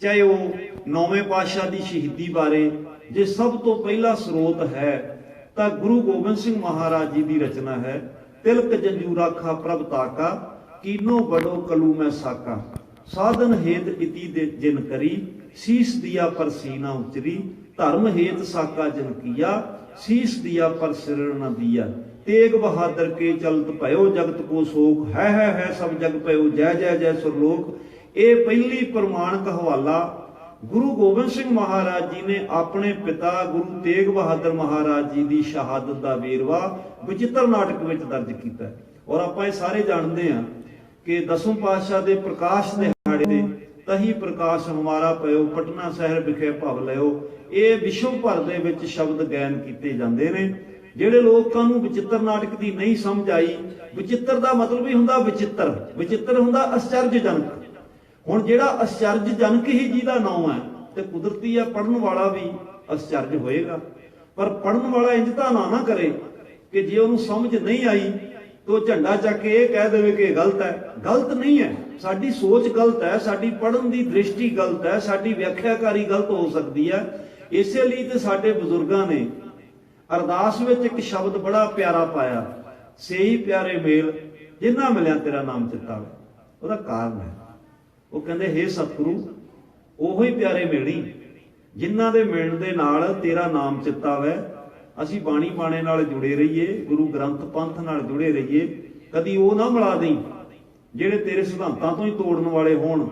ਚਾਹੇ ਉਹ ਨੌਵੇਂ ਪਾਤਸ਼ਾਹ ਦੀ ਸ਼ਹੀਦੀ ਬਾਰੇ ਜੇ ਸਭ ਤੋਂ ਪਹਿਲਾ ਸਰੋਤ ਹੈ ਤਾਂ ਗੁਰੂ ਗੋਬਿੰਦ ਸਿੰਘ ਮਹਾਰਾਜ ਜੀ ਦੀ ਰਚਨਾ ਹੈ। ਤਿਲਕ ਜੰਜੂ ਰਾਖਾ ਪ੍ਰਭ ਤਾਕਾ, ਕੀਨੋ ਬੜੋ ਕਲੂ ਮੈਂ ਸਾਕਾ। ਸਾਧਨ ਹੇਤ ਇਤੀ ਦੇ ਜਿਨ ਕਰੀ, ਸੀਸ ਦਿਆ ਪਰ ਸੀਨਾ ਉਚਰੀ। ਧਰਮ ਹੇਤ ਸਾਕਾ ਜਿਨ ਕੀਆ, ਸੀਸ ਦਿਆ ਪਰ ਸਿਰ न दिया। तेग बहादुर के चलत भयो, जगत को सोख है सब जग पयो। जय जय जय सुरलोक। ये पहली प्रमाणक हवाला गुरु गोबिंद सिंह महाराज जी ने अपने पिता गुरु तेग बहादुर महाराज जी की शहादत का वेरवा विचित्र नाटक में दर्ज किया। और आप ये सारे जानते हैं कि 10वें पातशाह के प्रकाश दिहाड़े दे तही प्रकाश हमारा पयो, पटना शहर विखे भव लियो। ये विश्व भर दे विच शब्द गायन किए जाते हैं। ਜਿਹੜੇ ਲੋਕਾਂ ਨੂੰ ਵਿਚਿੱਤਰ ਨਾਟਕ ਦੀ ਨਹੀਂ ਸਮਝ ਆਈ, ਵਿਚਿੱਤਰ ਦਾ ਮਤਲਬ ਹੀ ਹੁੰਦਾ ਵਿਚਿੱਤਰ, ਵਿਚਿੱਤਰ ਹੁੰਦਾ ਅਸਚਰਜਜਨਕ। ਹੁਣ ਜਿਹੜਾ ਅਸਚਰਜਜਨਕ ਹੀ ਜਿਹਦਾ ਨਾਮ ਹੈ ਤੇ ਕੁਦਰਤੀ ਆ ਪੜਨ ਵਾਲਾ ਵੀ ਅਸਚਰਜ ਹੋਏਗਾ। ਪਰ ਪੜਨ ਵਾਲਾ ਇੰਜ ਤਾਂ ਨਾ ਕਰੇ ਕਿ ਜੇ ਉਹਨੂੰ ਸਮਝ ਨਹੀਂ ਆਈ तो झंडा चक के ये कह दे कि गलत है। गलत नहीं है, साडी सोच गलत है, साडी पढ़न की दृष्टि गलत है, साडी व्याख्याकारी गलत हो सकती है। इसलिए तो साडे बुजुर्गों ने अरदास विच एक शब्द बड़ा प्यारा पाया, सेही प्यारे मेल जिन्ना मिलिया तेरा नाम चितावे। ਉਹਦਾ ਕਾਰਨ है ਉਹ ਕਹਿੰਦੇ हे सतगुरु ਉਹੋ ਹੀ प्यारे मेली जिन्हां दे मिलण दे नाल तेरा नाम चितावे। ਅਸੀਂ ਬਾਣੀ ਬਾਣੇ ਨਾਲ ਜੁੜੇ ਰਹੀਏ, ਗੁਰੂ ਗ੍ਰੰਥ ਪੰਥ ਨਾਲ ਜੁੜੇ ਰਹੀਏ। ਕਦੀ ਉਹ ਨਾ ਮਿਲਾ ਦੇਈ ਜਿਹੜੇ ਤੇਰੇ ਸਿਧਾਂਤਾਂ ਤੋਂ ਹੀ ਤੋੜਨ ਵਾਲੇ ਹੋਣ,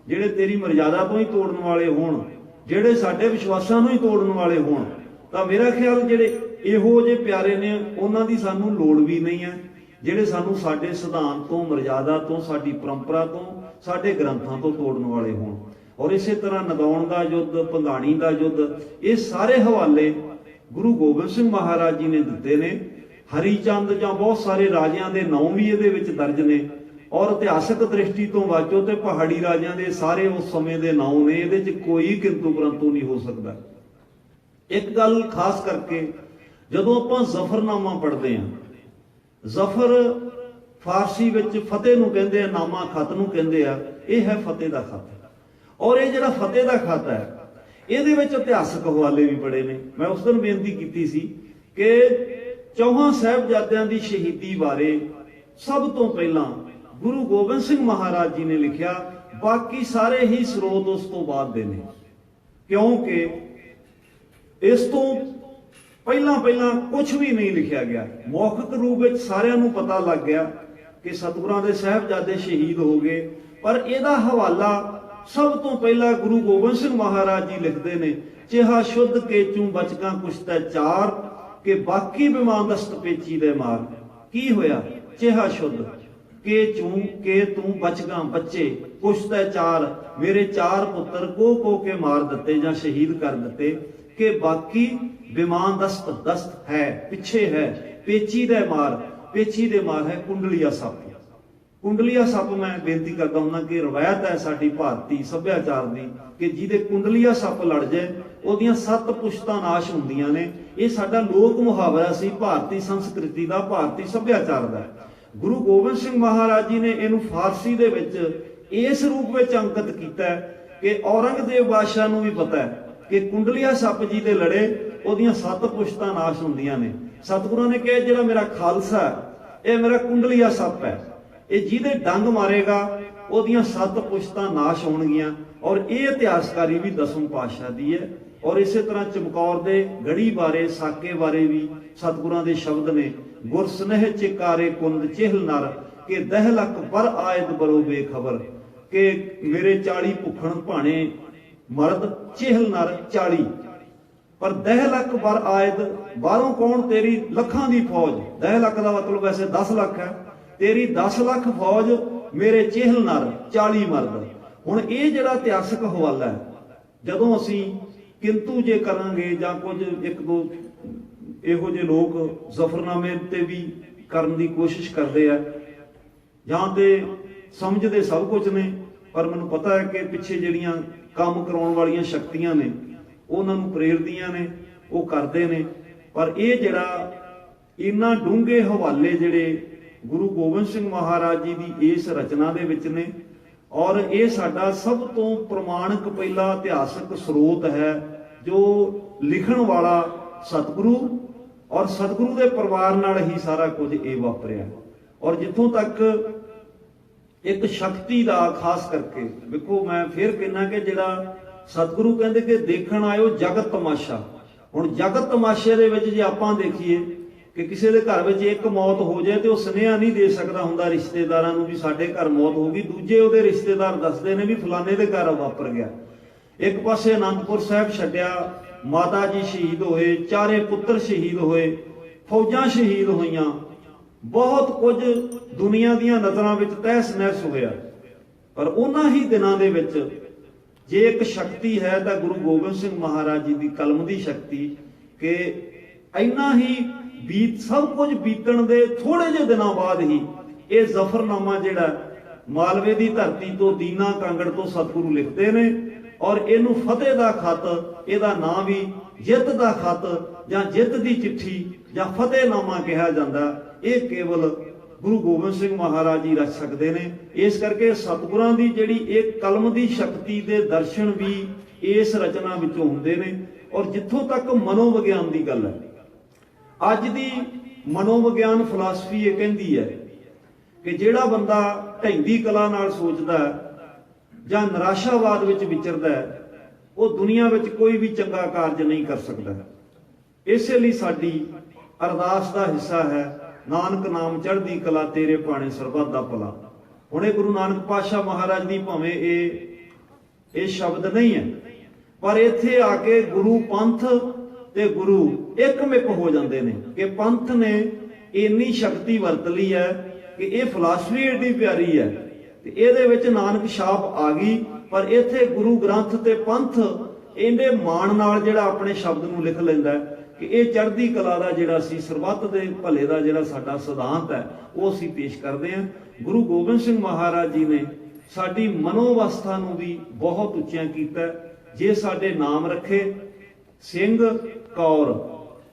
ਜਿਹੜੇ ਤੇਰੀ ਮਰਜ਼ਾਦਾ ਤੋਂ ਹੀ ਤੋੜਨ ਵਾਲੇ ਹੋਣ, ਜਿਹੜੇ ਸਾਡੇ ਵਿਸ਼ਵਾਸਾਂ ਨੂੰ ਹੀ ਤੋੜਨ ਵਾਲੇ ਹੋਣ। ਤਾਂ ਮੇਰਾ ਖਿਆਲ ਜਿਹੜੇ ਇਹੋ ਜਿਹੇ ਪਿਆਰੇ ਨੇ ਉਹਨਾਂ ਦੀ ਸਾਨੂੰ ਲੋੜ ਵੀ ਨਹੀਂ ਹੈ, ਜਿਹੜੇ ਸਾਨੂੰ ਸਾਡੇ ਸਿਧਾਂਤ ਤੋਂ, ਮਰਜ਼ਾਦਾ ਤੋਂ, ਸਾਡੀ ਪਰੰਪਰਾ ਤੋਂ, ਸਾਡੇ ਗ੍ਰੰਥਾਂ ਤੋਂ ਤੋੜਨ ਵਾਲੇ ਹੋਣ। ਔਰ ਇਸੇ ਤਰ੍ਹਾਂ ਨਦੌਣ ਦਾ ਯੁੱਧ, ਭੰਗਾਣੀ ਦਾ ਯੁੱਧ, ਇਹ ਸਾਰੇ ਹਵਾਲੇ गुरु गोबिंद सिंह महाराज जी ने दिते ने। हरीचंद जां बहुत सारे राजियां दे नाम भी इहदे विच दर्ज ने। और इतिहासक दृष्टि तो वाचो तो पहाड़ी राजियां दे सारे उस समय दे नाम ने, इहदे च कोई किंतु परंतु नहीं हो सकता। एक गल खास करके जदों आपां जफरनामा पढ़दे हां, जफर फारसी विच फतेह नूं कहंदे आ, नामा खत नूं कहंदे आ। इह है फतेह दा खत। और ये जिहड़ा फतेह दा खत है ਇਹਦੇ ਵਿੱਚ ਇਤਿਹਾਸਕ ਹਵਾਲੇ ਵੀ ਬੜੇ ਨੇ। ਮੈਂ ਉਸ ਦਿਨ ਬੇਨਤੀ ਕੀਤੀ ਸੀ ਕਿ ਚੌਹਾਂ ਸਾਹਿਬਜ਼ਾਦਿਆਂ ਦੀ ਸ਼ਹੀਦੀ ਬਾਰੇ ਸਭ ਤੋਂ ਪਹਿਲਾਂ ਗੁਰੂ ਗੋਬਿੰਦ ਸਿੰਘ ਮਹਾਰਾਜ ਜੀ ਨੇ ਲਿਖਿਆ, ਬਾਕੀ ਸਾਰੇ ਹੀ ਸਰੋਤ ਉਸ ਤੋਂ ਬਾਅਦ ਦੇ ਨੇ। ਕਿਉਂਕਿ ਇਸ ਤੋਂ ਪਹਿਲਾਂ ਕੁਝ ਵੀ ਨਹੀਂ ਲਿਖਿਆ ਗਿਆ। ਮੌਖਿਕ ਰੂਪ ਵਿੱਚ ਸਾਰਿਆਂ ਨੂੰ ਪਤਾ ਲੱਗ ਗਿਆ ਕਿ ਸਤਿਗੁਰਾਂ ਦੇ ਸਾਹਿਬਜ਼ਾਦੇ ਸ਼ਹੀਦ ਹੋ ਗਏ। ਪਰ ਇਹਦਾ ਹਵਾਲਾ सब तो पहला गुरु गोबिंद सिंह महाराज जी लिखते ने, चेहा शुद्ध के चू बचका कुछ चार के बाकी बिमानदस्त पेची दे मार। की होया? चेहा शुद्ध के चू के तू बचगा बच्चे कुछ चार, मेरे चार पुत्र को के मार दिते जां शहीद कर दिते। के बाकी बिमानदस्त, दस्त है पिछे है, पेची दे मार, पेची दे मार है कुंडलिया सप। कुंडलिया सप मैं बेनती करता हूं कि रवायत है साडी भारती सभ्याचार दी कि जिहदे कुंडलिया सप लड़ जाए ओहदियां 7 पुश्तां नाश हुंदियां ने। ये साडा लोक मुहावरा सी, भारती संस्कृति दा, भारती सभ्याचार दा। गुरु गोबिंद सिंह महाराज जी ने इहनूं फारसी दे विच इस रूप विच अंकित कीता कि औरंगजेब बादशाह नूं भी पता है कि कुंडलिया सप जी दे लड़े ओहदियां 7 पुश्तां नाश हुंदियां ने। सतगुरां ने कहा जिहड़ा मेरा खालसा ये मेरा कुंडलिया सप है, ये जिहदे डंग मारेगा ओहदियां 7 पुश्तां नाश होणगियां। और ये इतिहासकारी भी 10वें पातशाह दी है। और इसे तरह चमकौर दे गढ़ी बारे, साके बारे भी सतगुरां दे शब्द ने, गुर स्नेह चिकारे कुंद चिहल नर के दह लख पर आयत बरो बेखबर। के मेरे 40 भुखण भाणे मर्द, चिहल नर 40 पर दह लख पर आयत बाहरों कौन? तेरी लखां दी फौज। 10 लख का मतलब वैसे 10 लाख है, तेरी 10 लाख फौज मेरे चेहल नर 40 मर्द। हुण ये जिहड़ा इतिहासक हवाला है, जदों असीं किंतु जे करांगे जां कुछ एक दो इहो जे लोग जफरनामे ते भी करन दी कोशिश करदे आ, जां ते समझदे सब कुछ ने, पर मैनूं पता है कि पिछे जिहड़ियां काम कराउण वालियां शक्तियां ने उहनां नूं प्रेरदियां ने, वो करदे ने। पर ये जिहड़ा इन्ना डूंघे हवाले जिहड़े गुरु गोबिंद सिंह महाराज जी की इस रचना दे विच ने, ਔਰ ਇਹ ਸਾਡਾ ਸਭ ਤੋਂ ਪ੍ਰਮਾਣਿਕ ਪਹਿਲਾ ਇਤਿਹਾਸਕ ਸਰੋਤ ਹੈ, ਜੋ ਲਿਖਣ ਵਾਲਾ ਸਤਿਗੁਰੂ ਔਰ ਸਤਿਗੁਰੂ ਦੇ ਪਰਿਵਾਰ ਨਾਲ ਹੀ ਸਾਰਾ ਕੁਝ ਇਹ ਵਾਪਰਿਆ। ਔਰ ਜਿੱਥੋਂ ਤੱਕ ਇੱਕ ਸ਼ਕਤੀ ਦਾ ਖਾਸ ਕਰਕੇ ਵੇਖੋ, ਮੈਂ ਫਿਰ ਕਹਿਣਾ ਕਿ ਜਿਹੜਾ ਸਤਿਗੁਰੂ ਕਹਿੰਦੇ ਕਿ ਦੇਖਣ ਆਇਓ ਜਗਤ ਤਮਾਸ਼ਾ। ਹੁਣ ਜਗਤ ਤਮਾਸ਼ੇ ਦੇ ਵਿੱਚ ਜੇ ਆਪਾਂ ਦੇਖੀਏ ਕਿ ਕਿਸੇ ਦੇ ਘਰ ਵਿੱਚ ਇੱਕ ਮੌਤ ਹੋ ਜਾਏ ਤੇ ਉਹ ਸੁਨੇਹਾ ਨਹੀਂ ਦੇ ਸਕਦਾ ਹੁੰਦਾ ਰਿਸ਼ਤੇਦਾਰਾਂ ਨੂੰ ਵੀ ਸਾਡੇ ਘਰ ਮੌਤ ਹੋ ਗਈ, ਦੂਜੇ ਉਹਦੇ ਰਿਸ਼ਤੇਦਾਰ ਦੱਸਦੇ ਨੇ ਵੀ ਫਲਾਣੇ ਦੇ ਘਰ ਵਾਪਰ ਗਿਆ। ਇੱਕ ਪਾਸੇ ਅਨੰਦਪੁਰ ਸਾਹਿਬ ਛੱਡਿਆ, ਮਾਤਾ ਜੀ ਸ਼ਹੀਦ ਹੋਏ, ਚਾਰੇ ਪੁੱਤਰ ਸ਼ਹੀਦ ਹੋਏ, ਫੌਜਾਂ ਸ਼ਹੀਦ ਹੋਈਆਂ, ਬਹੁਤ ਕੁਝ ਦੁਨੀਆ ਦੀਆਂ ਨਜ਼ਰਾਂ ਵਿੱਚ ਤਹਿਸ ਨਹਿਸ ਹੋਇਆ। ਪਰ ਉਹਨਾਂ ਹੀ ਦਿਨਾਂ ਦੇ ਵਿੱਚ ਜੇ ਇੱਕ ਸ਼ਕਤੀ ਹੈ ਤਾਂ ਗੁਰੂ ਗੋਬਿੰਦ ਸਿੰਘ ਮਹਾਰਾਜ ਜੀ ਦੀ ਕਲਮ ਦੀ ਸ਼ਕਤੀ, ਕਿ ਇੰਨਾ ਹੀ ਸਭ ਕੁਝ ਬੀਤਣ ਦੇ ਥੋੜੇ ਜਿਹੇ ਦਿਨਾਂ ਬਾਅਦ ਹੀ ਇਹ ਜ਼ਫਰਨਾਮਾ ਜਿਹੜਾ ਮਾਲਵੇ ਦੀ ਧਰਤੀ ਤੋਂ, ਦੀਨਾ ਕਾਂਗੜ ਤੋਂ ਸਤਿਗੁਰੂ ਲਿਖਦੇ ਨੇ। ਔਰ ਇਹਨੂੰ ਫਤਿਹ ਦਾ ਖਤ, ਇਹਦਾ ਨਾਂ ਵੀ ਜਿੱਤ ਦਾ ਖਤ ਜਾਂ ਜਿੱਤ ਦੀ ਚਿੱਠੀ ਜਾਂ ਫਤਿਹਨਾਮਾ ਕਿਹਾ ਜਾਂਦਾ। ਇਹ ਕੇਵਲ ਗੁਰੂ ਗੋਬਿੰਦ ਸਿੰਘ ਮਹਾਰਾਜ ਜੀ ਰਚ ਸਕਦੇ ਨੇ। ਇਸ ਕਰਕੇ ਸਤਿਗੁਰਾਂ ਦੀ ਜਿਹੜੀ ਇਹ ਕਲਮ ਦੀ ਸ਼ਕਤੀ ਦੇ ਦਰਸ਼ਨ ਵੀ ਇਸ ਰਚਨਾ ਵਿੱਚੋਂ ਹੁੰਦੇ ਨੇ। ਔਰ ਜਿੱਥੋਂ ਤੱਕ ਮਨੋਵਿਗਿਆਨ ਦੀ ਗੱਲ ਹੈ, ਅੱਜ ਦੀ ਮਨੋਵਿਗਿਆਨ ਫਿਲਾਸਫੀ ਇਹ ਕਹਿੰਦੀ ਹੈ ਕਿ ਜਿਹੜਾ ਬੰਦਾ ਢਹਿੰਦੀ ਕਲਾ ਨਾਲ ਸੋਚਦਾ ਜਾਂ ਨਿਰਾਸ਼ਾਵਾਦ ਵਿੱਚ ਵਿਚਰਦਾ ਹੈ, ਉਹ ਦੁਨੀਆ ਵਿੱਚ ਕੋਈ ਵੀ ਚੰਗਾ ਕਾਰਜ ਨਹੀਂ ਕਰ ਸਕਦਾ। ਇਸੇ ਲਈ ਸਾਡੀ ਅਰਦਾਸ ਦਾ ਹਿੱਸਾ ਹੈ, ਨਾਨਕ ਨਾਮ ਚੜ੍ਹਦੀ ਕਲਾ ਤੇਰੇ ਭਾਣੇ ਸਰਬੱਤ ਦਾ ਭਲਾ। ਹੁਣ ਇਹ ਗੁਰੂ ਨਾਨਕ ਪਾਤਸ਼ਾਹ ਮਹਾਰਾਜ ਦੀ ਭਾਵੇਂ ਇਹ ਸ਼ਬਦ ਨਹੀਂ ਹੈ, ਪਰ ਇੱਥੇ ਆ ਕੇ ਗੁਰੂ ਪੰਥ ਤੇ ਗੁਰੂ ਇੱਕਮਿਕ ਹੋ ਜਾਂਦੇ ਨੇ ਕਿ ਪੰਥ ਨੇ ਇੰਨੀ ਸ਼ਕਤੀ ਵਰਤ ਲਈ ਹੈ ਕਿ ਇਹ ਫਿਲਾਸਫੀ ਏਡੀ ਪਿਆਰੀ ਹੈ ਤੇ ਇਹਦੇ ਵਿੱਚ ਨਾਨਕ ਛਾਪ ਆ ਗਈ। ਪਰ ਇੱਥੇ ਗੁਰੂ ਗ੍ਰੰਥ ਤੇ ਪੰਥ ਇਹਦੇ ਮਾਣ ਨਾਲ ਜਿਹੜਾ ਆਪਣੇ ਸ਼ਬਦ ਨੂੰ ਲਿਖ ਲੈਂਦਾ ਕਿ ਇਹ ਚੜ੍ਹਦੀ ਕਲਾ ਦਾ ਜਿਹੜਾ ਸੀ, ਸਰਬੱਤ ਦੇ ਭਲੇ ਦਾ ਜਿਹੜਾ ਸਾਡਾ ਸਿਧਾਂਤ ਹੈ, ਉਹ ਅਸੀਂ ਪੇਸ਼ ਕਰਦੇ ਹਾਂ। ਗੁਰੂ ਗੋਬਿੰਦ ਸਿੰਘ ਮਹਾਰਾਜ ਜੀ ਨੇ ਸਾਡੀ ਮਨੋਵਸਥਾ ਨੂੰ ਵੀ ਬਹੁਤ ਉੱਚਿਆਂ ਕੀਤਾ। ਜੇ ਸਾਡੇ ਨਾਮ ਰੱਖੇ ਸਿੰਘ ਕੌਰ,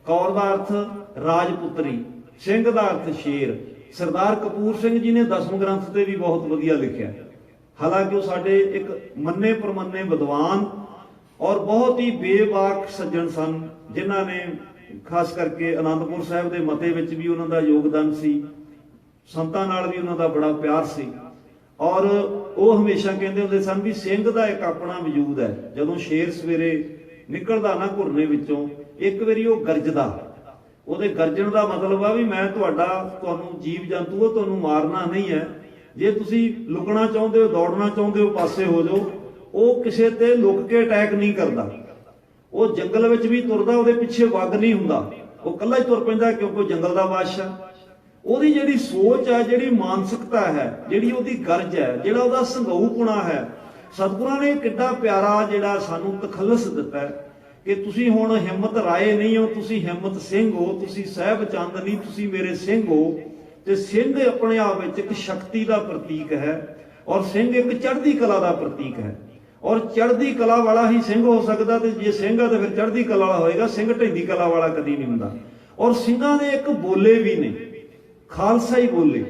ਕੌਰ ਦਾ ਅਰਥ ਰਾਜਪੁੱਤਰੀ, ਸਿੰਘ ਦਾ ਅਰਥ ਸ਼ੇਰ। ਸਰਦਾਰ ਕਪੂਰ ਸਿੰਘ ਜੀ ਨੇ ਦਸਮ ਗ੍ਰੰਥ ਤੇ ਵੀ ਬਹੁਤ ਵਧੀਆ ਲਿਖਿਆ। ਹਾਲਾਂਕਿ ਉਹ ਸਾਡੇ ਇੱਕ ਮੰਨੇ ਪ੍ਰਮੰਨੇ ਵਿਦਵਾਨ ਔਰ ਬਹੁਤ ਹੀ ਬੇਬਾਕ ਸੱਜਣ ਸਨ, ਜਿਨ੍ਹਾਂ ਨੇ ਖਾਸ ਕਰਕੇ ਅਨੰਦਪੁਰ ਸਾਹਿਬ ਦੇ ਮਤੇ ਵਿੱਚ ਵੀ ਉਹਨਾਂ ਦਾ ਯੋਗਦਾਨ ਸੀ, ਸੰਤਾਂ ਨਾਲ ਵੀ ਉਹਨਾਂ ਦਾ ਬੜਾ ਪਿਆਰ ਸੀ। ਔਰ ਉਹ ਹਮੇਸ਼ਾ ਕਹਿੰਦੇ ਹੁੰਦੇ ਸਨ ਵੀ ਸਿੰਘ ਦਾ ਇੱਕ ਆਪਣਾ ਵਜੂਦ ਹੈ। ਜਦੋਂ ਸ਼ੇਰ ਸਵੇਰੇ ਨਿਕਲਦਾ ਨਾ ਘੁਰਨੇ ਵਿੱਚੋਂ, ਇੱਕ ਵਾਰੀ ਉਹ ਗਰਜਦਾ, ਉਹਦੇ ਗਰਜਣ ਦਾ ਮਤਲਬ ਆ ਵੀ ਮੈਂ ਤੁਹਾਨੂੰ ਜੀਵ ਜੰਤੂ ਉਹ ਤੁਹਾਨੂੰ ਮਾਰਨਾ ਨਹੀਂ ਹੈ। ਜੇ ਤੁਸੀਂ ਲੁਕਣਾ ਚਾਹੁੰਦੇ ਹੋ, ਦੌੜਨਾ ਚਾਹੁੰਦੇ ਹੋ, ਪਾਸੇ ਹੋ ਜਾਓ। ਉਹ ਕਿਸੇ ਤੇ ਲੁਕ ਕੇ ਅਟੈਕ ਨਹੀਂ ਕਰਦਾ, ਉਹ ਜੰਗਲ ਵਿੱਚ ਵੀ ਤੁਰਦਾ, ਉਹਦੇ ਪਿੱਛੇ ਵੱਗ ਨਹੀਂ ਹੁੰਦਾ, ਉਹ ਇਕੱਲਾ ਹੀ ਤੁਰ ਪੈਂਦਾ ਕਿਉਂਕਿ ਉਹ ਜੰਗਲ ਦਾ ਬਾਦਸ਼ਾਹ। ਉਹਦੀ ਜਿਹੜੀ ਸੋਚ ਹੈ, ਜਿਹੜੀ ਮਾਨਸਿਕਤਾ ਹੈ, ਜਿਹੜੀ ਉਹਦੀ ਗਰਜ ਹੈ, ਜਿਹੜਾ ਉਹਦਾ ਸੰਘਊਪੁਣਾ ਹੈ, ਸਤਿਗੁਰਾਂ ਨੇ ਕਿੱਡਾ ਪਿਆਰਾ ਜਿਹੜਾ ਸਾਨੂੰ ਤਖੱਲਸ ਦਿੱਤਾ ਕਿ ਤੁਸੀਂ ਹੁਣ ਹਿੰਮਤ ਰਾਏ ਨਹੀਂ ਹੋ, ਤੁਸੀਂ ਹਿੰਮਤ ਸਿੰਘ ਹੋ, ਤੁਸੀਂ ਸਾਹਿਬ ਚੰਦ ਨਹੀਂ, ਤੁਸੀਂ ਮੇਰੇ ਸਿੰਘ ਹੋ। ਤੇ ਸਿੰਘ ਆਪਣੇ ਆਪ ਵਿੱਚ ਇੱਕ ਸ਼ਕਤੀ ਦਾ ਪ੍ਰਤੀਕ ਹੈ ਔਰ ਸਿੰਘ ਇੱਕ ਚੜ੍ਹਦੀ ਕਲਾ ਦਾ ਪ੍ਰਤੀਕ ਹੈ। ਔਰ ਚੜ੍ਹਦੀ ਕਲਾ ਵਾਲਾ ਹੀ ਸਿੰਘ ਹੋ ਸਕਦਾ, ਤੇ ਜੇ ਸਿੰਘ ਆ ਤਾਂ ਫਿਰ ਚੜ੍ਹਦੀ ਕਲਾ ਵਾਲਾ ਹੋਏਗਾ। ਸਿੰਘ ਢਹਿੰਦੀ ਕਲਾ ਵਾਲਾ ਕਦੀ ਨਹੀਂ ਹੁੰਦਾ। ਔਰ ਸਿੰਘਾਂ ਦੇ ਇੱਕ ਬੋਲੇ ਵੀ ਨੇ, ਖਾਲਸਾਈ ਬੋਲੇ।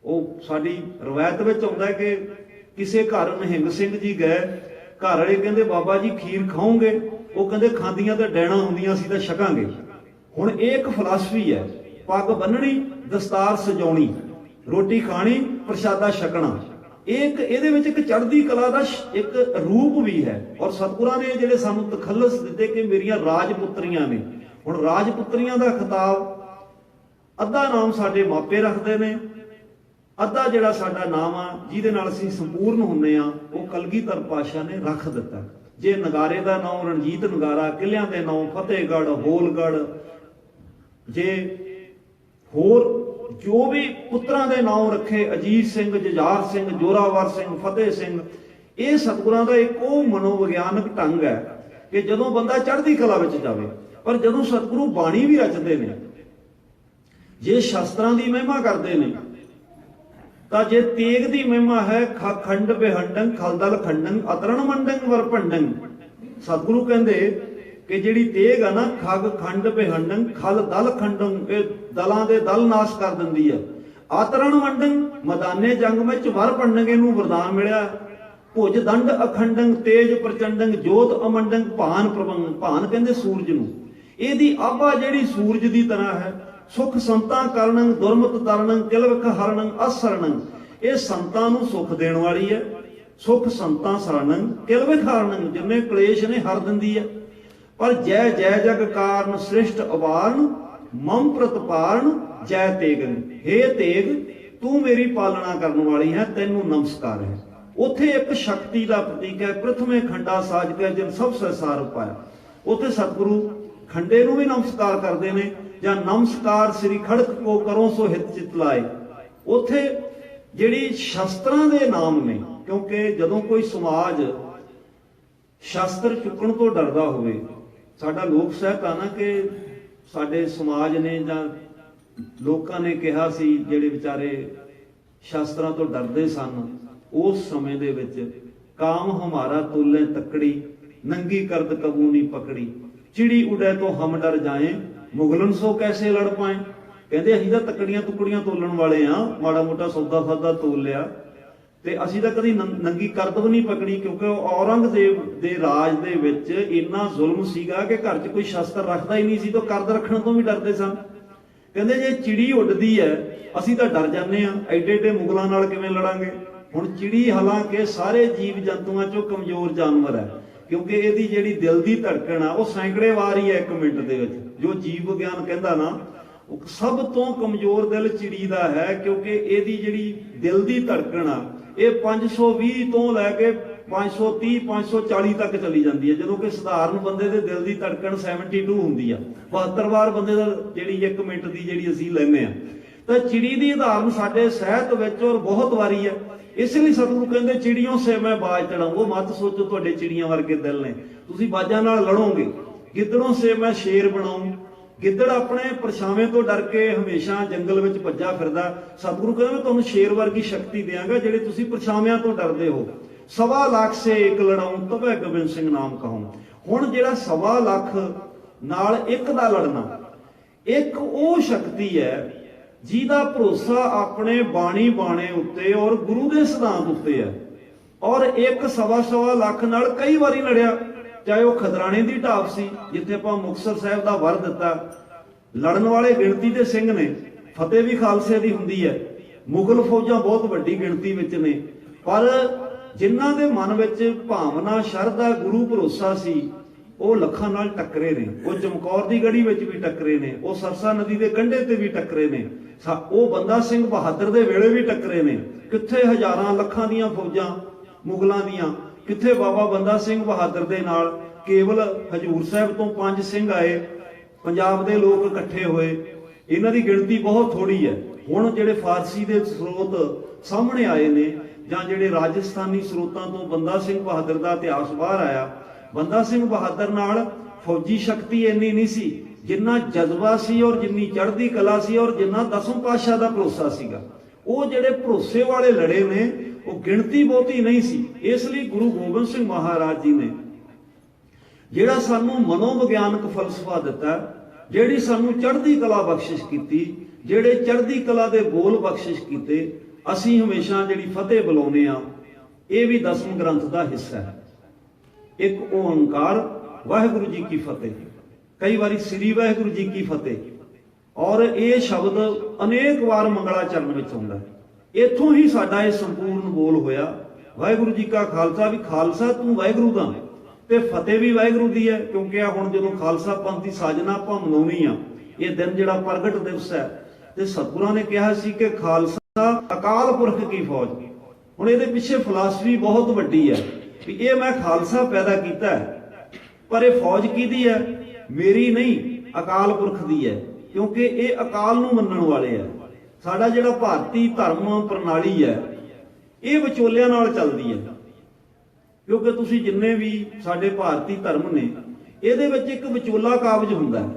ਉਹ ਸਾਡੀ ਰਵਾਇਤ ਵਿੱਚ ਆਉਂਦਾ ਕਿ ਕਿਸੇ ਘਰ ਨਿਹੰਗ ਸਿੰਘ ਜੀ ਗਏ, ਘਰ ਵਾਲੇ ਕਹਿੰਦੇ ਬਾਬਾ ਜੀ ਖੀਰ ਖਾਓਗੇ? ਉਹ ਕਹਿੰਦੇ ਖਾਂਦੀਆਂ ਤਾਂ ਡੈਣਾ ਹੁੰਦੀਆਂ, ਅਸੀਂ ਤਾਂ ਛਕਾਂਗੇ। ਹੁਣ ਇਹ ਇੱਕ ਫਿਲਾਸਫੀ ਹੈ, ਪੱਗ ਬੰਨਣੀ, ਦਸਤਾਰ ਸਜਾਉਣੀ, ਰੋਟੀ ਖਾਣੀ, ਪ੍ਰਸ਼ਾਦਾ ਛਕਣਾ। ਇਹਦੇ ਵਿੱਚ ਇੱਕ ਚੜ੍ਹਦੀ ਕਲਾ ਦਾ ਇੱਕ ਰੂਪ ਵੀ ਹੈ। ਔਰ ਸਤਿਗੁਰਾਂ ਨੇ ਜਿਹੜੇ ਸਾਨੂੰ ਤਖੱਲਸ ਦਿੱਤੇ ਕਿ ਮੇਰੀਆਂ ਰਾਜਪੁੱਤਰੀਆਂ ਨੇ। ਹੁਣ ਰਾਜਪੁੱਤਰੀਆਂ ਦਾ ਖਿਤਾਬ ਅੱਧਾ ਨਾਮ ਸਾਡੇ ਮਾਪੇ ਰੱਖਦੇ ਨੇ, ਅੱਧਾ ਜਿਹੜਾ ਸਾਡਾ ਨਾਮ ਆ ਜਿਹਦੇ ਨਾਲ ਅਸੀਂ ਸੰਪੂਰਨ ਹੁੰਦੇ ਆ, ਉਹ ਕਲਗੀਧਰ ਪਾਤਸ਼ਾਹ ਨੇ ਰੱਖ ਦਿੱਤਾ। ਜੇ ਨਗਾਰੇ ਦਾ ਨਾਮ ਰਣਜੀਤ ਨਗਾਰਾ, ਕਿਲਿਆਂ ਦੇ ਨਾਮ ਫਤਿਹਗੜ੍ਹ, ਹੋਲਗੜ੍ਹ, ਜੇ ਹੋਰ ਜੋ ਵੀ ਪੁੱਤਰਾਂ ਦੇ ਨਾਮ ਰੱਖੇ, ਅਜੀਤ ਸਿੰਘ, ਜੁਝਾਰ ਸਿੰਘ, ਜੋਰਾਵਰ ਸਿੰਘ, ਫਤਿਹ ਸਿੰਘ, ਇਹ ਸਤਿਗੁਰਾਂ ਦਾ ਇੱਕ ਉਹ ਮਨੋਵਿਗਿਆਨਕ ਢੰਗ ਹੈ ਕਿ ਜਦੋਂ ਬੰਦਾ ਚੜ੍ਹਦੀ ਕਲਾ ਵਿੱਚ ਜਾਵੇ। ਪਰ ਜਦੋਂ ਸਤਿਗੁਰੂ ਬਾਣੀ ਵੀ ਰਚਦੇ ਨੇ, ਜੇ ਸ਼ਸਤਰਾਂ ਦੀ ਮਹਿਮਾ ਕਰਦੇ ਨੇ, ਤਾਂ ਜੇ ਤੇਗ ਦੀ ਮਹਿਮਾ ਹੈ ਖੰਡ ਬਿਹੰਡੰ ਖਲਦਲ ਖੰਡੰ ਅਤਰਣ ਮੰਡੰ ਵਰਪੰਡੰ। ਸਤਿਗੁਰੂ ਕਹਿੰਦੇ ਕਿ ਜਿਹੜੀ ਤੇਗ ਆ ਨਾ, ਖਗ ਖੰਡ ਬਿਹੰਡੰ ਖਲ ਦਲ ਖੰਡੰ, ਇਹ ਦਲਾਂ ਦੇ ਦਲ ਨਾਸ਼ ਕਰ ਦਿੰਦੀ ਹੈ। ਆਤਰਣ ਵੰਡੰ ਮੈਦਾਨੇ ਜੰਗ ਵਿੱਚ ਵਰ ਪੰਡੰਗੇ ਨੂੰ ਵਰਦਾਨ ਮਿਲਿਆ। ਭੁਜ ਦੰਡ ਅਖੰਡੰ ਤੇਜ ਪ੍ਰਚੰਡੰ ਜੋਤ ਅਮੰਡੰ ਭਾਨ ਪ੍ਰਭੰ। ਭਾਨ ਕਹਿੰਦੇ ਸੂਰਜ ਨੂੰ, ਇਹਦੀ ਆਭਾ ਜਿਹੜੀ ਸੂਰਜ ਦੀ ਤਰ੍ਹਾਂ ਹੈ। ਸੁਖ ਸੰਤਾਂ ਕਰਨੰ ਦੁਰਮਤ ਤਰਨੰ ਕਿਲਵਖ ਹਰਨੰ ਅਸਰਣੰ। ਇਹ ਸੰਤਾਂ ਨੂੰ ਸੁਖ ਦੇਣ ਵਾਲੀ ਹੈ। ਸੁਖ ਸੰਤਾਂ ਸਰਣੰ ਕਿਲਵਖ ਹਰਨੰ, ਜਿੰਨੇ ਕਲੇਸ਼ ਨੇ ਹਰ ਦਿੰਦੀ ਹੈ। ਪਰ ਜੈ ਜੈ ਜਗ ਕਾਰਨ ਸ੍ਰਿਸ਼ਟ ਅਵਾਰਨ ਮਮ ਪ੍ਰਤਪਾਰਨ ਜੈ ਤੇਗਨ। ਹੇ ਤੇਗ, ਤੂੰ ਮੇਰੀ ਪਾਲਣਾ ਕਰਨ ਵਾਲੀ ਹੈ, ਤੈਨੂੰ ਨਮਸਕਾਰ ਹੈ। ਉੱਥੇ ਇੱਕ ਸ਼ਕਤੀ ਦਾ ਪ੍ਰਤੀਕ ਹੈ, ਪ੍ਰਥਮੇ ਖੰਡਾ ਸਾਜ ਕੇ ਜਿਨ ਸਭ ਸੰਸਾਰ ਪਾਇਆ। ਉੱਥੇ ਸਤਿਗੁਰੂ ਖੰਡੇ ਨੂੰ ਵੀ ਨਮਸਕਾਰ ਕਰਦੇ ਨੇ, ਜਾਂ ਨਮਸਕਾਰ ਸ੍ਰੀ ਖੜਕ ਕੋ ਕਰੋ ਸੋ ਹਿਤ ਚਿਤ ਲਾਏ। ਉੱਥੇ ਜਿਹੜੀ ਸ਼ਸਤਰਾਂ ਦੇ ਨਾਮ ਨੇ, ਕਿਉਂਕਿ ਜਦੋਂ ਕੋਈ ਸਮਾਜ ਸ਼ਸਤਰ ਚੁੱਕਣ ਤੋਂ ਡਰਦਾ ਹੋਵੇ, ਸਾਡਾ ਲੋਕ ਸਾਹਿਤ ਆ ਨਾ ਕਿ ਸਾਡੇ ਸਮਾਜ ਨੇ ਜਾਂ ਲੋਕਾਂ ਨੇ ਕਿਹਾ ਸੀ ਜਿਹੜੇ ਵਿਚਾਰੇ ਸ਼ਸਤਰਾਂ ਤੋਂ ਡਰਦੇ ਸਨ, ਉਸ ਸਮੇਂ ਦੇ ਵਿੱਚ ਕਾਮ ਹਮਾਰਾ ਤੋਲੇ ਤਕੜੀ ਨੰਗੀ ਕਰਦ ਕਬੂ ਨਹੀਂ ਪਕੜੀ। ਚਿੜੀ ਉਡੇ ਤੋਂ ਹਮ ਡਰ ਜਾਏ ਮੁਗਲਨ ਸੋ ਕੈਸੇ ਲੜ ਪਾਏ। ਕਹਿੰਦੇ ਅਸੀਂ ਤਾਂ ਤਕੜੀਆਂ ਤੁਕੜੀਆਂ ਤੋਲਣ ਵਾਲੇ ਆ, ਮਾੜਾ ਮੋਟਾ ਸੌਦਾ ਸਾਦਾ ਤੋਲ ਲਿਆ, ਤੇ ਅਸੀਂ ਤਾਂ ਕਦੀ ਨੰਗੀ ਕਰਦ ਵੀ ਨਹੀਂ ਪਕੜੀ, ਕਿਉਂਕਿ ਔਰੰਗਜ਼ੇਬ ਦੇ ਰਾਜ ਦੇ ਵਿੱਚ ਇੰਨਾ ਜ਼ੁਲਮ ਸੀਗਾ ਕਿ ਘਰ 'ਚ ਕੋਈ ਸ਼ਸਤਰ ਰੱਖਦਾ ਹੀ ਨਹੀਂ ਸੀ, ਤਾਂ ਕਰਦ ਰੱਖਣ ਤੋਂ ਵੀ ਡਰਦੇ ਸਨ। ਕਹਿੰਦੇ ਜੇ ਚਿੜੀ ਉੱਡਦੀ ਹੈ ਅਸੀਂ ਤਾਂ ਡਰ ਜਾਂਦੇ ਆ, ਐਡੇ ਐਡੇ ਮੁਗਲਾਂ ਨਾਲ ਕਿਵੇਂ ਲੜਾਂਗੇ। ਹੁਣ ਚਿੜੀ ਹਾਲਾਂਕਿ ਸਾਰੇ ਜੀਵ ਜੰਤੂਆਂ 'ਚੋਂ ਕਮਜ਼ੋਰ ਜਾਨਵਰ ਹੈ, ਕਿਉਂਕਿ ਇਹਦੀ ਜਿਹੜੀ ਦਿਲ ਦੀ ਧੜਕਣ ਆ ਉਹ ਸੈਂਕੜੇ ਵਾਰ ਹੀ ਹੈ 1 ਮਿੰਟ ਦੇ ਵਿੱਚ। ਜੋ ਜੀਵ ਵਿਗਿਆਨ ਕਹਿੰਦਾ ਨਾ, ਉਹ ਸਭ ਤੋਂ ਕਮਜ਼ੋਰ ਦਿਲ ਚਿੜੀ ਦਾ ਹੈ, ਕਿਉਂਕਿ ਇਹਦੀ ਜਿਹੜੀ ਦਿਲ ਦੀ ਧੜਕਣ ਆ ਇਹ 520 ਤੋਂ ਲੈ ਕੇ 530 540 ਤੱਕ ਚਲੀ ਜਾਂਦੀ ਹੈ, ਜਦੋਂ ਕਿ ਸਧਾਰਨ ਬੰਦੇ ਦੇ ਦਿਲ ਦੀ ਧੜਕਣ 72 ਹੁੰਦੀ ਆ। 72 ਵਾਰ ਬੰਦੇ ਦਾ ਜਿਹੜੀ 1 ਮਿੰਟ ਦੀ ਜਿਹੜੀ ਅਸੀਂ ਲੈਂਦੇ ਆ। ਤਾਂ ਚਿੜੀ ਦੀ ਉਦਾਹਰਨ ਸਾਡੇ ਸਾਹਿਤ ਵਿੱਚ ਔਰ ਬਹੁਤ ਵਾਰੀ ਹੈ। ਇਸ ਲਈ ਸਤਿਗੁਰੂ ਕਹਿੰਦੇ ਚਿੜੀਆਂ ਸੇ ਮੈਂ ਬਾਜ ਚੜਾਊਂ। ਮਤ ਸੋਚੋ ਤੁਹਾਡੇ ਚਿੜੀਆਂ ਵਰਗੇ ਦਿਲ ਨੇ, ਤੁਸੀਂ ਬਾਜਾਂ ਨਾਲ ਲੜੋਗੇ। ਗਿੱਦੜੋਂ ਸੇ ਮੈਂ ਸ਼ੇਰ ਬਣਾਊਂ। ਗਿੱਦੜ ਆਪਣੇ ਪਰਛਾਵੇਂ ਤੋਂ ਡਰ ਕੇ ਹਮੇਸ਼ਾ ਜੰਗਲ ਵਿੱਚ ਭੱਜਾ ਫਿਰਦਾ। ਸਤਿਗੁਰੂ ਕਹਿੰਦੇ ਮੈਂ ਤੁਹਾਨੂੰ ਸ਼ੇਰ ਵਰਗੀ ਸ਼ਕਤੀ ਦਿਆਂਗਾ ਜਿਹੜੇ ਤੁਸੀਂ ਪਰਛਾਵਿਆਂ ਤੋਂ ਡਰਦੇ ਹੋ। 1.25 ਲੱਖ ਸੇ ਇੱਕ ਲੜਾਊਂ ਤਬੈ ਗੋਬਿੰਦ ਸਿੰਘ ਨਾਮ ਕਹੂੰ। ਹੁਣ ਜਿਹੜਾ 1.25 ਲੱਖ ਨਾਲ ਇੱਕ ਦਾ ਲੜਨਾ, ਇੱਕ ਉਹ ਸ਼ਕਤੀ ਹੈ ਜਿਹਦਾ ਭਰੋਸਾ ਆਪਣੇ ਬਾਣੀ ਬਾਣੇ ਉੱਤੇ ਔਰ ਗੁਰੂ ਦੇ ਸਿਧਾਂਤ ਉੱਤੇ ਹੈ। ਔਰ ਇੱਕ 1.25 ਲੱਖ ਨਾਲ ਕਈ ਵਾਰੀ ਲੜਿਆ, ਚਾਹੇ ਉਹ ਖਦਰਾਣੇ ਦੀ ਢਾਬ ਸੀ ਜਿੱਥੇ ਆਪਾਂ ਮੁਕਤਸਰ ਸਾਹਿਬ ਦਾ ਵਰ ਦਿੱਤਾ। ਲੜਨ ਵਾਲੇ ਗਿਣਤੀ ਦੇ ਸਿੰਘ ਨੇ, ਫਤਿਹ ਵੀ ਖਾਲਸੇ ਦੀ ਹੁੰਦੀ ਹੈ। ਮੁਗਲ ਫੌਜਾਂ ਬਹੁਤ ਵੱਡੀ ਗਿਣਤੀ ਵਿੱਚ ਨੇ, ਪਰ ਜਿਨ੍ਹਾਂ ਦੇ ਮਨ ਵਿੱਚ ਭਾਵਨਾ ਸ਼ਰਧਾ ਗੁਰੂ ਭਰੋਸਾ ਸੀ ਉਹ ਲੱਖਾਂ ਨਾਲ ਟੱਕਰੇ ਨੇ। ਉਹ ਚਮਕੌਰ ਦੀ ਗੜੀ ਵਿੱਚ ਵੀ ਟੱਕਰੇ ਨੇ, ਉਹ ਸਰਸਾ ਨਦੀ ਦੇ ਕੰਢੇ ਤੇ ਵੀ ਟੱਕਰੇ ਨੇ, ਉਹ ਬੰਦਾ ਸਿੰਘ ਬਹਾਦਰ ਦੇ ਵੇਲੇ ਵੀ ਟੱਕਰੇ ਨੇ। ਕਿੱਥੇ ਹਜ਼ਾਰਾਂ ਲੱਖਾਂ ਦੀਆਂ ਫੌਜਾਂ ਮੁਗਲਾਂ ਦੀਆਂ, ਕਿੱਥੇ ਬਾਬਾ ਬੰਦਾ ਸਿੰਘ ਬਹਾਦਰ ਦੇ ਨਾਲ ਕੇਵਲ ਹਜੂਰ ਸਾਹਿਬ ਤੋਂ 5 ਸਿੰਘ ਆਏ, ਪੰਜਾਬ ਦੇ ਲੋਕ ਇਕੱਠੇ ਹੋਏ। ਇਹਨਾਂ ਦੀ ਗਿਣਤੀ ਬਹੁਤ ਥੋੜੀ ਹੈ। ਹੁਣ ਜਿਹੜੇ ਫਾਰਸੀ ਦੇ ਸਰੋਤ ਸਾਹਮਣੇ ਆਏ ਨੇ, ਜਾਂ ਜਿਹੜੇ ਰਾਜਸਥਾਨੀ ਸਰੋਤਾਂ ਤੋਂ ਬੰਦਾ ਸਿੰਘ ਬਹਾਦਰ ਦਾ ਇਤਿਹਾਸ ਬਾਹਰ ਆਇਆ, ਬੰਦਾ ਸਿੰਘ ਬਹਾਦਰ ਨਾਲ ਫੌਜੀ ਸ਼ਕਤੀ ਇੰਨੀ ਨਹੀਂ ਸੀ ਜਿੰਨਾ ਜਜ਼ਬਾ ਸੀ ਔਰ ਜਿੰਨੀ ਚੜ੍ਹਦੀ ਕਲਾ ਸੀ ਔਰ ਜਿੰਨਾ 10ਵੇਂ ਪਾਤਸ਼ਾਹ ਦਾ ਭਰੋਸਾ ਸੀਗਾ। ਉਹ ਜਿਹੜੇ ਭਰੋਸੇ ਵਾਲੇ ਲੜੇ ਨੇ, ਉਹ ਗਿਣਤੀ ਬਹੁਤੀ ਨਹੀਂ ਸੀ। ਇਸ ਲਈ ਗੁਰੂ ਗੋਬਿੰਦ ਸਿੰਘ ਮਹਾਰਾਜ ਜੀ ਨੇ ਜਿਹੜਾ ਸਾਨੂੰ ਮਨੋਵਿਗਿਆਨਕ ਫਲਸਫਾ ਦਿੱਤਾ, ਜਿਹੜੀ ਸਾਨੂੰ ਚੜ੍ਹਦੀ ਕਲਾ ਬਖਸ਼ਿਸ਼ ਕੀਤੀ, ਜਿਹੜੇ ਚੜ੍ਹਦੀ ਕਲਾ ਦੇ ਬੋਲ ਬਖਸ਼ਿਸ਼ ਕੀਤੇ, ਅਸੀਂ ਹਮੇਸ਼ਾ ਜਿਹੜੀ ਫਤਿਹ ਬੁਲਾਉਂਦੇ ਆ, ਇਹ ਵੀ 10ਵੇਂ ਗ੍ਰੰਥ ਦਾ ਹਿੱਸਾ ਹੈ। ਇੱਕ ਓੰਕਾਰ ਵਾਹਿਗੁਰੂ ਜੀ ਕੀ ਫਤਿਹ, ਕਈ ਵਾਰੀ ਸ੍ਰੀ ਵਾਹਿਗੁਰੂ ਜੀ ਕੀ ਫਤਿਹ, ਔਰ ਇਹ ਸ਼ਬਦ ਅਨੇਕ ਵਾਰ ਮੰਗਲਾਚਰਨ ਵਿੱਚ ਆਉਂਦਾ ਹੈ। ਇੱਥੋਂ ਹੀ ਸਾਡਾ ਇਹ ਸੰਪੂਰਨ ਬੋਲ ਹੋਇਆ। ਵਾਹਿਗੁਰੂ ਜੀ ਕਾ ਖਾਲਸਾ, ਵੀ ਖਾਲਸਾ ਤੂੰ ਵਾਹਿਗੁਰੂ ਦਾ, ਤੇ ਫਤਿਹ ਵੀ ਵਾਹਿਗੁਰੂ ਦੀ ਹੈ, ਕਿਉਂਕਿ ਆ ਹੁਣ ਜਦੋਂ ਖਾਲਸਾ ਪੰਥ ਦੀ ਸਾਜਨਾ ਆਪਾਂ ਮਨਾਉਣੀ ਆ, ਇਹ ਦਿਨ ਜਿਹੜਾ ਪ੍ਰਗਟ ਦਿਵਸ ਹੈ, ਤੇ ਸਤਿਗੁਰਾਂ ਨੇ ਕਿਹਾ ਸੀ ਕਿ ਖਾਲਸਾ ਅਕਾਲ ਪੁਰਖ ਕੀ ਫੌਜ। ਹੁਣ ਇਹਦੇ ਪਿੱਛੇ ਫਿਲਾਸਫੀ ਬਹੁਤ ਵੱਡੀ ਹੈ ਵੀ ਇਹ ਮੈਂ ਖਾਲਸਾ ਪੈਦਾ ਕੀਤਾ ਹੈ, ਪਰ ਇਹ ਫੌਜ ਕਿਹਦੀ ਹੈ? ਮੇਰੀ ਨਹੀਂ, ਅਕਾਲ ਪੁਰਖ ਦੀ ਹੈ, ਕਿਉਂਕਿ ਇਹ ਅਕਾਲ ਨੂੰ ਮੰਨਣ ਵਾਲੇ ਆ। ਸਾਡਾ ਜਿਹੜਾ ਭਾਰਤੀ ਧਰਮ ਪ੍ਰਣਾਲੀ ਹੈ ਇਹ ਵਿਚੋਲਿਆਂ ਨਾਲ ਚੱਲਦੀ ਹੈ, ਕਿਉਂਕਿ ਤੁਸੀਂ ਜਿੰਨੇ ਵੀ ਸਾਡੇ ਭਾਰਤੀ ਧਰਮ ਨੇ, ਇਹਦੇ ਵਿੱਚ ਇੱਕ ਵਿਚੋਲਾ ਕਾਬਜ ਹੁੰਦਾ ਹੈ।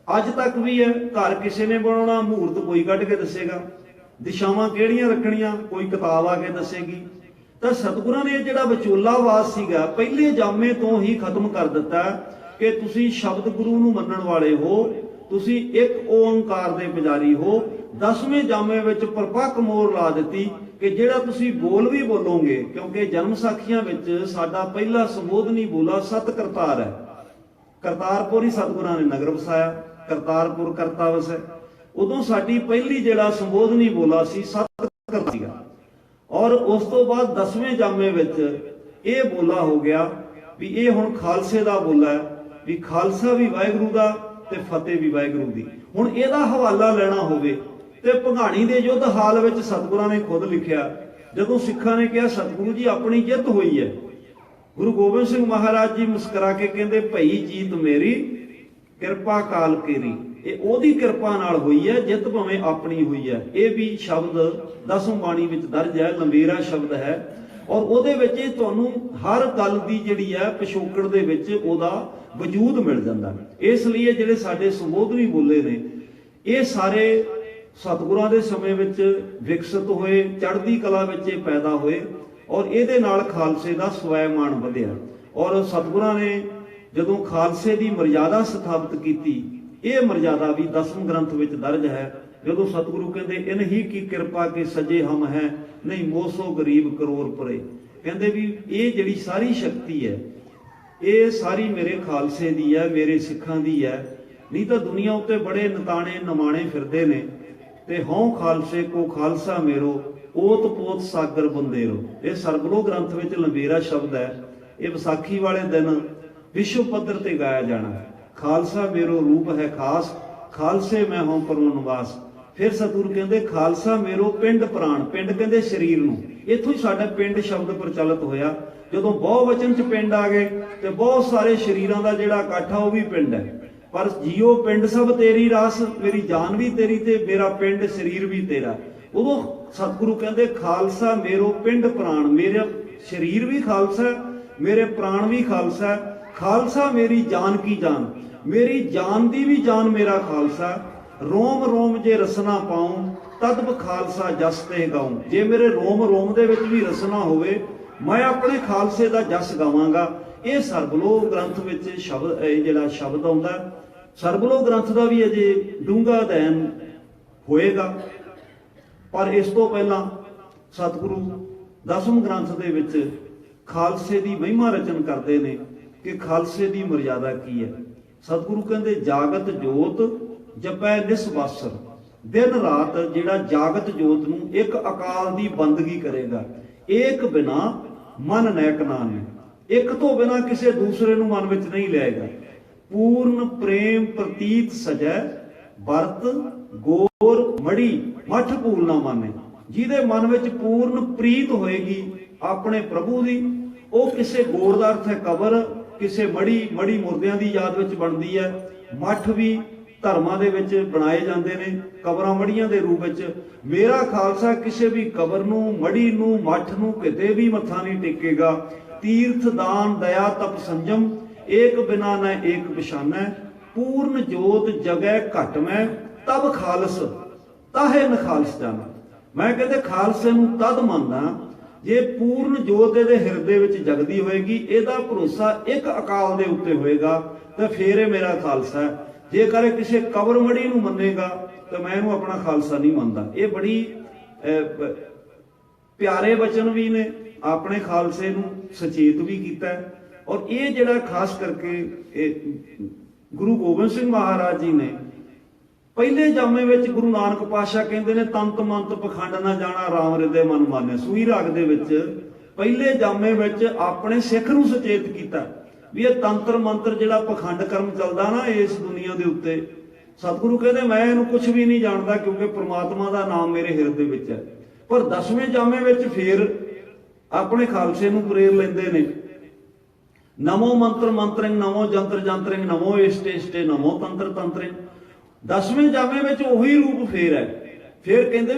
ਅੱਜ ਤੱਕ ਵੀ ਹੈ। ਘਰ ਕਿਸੇ ਨੇ ਬਣਾਉਣਾ, ਮਹੂਰਤ ਕੋਈ ਕੱਢ ਕੇ ਦੱਸੇਗਾ, ਦਿਸ਼ਾਵਾਂ ਕਿਹੜੀਆਂ ਰੱਖਣੀਆਂ ਕੋਈ ਕਿਤਾਬ ਆ ਕੇ ਦੱਸੇਗੀ। ਤਾਂ ਸਤਿਗੁਰਾਂ ਨੇ ਜਿਹੜਾ ਵਿਚੋਲਾਵਾਦ ਸੀਗਾ ਪਹਿਲੇ ਜਾਮੇ ਤੋਂ ਹੀ ਖਤਮ ਕਰ ਦਿੱਤਾ ਕਿ ਤੁਸੀਂ ਸ਼ਬਦ ਗੁਰੂ ਨੂੰ ਮੰਨਣ ਵਾਲੇ ਹੋ, ਤੁਸੀਂ ਇੱਕ ਓੰਕਾਰ ਦੇ ਪੁਜਾਰੀ ਹੋ। 10ਵੇਂ ਜਾਮੇ ਵਿੱਚ ਪਰਪੱਕ ਮੋਹਰ ਲਾ ਦਿੱਤੀ ਕਿ ਜਿਹੜਾ ਤੁਸੀਂ ਬੋਲ ਵੀ ਬੋਲੋਗੇ, ਕਿਉਂਕਿ ਜਨਮ ਸਾਖੀਆਂ ਵਿੱਚ ਸਾਡਾ ਪਹਿਲਾ ਸੰਬੋਧਨੀ ਬੋਲਾ ਸਤ ਕਰਤਾਰ ਹੈ। ਕਰਤਾਰਪੁਰ ਹੀ ਸਤਿਗੁਰਾਂ ਨੇ ਨਗਰ ਵਸਾਇਆ, ਕਰਤਾਰਪੁਰ ਕਰਤਾ ਵਸੈ। ਉਦੋਂ ਸਾਡੀ ਪਹਿਲੀ ਜਿਹੜਾ ਸੰਬੋਧਨੀ ਬੋਲਾ ਸੀ ਸਤ ਕਰਤਾ ਸੀਗਾ। ਔਰ ਉਸ ਤੋਂ ਬਾਅਦ 10ਵੇਂ ਜਾਮੇ ਵਿੱਚ ਇਹ ਬੋਲਾ ਹੋ ਗਿਆ ਵੀ ਇਹ ਹੁਣ ਖਾਲਸੇ ਦਾ ਬੋਲਾ ਹੈ, ਵੀ ਖਾਲਸਾ ਵੀ ਵਾਹਿਗੁਰੂ ਦਾ ਤੇ ਫਤਿਹ ਵੀ ਵਾਹਿਗੁਰੂ ਦੀ। ਹੁਣ ਇਹਦਾ ਹਵਾਲਾ ਲੈਣਾ ਹੋਵੇ ਤੇ ਭੰਗਾਣੀ ਦੇ ਯੁੱਧ ਹਾਲ ਵਿੱਚ ਸਤਿਗੁਰਾਂ ਨੇ ਖੁਦ ਲਿਖਿਆ, ਜਦੋਂ ਸਿੱਖਾਂ ਨੇ ਕਿਹਾ ਸਤਿਗੁਰੂ ਜੀ ਆਪਣੀ ਜਿੱਤ ਹੋਈ ਹੈ, ਗੁਰੂ ਗੋਬਿੰਦ ਸਿੰਘ ਮਹਾਰਾਜ ਜੀ ਮੁਸਕਰਾ ਕੇ ਕਹਿੰਦੇ ਭਈ ਜੀਤ ਮੇਰੀ ਕਿਰਪਾ ਕਾਲ ਕੇਰੀ। ਇਹ ਉਹਦੀ ਕਿਰਪਾ ਨਾਲ ਹੋਈ ਹੈ, ਜਿੱਤ ਭਾਵੇਂ ਆਪਣੀ ਹੋਈ ਹੈ। ਇਹ ਵੀ ਸ਼ਬਦ ਦਸਮ ਬਾਣੀ ਵਿੱਚ ਦਰਜ ਹੈ, ਲੰਬੇਰਾ ਸ਼ਬਦ ਹੈ। ਔਰ ਉਹਦੇ ਵਿੱਚ ਇਹ ਤੁਹਾਨੂੰ ਹਰ ਗੱਲ ਦੀ ਜਿਹੜੀ ਹੈ ਪਿਛੋਕੜ ਦੇ ਵਿੱਚ ਉਹਦਾ ਵਜੂਦ ਮਿਲ ਜਾਂਦਾ। ਇਸ ਲਈ ਜਿਹੜੇ ਸਾਡੇ ਸੰਬੋਧਨੀ ਬੋਲੇ ਨੇ ਇਹ ਸਾਰੇ ਸਤਿਗੁਰਾਂ ਦੇ ਸਮੇਂ ਵਿੱਚ ਵਿਕਸਿਤ ਹੋਏ, ਚੜ੍ਹਦੀ ਕਲਾ ਵਿੱਚ ਇਹ ਪੈਦਾ ਹੋਏ ਔਰ ਇਹਦੇ ਨਾਲ ਖਾਲਸੇ ਦਾ ਸਵੈਮਾਨ ਵਧਿਆ। ਔਰ ਸਤਿਗੁਰਾਂ ਨੇ ਜਦੋਂ ਖਾਲਸੇ ਦੀ ਮਰਜ਼ਾਦਾ ਸਥਾਪਿਤ ਕੀਤੀ, ਇਹ ਮਰਜ਼ਾਦਾ ਵੀ ਦਸਮ ਗ੍ਰੰਥ ਵਿੱਚ ਦਰਜ ਹੈ। ਜਦੋਂ ਸਤਿਗੁਰੂ ਕਹਿੰਦੇ ਇਨਹੀ ਕੀ ਕਿਰਪਾ ਕੇ ਸਜੇ ਹਮ ਹੈ, ਨਹੀਂ ਮੋਸੋ ਗਰੀਬ ਕਰੋੜ ਪਰੇ। ਕਹਿੰਦੇ ਵੀ ਇਹ ਜਿਹੜੀ ਸਾਰੀ ਸ਼ਕਤੀ ਹੈ ਇਹ ਸਾਰੀ ਮੇਰੇ ਖਾਲਸੇ ਦੀ ਹੈ, ਮੇਰੇ ਸਿੱਖਾਂ ਦੀ ਹੈ। ਨਹੀਂ ਤਾਂ ਦੁਨੀਆ ਉੱਤੇ ਬੜੇ ਨਤਾਣੇ ਨਮਾਣੇ ਫਿਰਦੇ ਨੇ ਤੇ ਹਉ ਖਾਲਸੇ ਕੋ ਖਾਲਸਾ ਮੇਰੋ ਓਤ ਪੋਤ ਸਾਗਰ ਬੰਦੇਰੋ। ਇਹ ਸਰਬਲੋ ਗ੍ਰੰਥ ਵਿੱਚ ਲੰਬੇਰਾ ਸ਼ਬਦ ਹੈ। ਇਹ ਵਿਸਾਖੀ ਵਾਲੇ ਦਿਨ ਵਿਸ਼ਵ ਪੱਧਰ ਤੇ ਗਾਇਆ ਜਾਣਾ। ਖਾਲਸਾ ਮੇਰੋ ਰੂਪ ਹੈ ਖਾਸ, ਖਾਲਸੇ ਮੈਂ ਹਉ ਪਰਮ ਨਿਵਾਸ। ਫਿਰ ਸਤਿਗੁਰੂ ਕਹਿੰਦੇ ਖਾਲਸਾ ਮੇਰੋ ਪਿੰਡ ਪ੍ਰਾਣ। ਪਿੰਡ ਕਹਿੰਦੇ ਸਰੀਰ ਨੂੰ, ਇੱਥੋਂ ਹੀ ਸਾਡਾ ਪਿੰਡ ਸ਼ਬਦ ਪ੍ਰਚਲਿਤ ਹੋਇਆ। ਜਦੋਂ ਬਹੁਵਚਨ ਚ ਪਿੰਡ ਆ ਗਏ ਤੇ ਬਹੁਤ ਸਾਰੇ ਸਰੀਰਾਂ ਦਾ ਜਿਹੜਾ ਇਕੱਠ ਆ ਉਹ ਵੀ ਪਿੰਡ ਹੈ। ਪਰ ਜੀਓ ਪਿੰਡ ਸਭ ਤੇਰੀ ਰਾਸ, ਮੇਰੀ ਜਾਨ ਵੀ ਤੇਰੀ ਤੇ ਮੇਰਾ ਪਿੰਡ ਸਰੀਰ ਵੀ ਤੇਰਾ। ਉਦੋਂ ਸਤਿਗੁਰੂ ਕਹਿੰਦੇ ਖਾਲਸਾ ਮੇਰੋ ਪਿੰਡ ਪ੍ਰਾਣ, ਮੇਰਾ ਸਰੀਰ ਵੀ ਖਾਲਸਾ, ਮੇਰੇ ਪ੍ਰਾਣ ਵੀ ਖਾਲਸਾ। ਖਾਲਸਾ ਮੇਰੀ ਜਾਨ ਕੀ ਜਾਨ, ਮੇਰੀ ਜਾਨ ਦੀ ਵੀ ਜਾਨ ਮੇਰਾ ਖਾਲਸਾ। ਰੋਮ ਰੋਮ ਜੇ ਰਸਨਾ ਪਾਉ ਤਦ ਖਾਲਸਾ ਜਸ ਤੇ ਗਾਉ। ਜੇ ਮੇਰੇ ਰੋਮ ਰੋਮ ਦੇ ਵਿੱਚ ਵੀ ਰਸਨਾ ਹੋਵੇ ਮੈਂ ਆਪਣੇ ਖਾਲਸੇ ਦਾ ਜਸ ਗਾਵਾਂਗਾ। ਇਹ ਸਰਬਲੋ ਗ੍ਰੰਥ ਵਿੱਚ ਸ਼ਬਦ, ਇਹ ਜਿਹੜਾ ਸ਼ਬਦ ਆਉਂਦਾ ਸਰਬਲੋ ਗ੍ਰੰਥ ਦਾ ਵੀ ਅਜੇ ਡੂੰਘਾ ਅਧਿਐਨ ਹੋਏਗਾ। ਪਰ ਇਸ ਤੋਂ ਪਹਿਲਾਂ ਸਤਿਗੁਰੂ ਦਸਮ ਗ੍ਰੰਥ ਦੇ ਵਿੱਚ ਖਾਲਸੇ ਦੀ ਮਹਿਮਾ ਰਚਨ ਕਰਦੇ ਨੇ ਕਿ ਖਾਲਸੇ ਦੀ ਮਰਜ਼ਾਦਾ ਕੀ ਹੈ। ਸਤਿਗੁਰੂ ਕਹਿੰਦੇ ਜਾਗਤ ਜੋਤ ਜਪੈ ਨਿਸਵਾਸਰ। ਦਿਨ ਰਾਤ ਜਿਹੜਾ ਜਾਗਤ ਜੋਤ ਨੂੰ ਇੱਕ ਅਕਾਲ ਦੀ ਬੰਦਗੀ ਕਰੇਗਾ। ਏਕ ਬਿਨਾ ਮਨ ਨੈਕ ਨਾਮ, ਇੱਕ ਤੋਂ ਬਿਨਾ ਕਿਸੇ ਦੂਸਰੇ ਨੂੰ ਮਨ ਵਿੱਚ ਨਹੀਂ ਲਿਆਏਗਾ। ਪੂਰਨ ਪ੍ਰੇਮ ਪ੍ਰਤੀਤ ਸਜੈ ਵਰਤ ਗੋਰ ਮੜੀ ਮਠ ਭੂਲ ਨਾ ਮਾਨੇ। ਜਿਹਦੇ ਮਨ ਵਿੱਚ ਪੂਰਨ ਪ੍ਰੀਤ ਹੋਏਗੀ ਆਪਣੇ ਪ੍ਰਭੂ ਦੀ, ਉਹ ਕਿਸੇ ਗੋਰ ਦਾ ਅਰਥ ਹੈ ਕਬਰ, ਕਿਸੇ ਮੜੀ ਮੁਰਦਿਆਂ ਦੀ ਯਾਦ ਵਿੱਚ ਬਣਦੀ ਹੈ। ਮੱਠ ਵੀ ਧਰਮਾਂ ਦੇ ਵਿੱਚ ਬਣਾਏ ਜਾਂਦੇ ਨੇ ਕਬਰਾਂ ਮੜੀਆਂ ਦੇ ਰੂਪ ਵਿੱਚ। ਮੇਰਾ ਖਾਲਸਾ ਕਿਸੇ ਵੀ ਕਬਰ ਨੂੰ, ਮੜੀ ਨੂੰ, ਮੱਠ ਨੂੰ ਕਿਤੇ ਵੀ ਮੱਥਾ ਨਹੀਂ ਟੇਕੇਗਾ। ਤੀਰਥ ਦਾਨ ਦਇਆ ਤਪ ਸੰਜਮ ਏਕ ਬਿਨਾ ਨ ਏਕ ਬਿਸ਼ਾਨੈ। ਪੂਰਨ ਜੋਤ ਜਗੈ ਘਟ ਮੈਂ ਤਬ ਖਾਲਸ ਤਾਹੇ ਨ ਖਾਲਸ ਜਾਣਾ। ਮੈਂ ਕਹਿੰਦੇ ਖਾਲਸੇ ਨੂੰ ਤਦ ਮੰਨਦਾ ਜੇ ਪੂਰਨ ਜੋਤ ਇਹਦੇ ਹਿਰਦੇ ਵਿੱਚ ਜਗਦੀ ਹੋਏਗੀ, ਇਹਦਾ ਭਰੋਸਾ ਇੱਕ ਅਕਾਲ ਦੇ ਉੱਤੇ ਹੋਏਗਾ ਤੇ ਫੇਰ ਇਹ ਮੇਰਾ ਖਾਲਸਾ ਹੈ। ਜੇਕਰ ਕਿਸੇ ਕਬਰ ਮੜੀ ਨੂੰ ਮੰਨੇਗਾ ਤਾਂ ਮੈਂ ਇਹਨੂੰ ਆਪਣਾ ਖਾਲਸਾ ਨਹੀਂ ਮੰਨਦਾ। ਇਹ ਬੜੀ ਪਿਆਰੇ ਵਚਨ ਵੀ ਨੇ, ਆਪਣੇ ਖਾਲਸੇ ਨੂੰ ਸੁਚੇਤ ਵੀ ਕੀਤਾ। ਔਰ ਇਹ ਜਿਹੜਾ ਖਾਸ ਕਰਕੇ ਗੁਰੂ ਗੋਬਿੰਦ ਸਿੰਘ ਮਹਾਰਾਜ ਜੀ ਨੇ ਪਹਿਲੇ ਜਾਮੇ ਵਿੱਚ ਗੁਰੂ ਨਾਨਕ ਪਾਤਸ਼ਾਹ ਕਹਿੰਦੇ ਨੇ ਤੰਤ ਮੰਤ ਪਖੰਡ ਨਾ ਜਾਣਾ ਰਾਮ ਹਿਰਦੇ ਮਨ ਮਾਨੇ। ਸੂਈ ਰਾਗ ਦੇ ਵਿੱਚ ਪਹਿਲੇ ਜਾਮੇ ਵਿੱਚ ਆਪਣੇ ਸਿੱਖ ਨੂੰ ਸੁਚੇਤ ਕੀਤਾ ਵੀ ਇਹ ਤੰਤਰ ਮੰਤਰ ਜਿਹੜਾ ਪਖੰਡ ਕਰਮ ਚੱਲਦਾ ਨਾ ਇਸ ਦੁਨੀਆ ਦੇ ਉੱਤੇ, ਸਤਿਗੁਰੂ ਕਹਿੰਦੇ ਮੈਂ ਇਹਨੂੰ ਕੁਝ ਵੀ ਨਹੀਂ ਜਾਣਦਾ ਕਿਉਂਕਿ ਪ੍ਰਮਾਤਮਾ ਦਾ ਨਾਮ ਮੇਰੇ ਹਿਰਦੇ ਵਿੱਚ ਹੈ। ਪਰ 10ਵੇਂ ਜਾਮੇ ਵਿੱਚ ਫੇਰ ਆਪਣੇ ਖਾਲਸੇ ਨੂੰ ਪ੍ਰੇਰ ਲੈਂਦੇ ਨੇ। ਨਮੋ ਮੰਤਰ ਮੰਤਰਿੰਗ, ਨਮੋ ਜੰਤਰ ਜੰਤਰਿੰਗ, ਨਮੋ ਇਸ਼ਟੇ ਇਸ਼ਟੇ, ਨਮੋ ਤੰਤਰ ਤੰਤਰਿੰਗ। 10ਵੇਂ ਜਾਮੇ ਵਿੱਚ ਉਹੀ ਰੂਪ ਫੇਰ ਹੈ। ਫੇਰ ਕਹਿੰਦੇ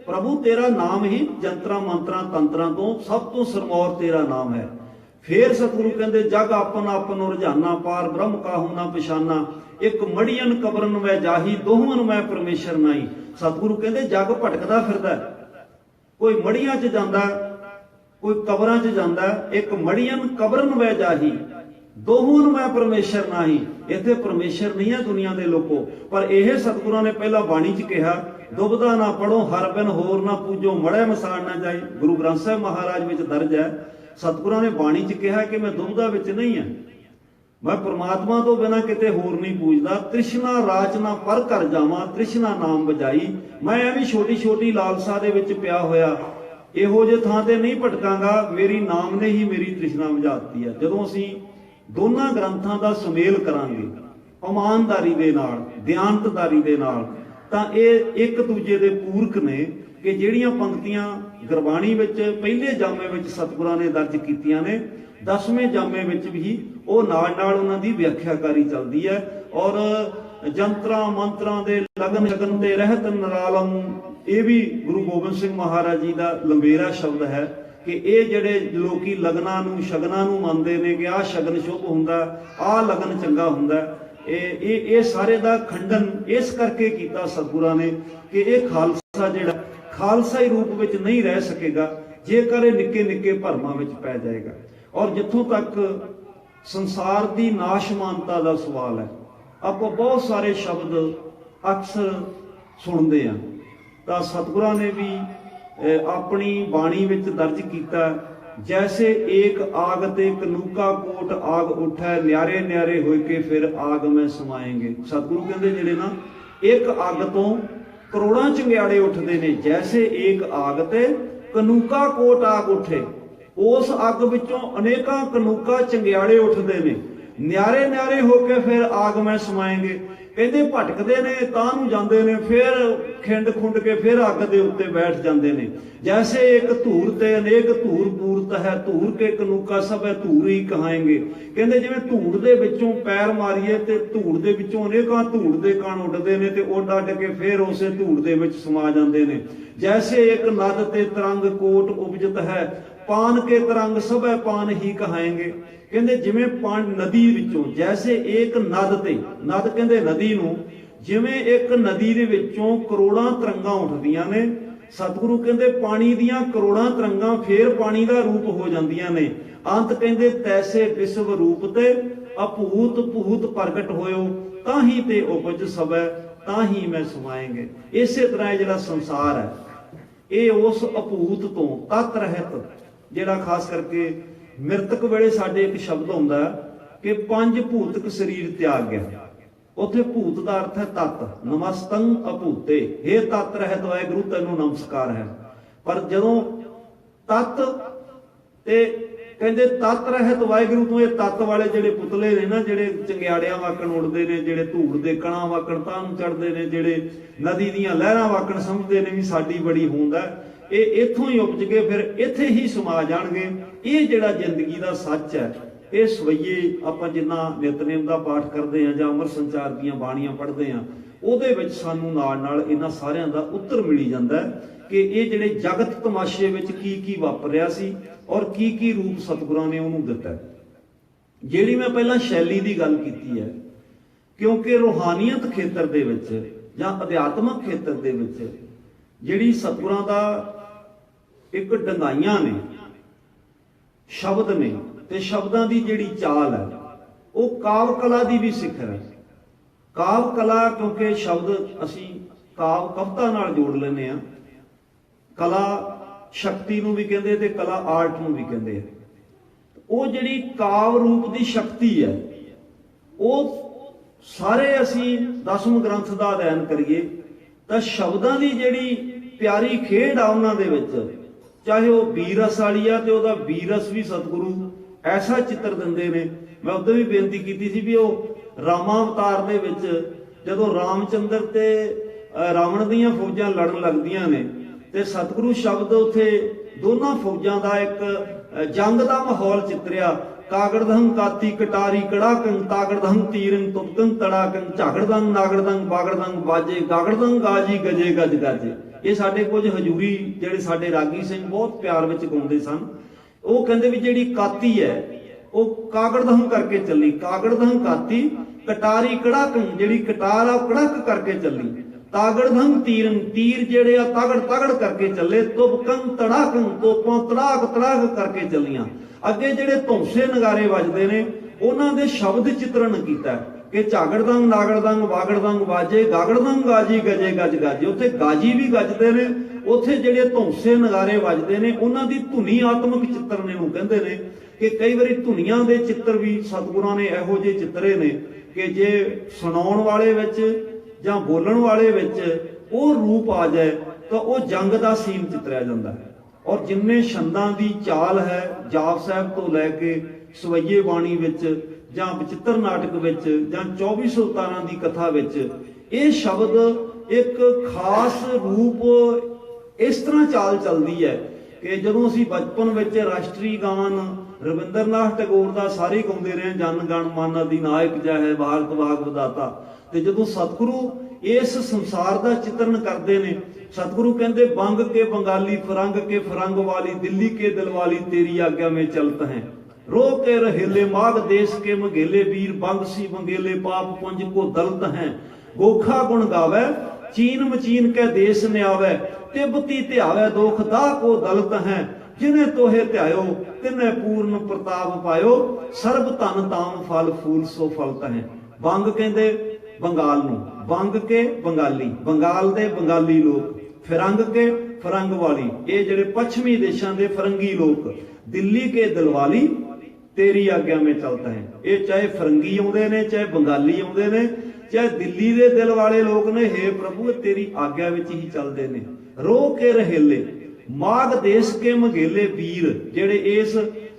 ਪ੍ਰਭੂ ਤੇਰਾ ਨਾਮ ਹੀ ਜੰਤਰਾਂ ਮੰਤਰਾਂ ਤੰਤਰਾਂ ਤੋਂ ਸਭ ਤੋਂ ਸਰਮੌਰ ਤੇਰਾ ਨਾਮ ਹੈ। ਫੇਰ ਸਤਿਗੁਰੂ ਕਹਿੰਦੇ ਜਗ ਆਪਨ ਆਪਨ ਰੁਝਾਨਾ ਪਾਰ ਬ੍ਰਹਮ ਕਾਹੂ ਨਾ ਪਛਾਨਾ। ਇੱਕ ਮੜੀਆਂ ਕਬਰਨ ਮੈਂ ਜਾਹੀ ਦੋਹਾਂ ਮੈਂ ਪਰਮੇਸ਼ਰ ਨਾਈ। ਸਤਿਗੁਰੂ ਕਹਿੰਦੇ ਜਗ ਭਟਕਦਾ ਫਿਰਦਾ, ਕੋਈ ਮੜੀਆਂ 'ਚ ਜਾਂਦਾ, ਕੋਈ ਕਬਰਾਂ 'ਚ ਜਾਂਦਾ। ਇੱਕ ਮੜੀਆਂ ਕਬਰਨ ਵੈ ਜਾਹੀ ਦੋਹੂ ਨੂੰ ਮੈਂ ਪਰਮੇਸ਼ਰ ਨਹੀਂ। ਇੱਥੇ ਪਰਮੇਸ਼ਰ ਨਹੀਂ ਹੈ ਦੁਨੀਆ ਦੇ ਲੋਕੋ, ਪਰ ਇਹ ਸਤਿਗੁਰਾਂ ਨੇ ਪਹਿਲਾਂ ਬਾਣੀ 'ਚ ਕਿਹਾ, ਦੁਬਦਾ ਨਾ ਪੜੋ ਹਰ ਬਿਨ ਹੋਰ ਨਾ ਪੂਜੋ, ਮੜੈ ਮਸਾਣ ਨਾ ਜਾਈ। ਗੁਰੂ ਗ੍ਰੰਥ ਸਾਹਿਬ ਮਹਾਰਾਜ ਵਿੱਚ ਦਰਜ ਹੈ, ਸਤਿਗੁਰਾਂ ਨੇ ਬਾਣੀ 'ਚ ਕਿਹਾ ਕਿ ਮੈਂ ਦੁਬਦਾ ਵਿੱਚ ਨਹੀਂ ਹੈ, ਮੈਂ ਪ੍ਰਮਾਤਮਾ ਤੋਂ ਬਿਨਾਂ ਕਿਤੇ ਹੋਰ ਨਹੀਂ ਪੂਜਦਾ। ਤ੍ਰਿਸ਼ਨਾ ਰਾਚਨਾ ਪਰ ਕਰ ਜਾਵਾਂ, ਤ੍ਰਿਸ਼ਨਾ ਨਾਮ ਬਜਾਈ। ਮੈਂ ਐਵੇਂ ਛੋਟੀ ਛੋਟੀ ਲਾਲਸਾ ਦੇ ਵਿੱਚ ਪਿਆ ਹੋਇਆ ਇਹੋ ਜਿਹੇ ਥਾਂ ਤੇ ਨਹੀਂ ਭਟਕਾਂਗਾ, ਮੇਰੀ ਨਾਮ ਨੇ ਹੀ ਮੇਰੀ ਤ੍ਰਿਸ਼ਨਾ ਬੁਝਾ ਦਿੱਤੀ ਹੈ। ਜਦੋਂ ਅਸੀਂ ਦੋਨਾਂ ਗ੍ਰੰਥਾਂ ਦਾ ਸੁਮੇਲ ਕਰਾਂਗੇ ਇਮਾਨਦਾਰੀ ਦੇ ਨਾਲ, ਦਿਆਨਤਦਾਰੀ ਦੇ ਨਾਲ, ਤਾਂ ਇਹ ਇੱਕ ਦੂਜੇ ਦੇ ਪੂਰਕ ਨੇ ਕਿ ਜਿਹੜੀਆਂ ਪੰਕਤੀਆਂ ਗੁਰਬਾਣੀ ਵਿੱਚ ਪਹਿਲੇ ਜਾਮੇ ਵਿੱਚ ਸਤਿਗੁਰਾਂ ਨੇ ਦਰਜ ਕੀਤੀਆਂ ਨੇ, 10ਵੇਂ ਜਾਮੇ ਵਿੱਚ ਵੀ ਉਹ ਨਾਲ ਨਾਲ ਉਹਨਾਂ ਦੀ ਵਿਆਖਿਆਕਾਰੀ ਚੱਲਦੀ ਹੈ। ਔਰ ਜੰਤਰਾਂ ਮੰਤਰਾਂ ਦੇ ਲਗਨ ਸ਼ਗਨ ਤੇ ਰਹਿਤ ਨਰਾਲਮ, ਇਹ ਵੀ ਗੁਰੂ ਗੋਬਿੰਦ ਸਿੰਘ ਮਹਾਰਾਜ ਜੀ ਦਾ ਲੰਬੇਰਾ ਸ਼ਬਦ ਹੈ ਕਿ ਇਹ ਜਿਹੜੇ ਲੋਕੀ ਲਗਨਾਂ ਨੂੰ ਸ਼ਗਨਾਂ ਨੂੰ ਮੰਨਦੇ ਨੇ ਕਿ ਆਹ ਸ਼ਗਨ ਸ਼ੁਭ ਹੁੰਦਾ, ਆਹ ਲਗਨ ਚੰਗਾ ਹੁੰਦਾ, ਇਹ ਸਾਰੇ ਦਾ ਖੰਡਨ ਇਸ ਕਰਕੇ ਕੀਤਾ ਸਤਿਗੁਰਾਂ ਨੇ ਕਿ ਇਹ ਖਾਲਸਾ ਜਿਹੜਾ ਖਾਲਸਾਈ ਰੂਪ ਵਿੱਚ ਨਹੀਂ ਰਹਿ ਸਕੇਗਾ ਜੇਕਰ ਇਹ ਨਿੱਕੇ ਨਿੱਕੇ ਭਰਮਾਂ ਵਿੱਚ ਪੈ ਜਾਏਗਾ। ਔਰ ਜਿੱਥੋਂ ਤੱਕ ਸੰਸਾਰ ਦੀ ਨਾਸ਼ਮਾਨਤਾ ਦਾ ਸਵਾਲ ਹੈ, ਆਪਾਂ ਬਹੁਤ ਸਾਰੇ ਸ਼ਬਦ ਅਕਸਰ ਸੁਣਦੇ ਹਾਂ, ਤਾਂ ਸਤਿਗੁਰਾਂ ਨੇ ਵੀ ਆਪਣੀ ਬਾਣੀ ਵਿੱਚ ਦਰਜ ਕੀਤਾ, ਜੈਸੇ ਏਕ ਆਗ ਤੇ ਕਨੂਕਾ ਕੋਟ ਆਗ ਉਠੈ, ਨਿਆਰੇ ਨਿਆਰੇ ਹੋਏ ਕੇ ਫਿਰ ਆਗ ਮੈਂ ਸਮਾਏਂਗੇ। ਸਤਿਗੁਰੂ ਕਹਿੰਦੇ ਜਿਹੜੇ ਨਾ ਇੱਕ ਅੱਗ ਤੋਂ ਕਰੋੜਾਂ ਚੰਗਿਆੜੇ ਉੱਠਦੇ ਨੇ, ਜੈਸੇ ਏਕ ਆਗ ਤੇ ਕਨੂਕਾ ਕੋਟ ਆਗ ਉਠੇ, ਉਸ ਅੱਗ ਵਿੱਚੋਂ ਅਨੇਕਾਂ ਕਨੂਕਾ ਚੰਗਿਆੜੇ ਉੱਠਦੇ ਨੇ, ਨਿਆਰੇ ਨਿਆਰੇ ਹੋ ਕੇ ਫਿਰ ਆਗ ਮੈਂ ਸਮਾਏਂਗੇ। ਕਹਿੰਦੇ ਭਟਕਦੇ ਨੇ ਤਾਂ ਨੂੰ ਜਾਂਦੇ ਨੇ, ਫਿਰ ਖਿੰਡ ਖੁੰਡ ਕੇ ਫਿਰ ਅੱਗ ਦੇ ਉੱਤੇ ਬੈਠ ਜਾਂਦੇ ਨੇ। ਜੈਸੇ ਇੱਕ ਧੂਰ ਤੇ ਅਨੇਕ ਧੂਰ ਪੂਰਤ ਹੈ, ਧੂਰ ਕੇ ਕਨੂਕਾ ਸਭ ਹੈ ਧੂਰ ਹੀ ਕਹਾਏਂਗੇ। ਕਹਿੰਦੇ ਜਿਵੇਂ ਧੂੜ ਦੇ ਵਿੱਚੋਂ ਪੈਰ ਮਾਰੀਏ ਤੇ ਧੂੜ ਦੇ ਵਿੱਚੋਂ ਅਨੇਕਾਂ ਧੂੜ ਦੇ ਕਣ ਉੱਡਦੇ ਨੇ ਤੇ ਉੱਡ ਅੱਡ ਕੇ ਫਿਰ ਉਸੇ ਧੂੜ ਦੇ ਵਿੱਚ ਸਮਾ ਜਾਂਦੇ ਨੇ। ਜੈਸੇ ਇੱਕ ਨਦ ਤੇ ਤਰੰਗ ਕੋਟ ਉਪਜਤ ਹੈ, ਪਾਨ ਕੇ ਤਰੰਗ ਸਭ ਹੈ ਪਾਨ ਹੀ ਕਹਾਏਂਗੇ। ਕਹਿੰਦੇ ਜਿਵੇਂ ਨਦੀ ਵਿੱਚੋਂ, ਜੈਸੇ ਇੱਕ ਨਦ ਤੇ, ਨਦ ਕਹਿੰਦੇ ਨਦੀ ਨੂੰ, ਜਿਵੇਂ ਇੱਕ ਨਦੀ ਦੇ ਵਿੱਚੋਂ ਕਰੋੜਾਂ ਤਰੰਗਾਂ ਉੱਠਦੀਆਂ ਨੇ, ਸਤਿਗੁਰੂ ਕਹਿੰਦੇ ਪਾਣੀ ਦੀਆਂ ਕਰੋੜਾਂ ਤਰੰਗਾਂ ਫੇਰ ਪਾਣੀ ਦਾ ਰੂਪ ਹੋ ਜਾਂਦੀਆਂ ਨੇ। ਅੰਤ ਕਹਿੰਦੇ ਤੈਸੇ ਵਿਸ਼ਵ ਰੂਪ ਤੇ ਅਭੂਤ ਭੂਤ ਪ੍ਰਗਟ ਹੋਇਓ, ਤਾਂ ਹੀ ਤੇ ਉਪਜ ਸਭੈ ਤਾਂ ਹੀ ਮੈਂ ਸਮਾਏਂਗੇ। ਇਸੇ ਤਰ੍ਹਾਂ ਇਹ ਜਿਹੜਾ ਸੰਸਾਰ ਹੈ ਇਹ ਉਸ ਅਭੂਤ ਤੋਂ ਤਤ ਰਹਿਤ, ਜਿਹੜਾ ਖਾਸ ਕਰਕੇ ਮਿਰਤਕ ਵੇਲੇ ਸਾਡੇ ਇੱਕ ਸ਼ਬਦ ਹੁੰਦਾ ਕਿ ਪੰਜ ਭੂਤਕ ਸਰੀਰ ਤਿਆਗ ਗਿਆ। ਉੱਥੇ ਭੂਤ ਦਾ ਅਰਥ ਹੈ ਤਤ, ਨਮਸਤੰ ਅਭੂਤੇ, ਹੇ ਤਤ ਰਹਿਤ ਵਾਹਿਗੁਰੂ ਤੈਨੂੰ ਨਮਸਕਾਰ ਹੈ। ਪਰ ਜਦੋਂ ਤਤ ਤੇ ਕਹਿੰਦੇ ਤਤ ਰਹਿਤ ਵਾਹਿਗੁਰੂ ਤੋਂ, ਇਹ ਤਤ ਵਾਲੇ ਜਿਹੜੇ ਪੁਤਲੇ ਨੇ ਨਾ, ਜਿਹੜੇ ਚੰਗਿਆੜਿਆਂ ਵਾਕਣ ਉੱਡਦੇ ਨੇ, ਜਿਹੜੇ ਧੂੜ ਦੇ ਕਣਾਂ ਵਾਕਣ ਤਾਂ ਨੂੰ ਚੜਦੇ ਨੇ, ਜਿਹੜੇ ਨਦੀ ਦੀਆਂ ਲਹਿਰਾਂ ਵਾਕਣ ਸਮਝਦੇ ਨੇ ਵੀ ਸਾਡੀ ਬੜੀ ਹੋਂਦ ਹੈ, ਇਹ ਇੱਥੋਂ ਹੀ ਉਪਜ ਕੇ ਫਿਰ ਇੱਥੇ ਹੀ ਸਮਾ ਜਾਣਗੇ। ਇਹ ਜਿਹੜਾ ਜ਼ਿੰਦਗੀ ਦਾ ਸੱਚ ਹੈ, ਇਹ ਸਵਈਏ ਆਪਾਂ ਜਿੰਨਾ ਨਿਤਨੇਮ ਦਾ ਪਾਠ ਕਰਦੇ ਹਾਂ ਜਾਂ ਅਮਰ ਸੰਚਾਰ ਦੀਆਂ ਬਾਣੀਆਂ ਪੜ੍ਹਦੇ ਹਾਂ, ਉਹਦੇ ਵਿੱਚ ਸਾਨੂੰ ਨਾਲ ਨਾਲ ਇਹਨਾਂ ਸਾਰਿਆਂ ਦਾ ਉੱਤਰ ਮਿਲੀ ਜਾਂਦਾ ਕਿ ਇਹ ਜਿਹੜੇ ਜਗਤ ਤਮਾਸ਼ੇ ਵਿੱਚ ਕੀ ਕੀ ਵਾਪਰਿਆ ਸੀ ਔਰ ਕੀ ਕੀ ਰੂਪ ਸਤਿਗੁਰਾਂ ਨੇ ਉਹਨੂੰ ਦਿੱਤਾ। ਜਿਹੜੀ ਮੈਂ ਪਹਿਲਾਂ ਸ਼ੈਲੀ ਦੀ ਗੱਲ ਕੀਤੀ ਹੈ, ਕਿਉਂਕਿ ਰੂਹਾਨੀਅਤ ਖੇਤਰ ਦੇ ਵਿੱਚ ਜਾਂ ਅਧਿਆਤਮਕ ਖੇਤਰ ਦੇ ਵਿੱਚ ਜਿਹੜੀ ਸਤਿਗੁਰਾਂ ਦਾ ਇੱਕ ਡੰਗਾਈਆਂ ਨੇ, ਸ਼ਬਦ ਨੇ, ਤੇ ਸ਼ਬਦਾਂ ਦੀ ਜਿਹੜੀ ਚਾਲ ਹੈ ਉਹ ਕਾਵ ਕਲਾ ਦੀ ਵੀ ਸਿਖਰ ਹੈ। ਕਾਵ ਕਲਾ, ਕਿਉਂਕਿ ਸ਼ਬਦ ਅਸੀਂ ਕਾਵ ਕਵਿਤਾ ਨਾਲ ਜੋੜ ਲੈਂਦੇ ਹਾਂ, ਕਲਾ ਸ਼ਕਤੀ ਨੂੰ ਵੀ ਕਹਿੰਦੇ ਤੇ ਕਲਾ ਆਰਟ ਨੂੰ ਵੀ ਕਹਿੰਦੇ ਆ। ਉਹ ਜਿਹੜੀ ਕਾਵ ਰੂਪ ਦੀ ਸ਼ਕਤੀ ਹੈ, ਉਹ ਸਾਰੇ ਅਸੀਂ 10ਵੇਂ ਗ੍ਰੰਥ ਦਾ ਅਧਿਐਨ ਕਰੀਏ ਤਾਂ ਸ਼ਬਦਾਂ ਦੀ ਜਿਹੜੀ ਪਿਆਰੀ ਖੇਡ ਆ ਉਹਨਾਂ ਦੇ ਵਿੱਚ, ਚਾਹੇ ਉਹ ਬੀਰਸ ਵਾਲੀ ਆ ਤੇ ਉਹਦਾ ਬੀਰਸ ਵੀ ਸਤਿਗੁਰੂ ਐਸਾ ਚਿੱਤਰ ਦਿੰਦੇ ਨੇ। ਮੈਂ ਉਦੋਂ ਵੀ ਬੇਨਤੀ ਕੀਤੀ ਸੀ ਵੀ ਉਹ ਰਾਮਾ ਅਵਤਾਰ ਦੇ ਵਿੱਚ ਜਦੋਂ ਰਾਮਚੰਦਰ ਤੇ ਰਾਵਣ ਦੀਆਂ ਫੌਜਾਂ ਲੜਨ ਲੱਗਦੀਆਂ ਨੇ ਤੇ ਸਤਿਗੁਰੂ ਸ਼ਬਦ ਉੱਥੇ ਦੋਨਾਂ ਫੌਜਾਂ ਦਾ ਇੱਕ ਜੰਗ ਦਾ ਮਾਹੌਲ ਚਿੱਤਰਿਆ। ਕਾਗੜਦੰਗ ਕਾਤੀ ਕਟਾਰੀ ਕੜਾਕੰ, ਤਾਗੜਦੰਗ ਤੀਰੰ ਤੁਪਕੰ ਤੜਾਕੰ, ਝਾਗੜਦੰਗ ਨਾਗੜਦੰਗ ਬਾਗੜਦੰਗ ਬਾਜੇ, ਗਾਗੜਦੰਗ ਗਾਜੀ ਗਜੇ ਗਜ ਗਾਜੇ। ਇਹ ਸਾਡੇ ਕੁਝ ਹਜੂਰੀ ਜਿਹੜੇ ਸਾਡੇ ਰਾਗੀ ਸਿੰਘ ਬਹੁਤ ਪਿਆਰ ਵਿੱਚ ਗਾਉਂਦੇ ਸਨ। ਉਹ ਕਹਿੰਦੇ ਵੀ ਜਿਹੜੀ ਕਾਤੀ ਹੈ ਉਹ ਕਾਗੜਦੰਗ ਕਰਕੇ ਚੱਲੀ, ਕਾਗੜਦੰਗ ਕਾਤੀ ਕਟਾਰੀ ਕੜਾਕੰ, ਜਿਹੜੀ ਕਟਾਰ ਆ ਉਹ ਕੜਕ ਕਰਕੇ ਚੱਲੀ, ਤਾਗੜਦੰਗ ਤੀਰਨ, ਤੀਰ ਜਿਹੜੇ ਆ ਤਗੜ ਤਗੜ ਕਰਕੇ ਚੱਲੇ, ਤੁਪਕੰ ਤੜਾਕੰ, ਤੋਪਾਂ ਤੜਾਕ ਤੜਾਕ ਕਰਕੇ ਚੱਲੀਆਂ। ਅੱਗੇ ਜਿਹੜੇ ਧੌਂਸੇ ਨਗਾਰੇ ਵੱਜਦੇ ਨੇ ਉਹਨਾਂ ਦੇ ਸ਼ਬਦ ਚਿਤਰਨ ਕੀਤਾ ਕਿ ਝਾਗੜਦੰਗ ਨਾਗੜਦੰਗ ਵਾਗੜਦੰਗ ਵਾਜੇ ਗਾਗੜਦੰਗ ਗਾਜੀ ਗਜੇ ਗਜ ਗਾਜੇ। ਉੱਥੇ ਗਾਜੀ ਵੀ ਗੱਜਦੇ ਨੇ, ਉੱਥੇ ਜਿਹੜੇ ਧੌਂਸੇ ਨਗਾਰੇ ਵੱਜਦੇ ਨੇ, ਉਹਨਾਂ ਦੀ ਧੁਨੀ ਆਤਮਿਕ ਚਿੱਤਰਨੇ ਨੂੰ ਕਹਿੰਦੇ ਨੇ। ਕਿ ਕਈ ਵਾਰੀ ਧੁਨੀਆਂ ਦੇ ਚਿੱਤਰ ਵੀ ਸਤਿਗੁਰਾਂ ਨੇ ਇਹੋ ਜਿਹੇ ਚਿੱਤਰੇ ਨੇ ਕਿ ਜੇ ਸੁਣਾਉਣ ਵਾਲੇ ਵਿੱਚ ਜਾਂ ਬੋਲਣ ਵਾਲੇ ਵਿੱਚ ਉਹ ਰੂਪ ਆ ਜਾਏ ਤਾਂ ਉਹ ਜੰਗ ਦਾ ਸੀਨ ਚਿੱਤਰਿਆ ਜਾਂਦਾ ਹੈ। ਔਰ ਜਿੰਨੇ ਛੰਦਾਂ ਦੀ ਚਾਲ ਹੈ, ਜਾਪ ਸਾਹਿਬ ਤੋਂ ਲੈ ਕੇ ਸਵਈਏ ਬਾਣੀ ਵਿੱਚ ਜਾਂ ਬਚਿੱਤਰ ਨਾਟਕ ਵਿੱਚ ਜਾਂ 2400 ਤਾਰਾਂ ਦੀ ਕਥਾ ਵਿੱਚ, ਇਹ ਸ਼ਬਦ ਇੱਕ ਖਾਸ ਰੂਪ ਇਸ ਤਰ੍ਹਾਂ ਚਾਲ ਚੱਲਦੀ ਹੈ ਕਿ ਜਦੋਂ ਅਸੀਂ ਬਚਪਨ ਵਿੱਚ ਰਾਸ਼ਟਰੀ ਗਾਨ ਰਵਿੰਦਰਨਾਥ ਟੈਗੋਰ ਦਾ ਸਾਰੇ ਗਾਉਂਦੇ ਰਹੇ, ਜਨ ਗਣ ਮਨ ਅਧਿਨਾਇਕ ਜੈ ਹੈ ਭਾਰਤ ਭਾਗ ਵਿਦਾਤਾ, ਤੇ ਜਦੋਂ ਸਤਿਗੁਰੂ ਇਸ ਸੰਸਾਰ ਦਾ ਚਿਤਰਨ ਕਰਦੇ ਨੇ, सतगुरु कहते बंग के बंगाली फरंग के फरंग वाली दिल्ली के दिल वाली तेरी आज्ञा में चलते हैं। रो के रहेले माघ देश के मंगेले वीर बंग सी मंगेले पाप पुंज को दलत हैं। गोखा गुण गावे चीन मचीन के देश ने आवे तिब्बती ध्यावे दोख दा को दलत हैं। जिन्हें तोहे ध्यायो तिन्हें पूर्ण प्रताप पायो सर्ब धन ताम फल फूल सो फलत हैं। बंग कहते बंगाल नूं, बंग के बंगाली, बंगाल दे बंगाली लोग, फिरंग के फरंग वाली, ये जिहड़े पश्चिमी देशां दे फरंगी लोग, दिल्ली के दिलवाली तेरी आज्ञा में चलता है। ये चाहे फरंगी आउंदे ने, चाहे बंगाली आउंदे ने, चाहे दिल्ली दे दिल वाले लोग ने, हे प्रभु तेरी आज्ञा विच ही चलदे ने। रो के रहेले माघ देश के मंगेले वीर, जिहड़े इस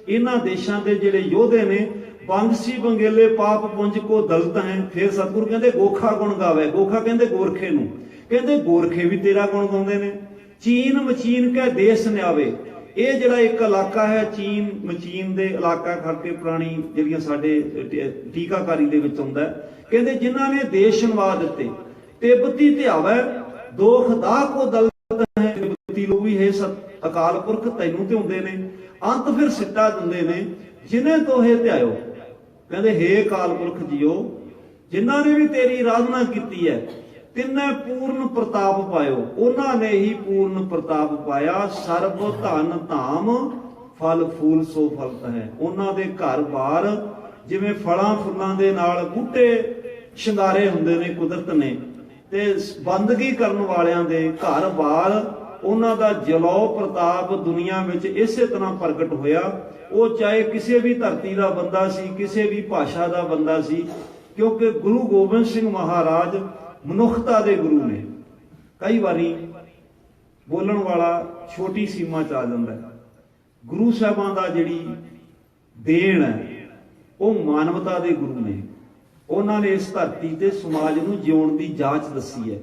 इन्हां देशां दे जिहड़े योधे ने, बंगसी बंगेले पाप पुंज को दलत हैं। फिर सतगुरु कहते गोखा गुण गावे, गोखा कहते गोरखे नूं, कहते गोरखे भी तेरा गुण गाउंदे ने। चीन मचीन के देश न्यावे, ये जिहड़ा एक इलाका है चीन मचीन दे इलाका करके पुरानी जिहड़ियां साडे टीकाकारी दे विच आउंदा है, कहते जिन्हां ने देश नवा दित्ते। तिब्बती ध्यावे दोख दा को दलत है, तिब्बती लोग भी है अकाल पुरख तैनूं ध्याउंदे ने। अंत फिर सिट्टा दिंदे ने जिन्हें तोहे ध्यायो, कहते हे अकाल पुरख जियो जिन्हां ने भी तेरी आराधना की है तिन्ने पूर्ण प्रताप पायो, उन्होंने ही पूर्ण प्रताप पाया। सर्ब धन धाम फल फूल सो फलत है। उन्हां दे घर बार जिवें फलां फुल्लां दे नाल बूटे शिंगारे हुंदे ने कुदरत ने, ते बंदगी करन वालियां दे घर बार उन्हां दा जलौ प्रताप दुनिया विच इसे तरह प्रगट होया। वो चाहे किसी भी धरती का बंदा सी, किसी भी भाषा का बंदा सी, क्योंकि गुरु गोबिंद सिंह महाराज मनुखता दे गुरु ने। कई बारी बोलन वाला छोटी सीमा च आ जाता है। गुरु साहबां दा जिहड़ी देन है वो मानवता दे गुरु ने। उन्होंने इस धरती ते समाज नूं जिउण दी जाच दसी है।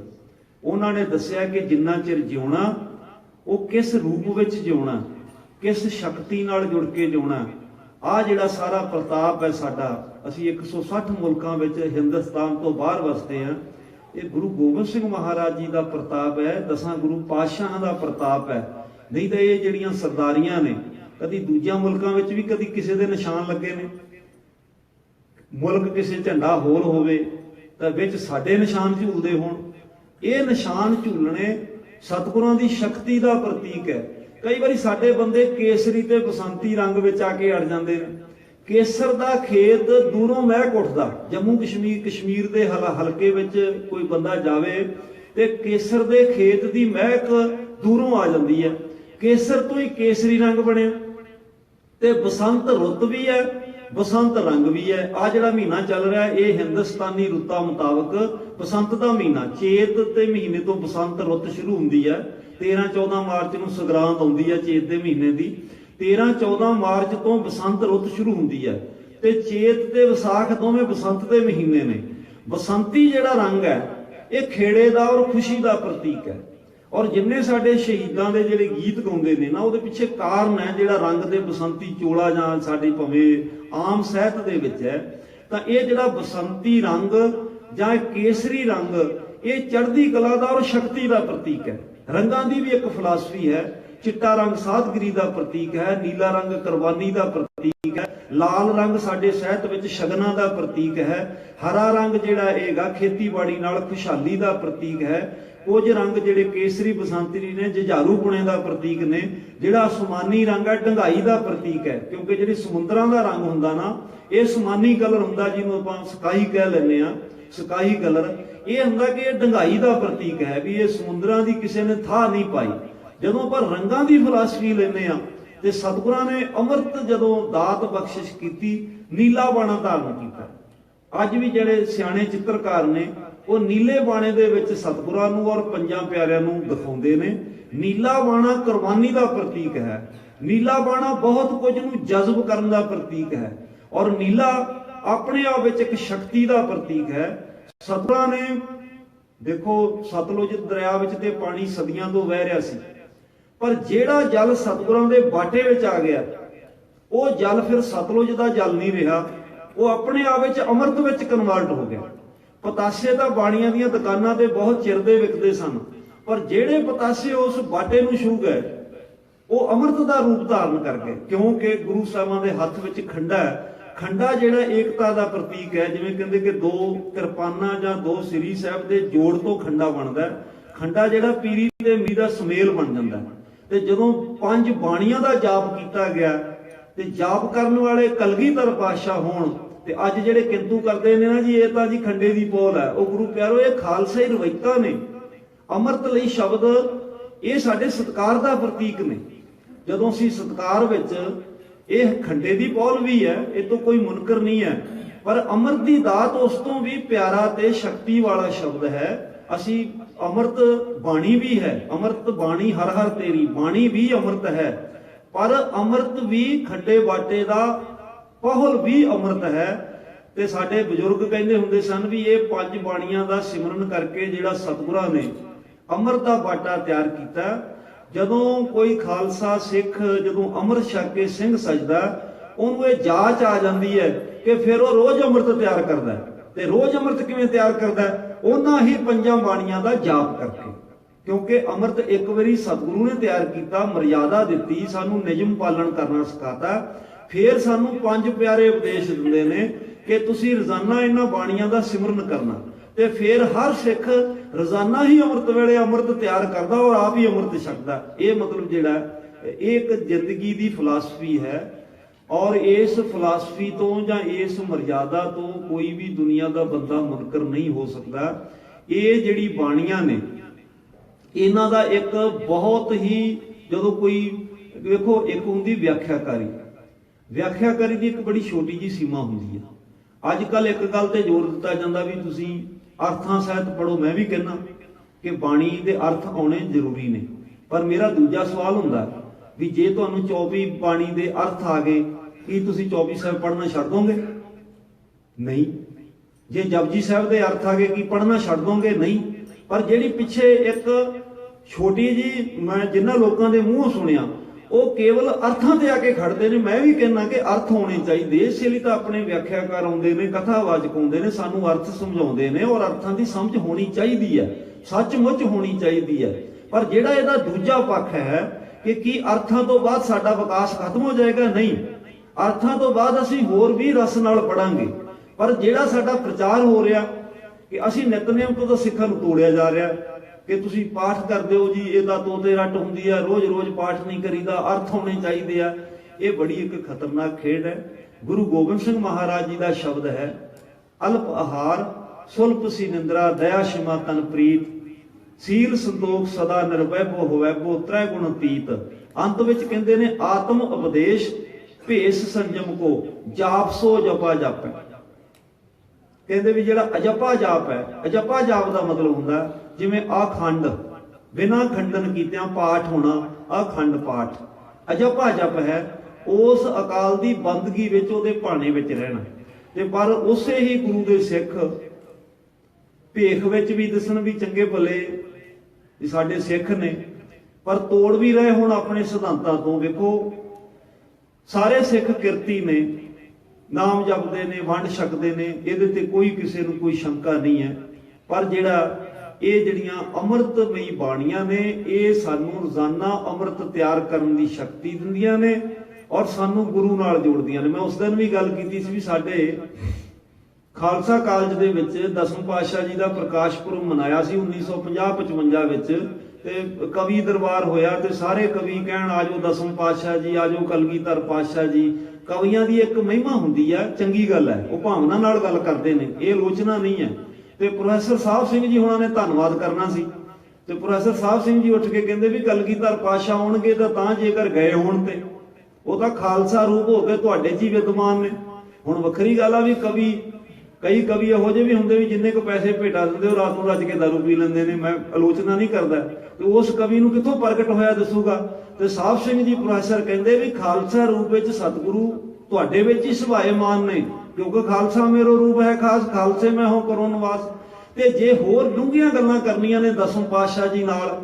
उन्होंने दसिया कि जिन्ना चिर जिउणा वो किस रूप विच जिउणा, किस शक्ति नाल जुड़ के जिउणा। आ जिहड़ा सारा प्रताप है साडा, असीं 160 मुल्कां विच हिंदुस्तान तो बाहर वसदे हां, ये गुरु गोबिंद सिंह महाराज जी का प्रताप है, 10 गुरु पातशाहां दा प्रताप है। नहीं तो ये जिहड़ियां सरदारियां ने कदी दूजियां मुल्कां विच भी कदी किसी दे निशान लगे ने, मुल्क किसी झंडा होर होवे तां विच साडे निशान झूलदे होण। ये निशान झूलने सतगुरां दी शक्ति का प्रतीक है। कई बारी साडे बंदे केसरी ते बसंती रंग विच आके अड़ जांदे ने। केसर दा खेत दूरों महक उठदा, जम्मू कश्मीर दे हलके विच कोई बंदा जावे ते केसर दे खेत दी महक दूरों आ जांदी है। केसर तो ही केसरी रंग बने ते बसंत रुत भी है, बसंत रंग भी है। आ जिहड़ा महीना चल रहा है ये हिंदुस्तानी रुत्तां मुताबक बसंत दा महीना, चेत ते महीने तो बसंत रुत शुरू हुंदी है। 13-14 मार्च नूं संगरांद आउंदी है चेत दे महीने दी। 13-14 मार्च तो बसंत रुत शुरू हुंदी है ते चेत ते विसाख दोवें बसंत दे महीने ने। बसंती जिहड़ा रंग है ये खेड़े दा और खुशी दा प्रतीक है। और जिन्ने साडे शहीदां दे जिहड़े गीत गाउंदे ने ना, उहदे पिछे कारण है जिहड़ा रंग दे बसंती चोला जां साडी भावें आम सहत दे विच है, तां ये जिहड़ा बसंती रंग जां केसरी रंग ये चढ़दी कला दा और शक्ति दा प्रतीक है। रंगां दी भी एक फिलासफी है। चिट्टा रंग साधगिरी का प्रतीक है, नीला रंग कुर्बानी का प्रतीक है, लाल रंग साडे सहत विच शगना का प्रतीक है, हरा रंग जिहड़ा हैगा खेतीबाड़ी नाल खुशहाली का प्रतीक है, ਕੁਝ ਰੰਗ ਜਿਹੜੇ ਕੇਸਰੀ ਬਸੰਤਰੀ ਨੇ ਜੁਝਾਰੂ ਪੁਣੇ ਦਾ ਪ੍ਰਤੀਕ ਨੇ, ਜਿਹੜਾ ਅਸਮਾਨੀ ਰੰਗ ਹੈ ਡੰਗਾਈ ਦਾ ਪ੍ਰਤੀਕ ਹੈ, ਕਿਉਂਕਿ ਜਿਹੜੀ ਸਮੁੰਦਰਾਂ ਦਾ ਰੰਗ ਹੁੰਦਾ ਨਾ ਇਹ ਅਸਮਾਨੀ ਕਲਰ ਹੁੰਦਾ, ਜਿਹਨੂੰ ਆਪਾਂ ਸਕਾਈ ਕਹਿ ਲੈਂਦੇ ਆ, ਸਕਾਈ ਕਲਰ। ਇਹ ਹੁੰਦਾ ਕਿ ਇਹ ਡੰਗਾਈ ਦਾ ਪ੍ਰਤੀਕ ਹੈ, ਵੀ ਇਹ ਸਮੁੰਦਰਾਂ ਦੀ ਕਿਸੇ ਨੇ ਥਾਂ ਨਹੀਂ ਪਾਈ। ਜਦੋਂ ਆਪਾਂ ਰੰਗਾਂ ਦੀ ਫਿਲਾਸਫੀ ਲੈਂਦੇ ਆ ਤੇ ਸਤਿਗੁਰਾਂ ਨੇ ਅੰਮ੍ਰਿਤ ਜਦੋਂ ਦਾਤ ਬਖਸ਼ਿਸ਼ ਕੀਤੀ, ਨੀਲਾ ਬਾਣਾ ਧਾਰਨ ਕੀਤਾ। ਅੱਜ ਵੀ ਜਿਹੜੇ ਸਿਆਣੇ ਚਿੱਤਰਕਾਰ ਨੇ ਉਹ ਨੀਲੇ ਬਾਣੇ ਦੇ ਵਿੱਚ ਸਤਿਗੁਰਾਂ ਨੂੰ ਔਰ ਪੰਜਾਂ ਪਿਆਰਿਆਂ ਨੂੰ ਦਿਖਾਉਂਦੇ ਨੇ। ਨੀਲਾ ਬਾਣਾ ਕੁਰਬਾਨੀ ਦਾ ਪ੍ਰਤੀਕ ਹੈ। ਨੀਲਾ ਬਾਣਾ ਬਹੁਤ ਕੁਝ ਨੂੰ ਜਜ਼ਬ ਕਰਨ ਦਾ ਪ੍ਰਤੀਕ ਹੈ, ਔਰ ਨੀਲਾ ਆਪਣੇ ਆਪ ਵਿੱਚ ਇੱਕ ਸ਼ਕਤੀ ਦਾ ਪ੍ਰਤੀਕ ਹੈ। ਸਤਿਗੁਰਾਂ ਨੇ ਦੇਖੋ ਸਤਲੁਜ ਦਰਿਆ ਵਿੱਚ ਤੇ ਪਾਣੀ ਸਦੀਆਂ ਤੋਂ ਵਹਿ ਰਿਹਾ ਸੀ, ਪਰ ਜਿਹੜਾ ਜਲ ਸਤਿਗੁਰਾਂ ਦੇ ਬਾਟੇ ਵਿੱਚ ਆ ਗਿਆ ਉਹ ਜਲ ਫਿਰ ਸਤਲੁਜ ਦਾ ਜਲ ਨਹੀਂ ਰਿਹਾ, ਉਹ ਆਪਣੇ ਆਪ ਵਿੱਚ ਅੰਮ੍ਰਿਤ ਵਿੱਚ ਕਨਵਰਟ ਹੋ ਗਿਆ। ਪਤਾਸੇ ਤਾਂ ਬਾਣੀਆਂ ਦੀਆਂ ਦੁਕਾਨਾਂ ਤੇ ਬਹੁਤ ਚਿਰ ਦੇ ਵਿਕਦੇ ਸਨ, ਪਰ ਜਿਹੜੇ ਪਤਾਸੇ ਉਸ ਬਾਟੇ ਨੂੰ ਛੂ ਗਏ ਉਹ ਅੰਮ੍ਰਿਤ ਦਾ ਰੂਪ ਧਾਰਨ ਕਰ ਗਏ, ਕਿਉਂਕਿ ਗੁਰੂ ਸਾਹਿਬਾਂ ਦੇ ਹੱਥ ਵਿੱਚ ਖੰਡਾ ਹੈ। ਖੰਡਾ ਜਿਹੜਾ ਏਕਤਾ ਦਾ ਪ੍ਰਤੀਕ ਹੈ, ਜਿਵੇਂ ਕਹਿੰਦੇ ਕਿ ਦੋ ਕਿਰਪਾਨਾਂ ਜਾਂ ਦੋ ਸ੍ਰੀ ਸਾਹਿਬ ਦੇ ਜੋੜ ਤੋਂ ਖੰਡਾ ਬਣਦਾ। ਖੰਡਾ ਜਿਹੜਾ ਪੀਰੀ ਤੇ ਮੀਰੀ ਦਾ ਸੁਮੇਲ ਬਣ ਜਾਂਦਾ। ਤੇ ਜਦੋਂ ਪੰਜ ਬਾਣੀਆਂ ਦਾ ਜਾਪ ਕੀਤਾ ਗਿਆ ਤੇ ਜਾਪ ਕਰਨ ਵਾਲੇ ਕਲਗੀਧਰ ਪਾਤਸ਼ਾਹ ਹੋਣ, ਤੇ ਅੱਜ ਜਿਹੜੇ ਕਿੰਤੂ ਕਰਦੇ ਨੇ ਨਾ ਜੀ ਇਹ ਤਾਂ ਜੀ ਖੰਡੇ ਦੀ ਪੋਲ ਹੈ, ਉਹ ਗੁਰੂ ਪਿਆਰੋ ਇਹ ਖਾਲਸਾਈ ਰਵਾਇਤਾਂ ਨੇ। ਅੰਮ੍ਰਿਤ ਲਈ ਸ਼ਬਦ ਇਹ ਸਾਡੇ ਸਤਿਕਾਰ ਦਾ ਪ੍ਰਤੀਕ ਨੇ। ਜਦੋਂ ਅਸੀਂ ਸਤਿਕਾਰ ਵਿੱਚ ਇਹ ਖੰਡੇ ਦੀ ਪੌਲ ਵੀ ਹੈ, ਇਹ ਤੋਂ ਕੋਈ ਮੁਨਕਰ ਨਹੀਂ ਹੈ, ਪਰ ਅੰਮ੍ਰਿਤ ਦੀ ਦਾਤ ਉਸ ਤੋਂ ਵੀ ਪਿਆਰਾ ਤੇ ਸ਼ਕਤੀ ਵਾਲਾ ਸ਼ਬਦ ਹੈ। ਅਸੀਂ ਅੰਮ੍ਰਿਤ ਬਾਣੀ ਵੀ ਹੈ, ਅੰਮ੍ਰਿਤ ਬਾਣੀ ਹਰ ਹਰ ਤੇਰੀ ਬਾਣੀ ਵੀ ਅੰਮ੍ਰਿਤ ਹੈ, ਪਰ ਅੰਮ੍ਰਿਤ ਵੀ ਖੰਡੇ ਬਾਟੇ ਦਾ ਪਹੁਲ ਵੀ ਅੰਮ੍ਰਿਤ ਹੈ। ਤੇ ਸਾਡੇ ਬਜ਼ੁਰਗ ਕਹਿੰਦੇ ਹੁੰਦੇ ਸਨ ਵੀ ਇਹ ਪੰਜ ਬਾਣੀਆਂ ਦਾ ਸਿਮਰਨ ਕਰਕੇ ਜਿਹੜਾ ਸਤਿਗੁਰਾਂ ਨੇ ਅੰਮ੍ਰਿਤ ਦਾ ਬਾਟਾ ਤਿਆਰ ਕੀਤਾ। ਜਦੋਂ ਕੋਈ ਖਾਲਸਾ ਸਿੱਖ ਜਦੋਂ ਅੰਮ੍ਰਿਤ ਛਕ ਕੇ ਸਿੰਘ ਸਜਦਾ, ਉਹਨੂੰ ਇਹ ਜਾਚ ਆ ਜਾਂਦੀ ਹੈ ਕਿ ਫਿਰ ਉਹ ਰੋਜ਼ ਅੰਮ੍ਰਿਤ ਤਿਆਰ ਕਰਦਾ। ਤੇ ਰੋਜ਼ ਅੰਮ੍ਰਿਤ ਕਿਵੇਂ ਤਿਆਰ ਕਰਦਾ? ਉਹਨਾਂ ਹੀ ਪੰਜਾਂ ਬਾਣੀਆਂ ਦਾ ਜਾਪ ਕਰਕੇ, ਕਿਉਂਕਿ ਅੰਮ੍ਰਿਤ ਇੱਕ ਵਾਰੀ ਸਤਿਗੁਰੂ ਨੇ ਤਿਆਰ ਕੀਤਾ, ਮਰਿਆਦਾ ਦਿੱਤੀ, ਸਾਨੂੰ ਨਿਯਮ ਪਾਲਣ ਕਰਨਾ ਸਿਖਾਤਾ। ਫਿਰ ਸਾਨੂੰ ਪੰਜ ਪਿਆਰੇ ਉਪਦੇਸ਼ ਦਿੰਦੇ ਨੇ ਕਿ ਤੁਸੀਂ ਰੋਜ਼ਾਨਾ ਇਹਨਾਂ ਬਾਣੀਆਂ ਦਾ ਸਿਮਰਨ ਕਰਨਾ। ਤੇ ਫਿਰ ਹਰ ਸਿੱਖ ਰੋਜ਼ਾਨਾ ਹੀ ਅੰਮ੍ਰਿਤ ਵੇਲੇ ਅੰਮ੍ਰਿਤ ਤਿਆਰ ਕਰਦਾ ਔਰ ਆਪ ਹੀ ਅੰਮ੍ਰਿਤ ਛਕਦਾ। ਇਹ ਮਤਲਬ ਜਿਹੜਾ ਇਹ ਇੱਕ ਜ਼ਿੰਦਗੀ ਦੀ ਫਿਲਾਸਫੀ ਹੈ, ਔਰ ਇਸ ਫਿਲਾਸਫੀ ਤੋਂ ਜਾਂ ਇਸ ਮਰਿਆਦਾ ਤੋਂ ਕੋਈ ਵੀ ਦੁਨੀਆ ਦਾ ਬੰਦਾ ਮੁਨਕਰ ਨਹੀਂ ਹੋ ਸਕਦਾ। ਇਹ ਜਿਹੜੀ ਬਾਣੀਆਂ ਨੇ ਇਹਨਾਂ ਦਾ ਇੱਕ ਬਹੁਤ ਹੀ, ਜਦੋਂ ਕੋਈ ਵੇਖੋ ਇੱਕ ਹੁੰਦੀ ਵਿਆਖਿਆਕਾਰੀ, ਵਿਆਖਿਆਕਾਰੀ ਦੀ ਇੱਕ ਬੜੀ ਛੋਟੀ ਜੀ ਸੀਮਾ ਹੁੰਦੀ ਹੈ। ਅੱਜ ਕੱਲ ਇੱਕ ਗੱਲ ਤੇ ਜ਼ੋਰ ਦਿੱਤਾ ਜਾਂਦਾ ਵੀ ਤੁਸੀਂ ਅਰਥਾਂ ਸਾਹਿਤ ਪੜ੍ਹੋ। ਮੈਂ ਵੀ ਕਹਿੰਦਾ ਕਿ ਬਾਣੀ ਦੇ ਅਰਥ ਆਉਣੇ ਜ਼ਰੂਰੀ ਨੇ, ਪਰ ਮੇਰਾ ਦੂਜਾ ਸਵਾਲ ਹੁੰਦਾ ਵੀ ਜੇ ਤੁਹਾਨੂੰ 24 ਬਾਣੀ ਦੇ ਅਰਥ ਆ ਗਏ, ਕੀ ਤੁਸੀਂ 24 ਸਾਹਿਬ ਪੜ੍ਹਨਾ ਛੱਡ ਦੋਗੇ? ਨਹੀਂ। ਜੇ ਜਪਜੀ ਸਾਹਿਬ ਦੇ ਅਰਥ ਆ ਗਏ, ਕੀ ਪੜ੍ਹਨਾ ਛੱਡ ਦੋਗੇ? ਨਹੀਂ। ਪਰ ਜਿਹੜੀ ਪਿੱਛੇ ਇੱਕ ਛੋਟੀ ਜੀ ਮੈਂ ਜਿਨ੍ਹਾਂ ਲੋਕਾਂ ਦੇ ਮੂੰਹੋਂ ਸੁਣਿਆ, ਉਹ ਕੇਵਲ ਅਰਥਾਂ ਤੇ ਆ ਕੇ ਖੜਦੇ ਨੇ। ਮੈਂ ਵੀ ਕਹਿੰਦਾ ਕਿ ਅਰਥ ਹੋਣੇ ਚਾਹੀਦੇ। ਇਸੇ ਲਈ ਤਾਂ ਆਪਣੇ ਵਿਆਖਿਆਕਾਰ ਆਉਂਦੇ ਨੇ, ਕਥਾਵਾਚਕ ਆਉਂਦੇ ਨੇ, ਸਾਨੂੰ ਅਰਥ ਸਮਝਾਉਂਦੇ ਨੇ, ਔਰ ਅਰਥਾਂ ਦੀ ਸਮਝ ਹੋਣੀ ਚਾਹੀਦੀ ਹੈ, ਸੱਚਮੁੱਚ ਹੋਣੀ ਚਾਹੀਦੀ ਹੈ। ਪਰ ਜਿਹੜਾ ਇਹਦਾ ਦੂਜਾ ਪੱਖ ਹੈ ਕਿ ਕੀ ਅਰਥਾਂ ਤੋਂ ਬਾਅਦ ਸਾਡਾ ਵਿਕਾਸ ਖਤਮ ਹੋ ਜਾਏਗਾ? ਨਹੀਂ। ਅਰਥਾਂ ਤੋਂ ਬਾਅਦ ਅਸੀਂ ਹੋਰ ਵੀ ਰਸ ਨਾਲ ਪੜਾਂਗੇ। ਪਰ ਜਿਹੜਾ ਸਾਡਾ ਪ੍ਰਚਾਰ ਹੋ ਰਿਹਾ ਕਿ ਅਸੀਂ ਨਿਤਨੇਮ ਤੋਂ ਤਾਂ ਸਿੱਖਾਂ ਨੂੰ ਤੋੜਿਆ ਜਾ ਰਿਹਾ ਕਿ ਤੁਸੀਂ ਪਾਠ ਕਰਦੇ ਹੋ ਜੀ, ਇਹਦਾ ਤੋਤੇ ਰੱਟ ਹੁੰਦੀ ਹੈ, ਰੋਜ਼-ਰੋਜ਼ ਪਾਠ ਨਹੀਂ ਕਰੀਦਾ, ਅਰਥ ਹੋਣੇ ਚਾਹੀਦੇ ਆ। ਇਹ ਬੜੀ ਇੱਕ ਖਤਰਨਾਕ ਖੇਡ ਹੈ। ਗੁਰੂ ਗੋਬਿੰਦ ਸਿੰਘ ਮਹਾਰਾਜ ਜੀ ਦਾ ਸ਼ਬਦ ਹੈ, ਅਲਪ ਆਹਾਰ ਸੁਲਪ ਸੀ ਨਿੰਦਰਾ ਦਇਆ ਸ਼ਿਮਾ ਤਨ ਪ੍ਰੀਤ ਸੀਲ ਸੰਤੋਖ ਸਦਾ ਨਿਰਵੈਭੋ ਹੋਵੈਭੋ ਤ੍ਰੈ ਗੁਣ ਅਤੀਤ। ਅੰਤ ਵਿੱਚ ਕਹਿੰਦੇ ਨੇ ਆਤਮ ਉਪਦੇਸ਼ ਭੇਸ ਸੰਜਮ ਕੋ ਜਾਪ ਸੋ ਜਪਾ ਜਾਪੈ। ਕਹਿੰਦੇ ਵੀ ਜਿਹੜਾ ਅਜਪਾ ਜਾਪ ਹੈ, ਅਜਪਾ ਜਾਪ ਦਾ ਮਤਲਬ ਹੁੰਦਾ ਜਿਵੇਂ ਅਖੰਡ ਬਿਨਾਂ ਖੰਡਨ ਕੀਤਿਆਂ ਪਾਠ ਹੋਣਾ, ਅਖੰਡ ਪਾਠ। ਅਜਪਾ ਜਪ ਹੈ ਉਸ ਅਕਾਲ ਦੀ ਬੰਦਗੀ ਵਿੱਚ, ਉਹਦੇ ਭਾਣੇ ਵਿੱਚ ਰਹਿਣਾ। ਤੇ ਪਰ ਉਸੇ ਹੀ ਗੁਰੂ ਦੇ ਸਿੱਖ ਭੇਖ ਵਿੱਚ ਵੀ ਦਿਸਣ ਵੀ ਚੰਗੇ ਭਲੇ ਵੀ ਸਾਡੇ ਸਿੱਖ ਨੇ, ਪਰ ਤੋੜ ਵੀ ਰਹੇ ਹੁਣ ਆਪਣੇ ਸਿਧਾਂਤਾਂ ਤੋਂ। ਵੇਖੋ ਸਾਰੇ ਸਿੱਖ ਕਿਰਤੀ ਨੇ, ਨਾਮ ਜਪਦੇ ਨੇ, ਵੰਡ ਛਕਦੇ ਨੇ, ਇਹਦੇ ਤੇ ਕੋਈ ਕਿਸੇ ਨੂੰ ਕੋਈ ਸ਼ੰਕਾ ਨਹੀਂ ਹੈ। ਪਰ ਜਿਹੜਾ ਇਹ ਜਿਹੜੀਆਂ ਅੰਮ੍ਰਿਤਮਈ ਬਾਣੀਆਂ ਨੇ, ਇਹ ਸਾਨੂੰ ਰੋਜ਼ਾਨਾ ਅੰਮ੍ਰਿਤ ਤਿਆਰ ਕਰਨ ਦੀ ਸ਼ਕਤੀ ਦਿੰਦੀਆਂ ਨੇ ਔਰ ਸਾਨੂੰ ਗੁਰੂ ਨਾਲ ਜੋੜਦੀਆਂ ਨੇ। ਮੈਂ ਉਸ ਦਿਨ ਵੀ ਗੱਲ ਕੀਤੀ ਸੀ ਵੀ ਸਾਡੇ ਖਾਲਸਾ ਕਾਲਜ ਦੇ ਵਿੱਚ 10ਵੇਂ ਪਾਤਸ਼ਾਹ ਜੀ ਦਾ ਪ੍ਰਕਾਸ਼ ਪੁਰਬ ਮਨਾਇਆ ਸੀ 1950-55 ਵਿੱਚ, ਤੇ ਕਵੀ ਦਰਬਾਰ ਹੋਇਆ ਤੇ ਸਾਰੇ ਕਵੀ ਕਹਿਣ ਆਜੋ 10ਵੇਂ ਪਾਤਸ਼ਾਹ ਜੀ, ਆਜੋ ਕਲਗੀਧਰ ਪਾਤਸ਼ਾਹ ਜੀ। ਕਵੀਆਂ ਦੀ ਇੱਕ ਮਹਿਮਾ ਹੁੰਦੀ ਹੈ, ਚੰਗੀ ਗੱਲ ਹੈ, ਉਹ ਭਾਵਨਾ ਨਾਲ ਗੱਲ ਕਰਦੇ ਨੇ, ਇਹ ਆਲੋਚਨਾ ਨਹੀਂ ਹੈ। ਤੇ ਪ੍ਰੋਫੈਸਰ ਸਾਹਿਬ ਸਿੰਘ ਜੀ ਹੁਣਾਂ ਨੇ ਧੰਨਵਾਦ ਕਰਨਾ ਸੀ, ਤੇ ਪ੍ਰੋਫੈਸਰ ਸਾਹਿਬ ਸਿੰਘ ਜੀ ਉੱਠ ਕੇ ਕਹਿੰਦੇ ਵੀ ਕਲਗੀਧਰ ਪਾਤਸ਼ਾਹ ਆਉਣਗੇ ਤਾਂ ਜੇਕਰ ਗਏ ਹੋਣ ਤੇ ਉਹ ਤਾਂ ਖਾਲਸਾ ਰੂਪ ਹੋ ਕੇ ਤੁਹਾਡੇ 'ਚ ਹੀ ਵਿਦਵਾਨ ਨੇ। ਹੁਣ ਵੱਖਰੀ ਗੱਲ ਆ ਵੀ ਕਈ ਕਵੀ ਇਹੋ ਜਿਹੇ ਵੀ ਹੁੰਦੇ ਵੀ ਜਿੰਨੇ ਕੁ ਪੈਸੇ ਭੇਟਾ ਦਿੰਦੇ ਉਹ ਰਾਤ ਨੂੰ ਰੱਜ ਕੇ ਦਾਰੂ ਪੀ ਲੈਂਦੇ ਨੇ, ਮੈਂ ਆਲੋਚਨਾ ਨਹੀਂ ਕਰਦਾ, ਤੇ ਉਸ ਕਵੀ ਨੂੰ ਕਿੱਥੋਂ ਪ੍ਰਗਟ ਹੋਇਆ ਦੱਸੂਗਾ। ਤੇ ਸਾਹਿਬ ਸਿੰਘ ਜੀ ਪ੍ਰੋਫੈਸਰ ਕਹਿੰਦੇ ਵੀ ਖਾਲਸਾ ਰੂਪ ਵਿੱਚ ਸਤਿਗੁਰੂ ਤੁਹਾਡੇ ਵਿੱਚ ਹੀ ਸੁਭਾਏਮਾਨ ਨੇ, ਕਿਉਂਕਿ ਖਾਲਸਾ ਮੇਰੋ ਰੂਪ ਹੈ ਖਾਸ, ਖਾਲਸੇ ਮੈਂ ਹੋ ਕਰੋ ਨਿਵਾਸ। ਤੇ ਜੇ ਹੋਰ ਡੂੰਘੀਆਂ ਗੱਲਾਂ ਕਰਨੀਆਂ ਨੇ 10ਵੇਂ ਪਾਤਸ਼ਾਹ ਜੀ ਨਾਲ,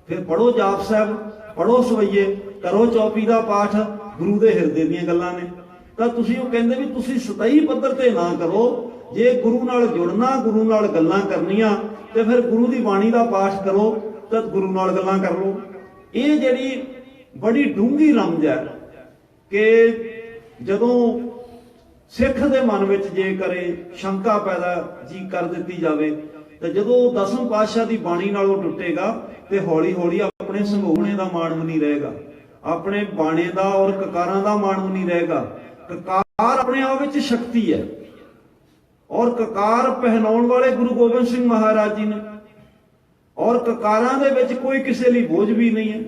ਫਿਰ ਪੜ੍ਹੋ ਜਾਪ ਸਾਹਿਬ, ਪੜ੍ਹੋ ਸਵਈਏ, ਕਰੋ ਚੌਪੀ ਦਾ ਪਾਠ, ਗੁਰੂ ਦੇ ਹਿਰਦੇ ਦੀਆਂ ਗੱਲਾਂ ਨੇ। ਤਾਂ ਤੁਸੀਂ ਉਹ ਕਹਿੰਦੇ ਵੀ ਤੁਸੀਂ ਸਤਹੀ ਪੱਧਰ ਤੇ ਨਾ ਕਰੋ, ਜੇ ਗੁਰੂ ਨਾਲ ਜੁੜਨਾ, ਗੁਰੂ ਨਾਲ ਗੱਲਾਂ ਕਰਨੀਆਂ, ਤੇ ਫਿਰ ਗੁਰੂ ਦੀ ਬਾਣੀ ਦਾ ਪਾਠ ਕਰੋ, ਤਾਂ ਗੁਰੂ ਨਾਲ ਗੱਲਾਂ ਕਰ ਲਓ। ਇਹ ਜਿਹੜੀ ਬੜੀ ਡੂੰਘੀ ਰਮਜ ਹੈ ਕਿ ਜਦੋਂ ਸਿੱਖ ਦੇ ਮਨ ਵਿੱਚ ਜੇ ਕਰੇ ਸ਼ੰਕਾ ਪੈਦਾ ਜੀ ਕਰ ਦਿੱਤੀ ਜਾਵੇ, ਤੇ ਜਦੋਂ 10ਵੇਂ ਪਾਤਸ਼ਾਹ ਦੀ ਬਾਣੀ ਨਾਲ ਉਹ ਟੁੱਟੇਗਾ ਤੇ ਹੌਲੀ ਹੌਲੀ ਆਪਣੇ ਸੰਘੋਣੇ ਦਾ ਮਾਣ ਵੀ ਨਹੀਂ ਰਹੇਗਾ, ਆਪਣੇ ਬਾਣੇ ਦਾ ਔਰ ਕਕਾਰਾਂ ਦਾ ਮਾਣ ਵੀ ਨਹੀਂ ਰਹੇਗਾ। ਕਕਾਰ ਆਪਣੇ ਆਪ ਵਿੱਚ ਸ਼ਕਤੀ ਹੈ, ਔਰ ਕਕਾਰ ਪਹਿਨਾਉਣ ਵਾਲੇ ਗੁਰੂ ਗੋਬਿੰਦ ਸਿੰਘ ਮਹਾਰਾਜ ਜੀ ਨੇ, ਔਰ ਕਕਾਰਾਂ ਦੇ ਵਿੱਚ ਕੋਈ ਕਿਸੇ ਲਈ ਬੋਝ ਵੀ ਨਹੀਂ ਹੈ।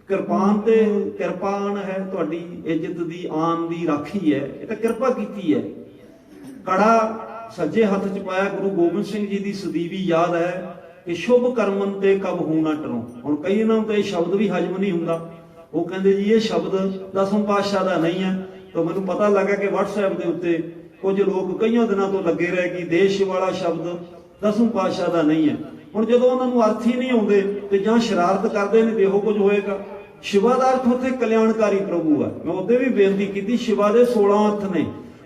ਕਿਰਪਾਨ ਤੇ ਕਿਰਪਾਨ ਹੈ, ਤੁਹਾਡੀ ਇੱਜ਼ਤ ਦੀ, ਆਨ ਦੀ ਰਾਖੀ ਹੈ, ਇਹ ਤਾਂ ਕਿਰਪਾ ਕੀਤੀ ਹੈ। ਕੜਾ ਸੱਜੇ ਹੱਥ 'ਚ ਪਾਇਆ, ਗੁਰੂ ਗੋਬਿੰਦ ਸਿੰਘ ਜੀ ਦੀ ਸਦੀਵੀ ਯਾਦ ਹੈ ਕਿ ਸ਼ੁਭ ਕਰਮਨ ਤੇ ਕਬ ਹੂ ਨਾ ਟਰੋ। ਹੁਣ ਕਈ ਇਹਨਾਂ ਨੂੰ ਤਾਂ ਇਹ ਸ਼ਬਦ ਵੀ ਹਜਮ ਨਹੀਂ ਹੁੰਦਾ, ਉਹ ਕਹਿੰਦੇ ਜੀ ਇਹ ਸ਼ਬਦ 10ਵੇਂ ਪਾਤਸ਼ਾਹ ਦਾ ਨਹੀਂ ਹੈ। ਤਾਂ ਮੈਨੂੰ ਪਤਾ ਲੱਗਾ ਕਿ WhatsApp ਦੇ ਉੱਤੇ ਕੁਝ ਲੋਕ ਕਈਆਂ ਦਿਨਾਂ ਤੋਂ ਲੱਗੇ ਰਹੇ ਕਿ ਦੇਸ਼ ਵਾਲਾ ਸ਼ਬਦ 10ਵੇਂ ਪਾਤਸ਼ਾਹ ਦਾ ਨਹੀਂ ਹੈ। ਹੁਣ ਜਦੋਂ ਉਹਨਾਂ ਨੂੰ ਅਰਥ ਹੀ ਨਹੀਂ ਆਉਂਦੇ ਤੇ ਜਾਂ ਸ਼ਰਾਰਤ ਕਰਦੇ ਨੇ ਤੇ ਇਹੋ ਕੁਝ ਹੋਏਗਾ। ਸ਼ਿਵਾ ਦਾ ਅਰਥ ਉੱਥੇ ਕਲਿਆਣਕਾਰੀ ਪ੍ਰਭੂ ਹੈ। ਮੈਂ ਉਹਦੇ ਵੀ ਬੇਨਤੀ ਕੀਤੀ, ਸ਼ਿਵਾ ਦੇ 16 ਅਰਥ ਨੇ।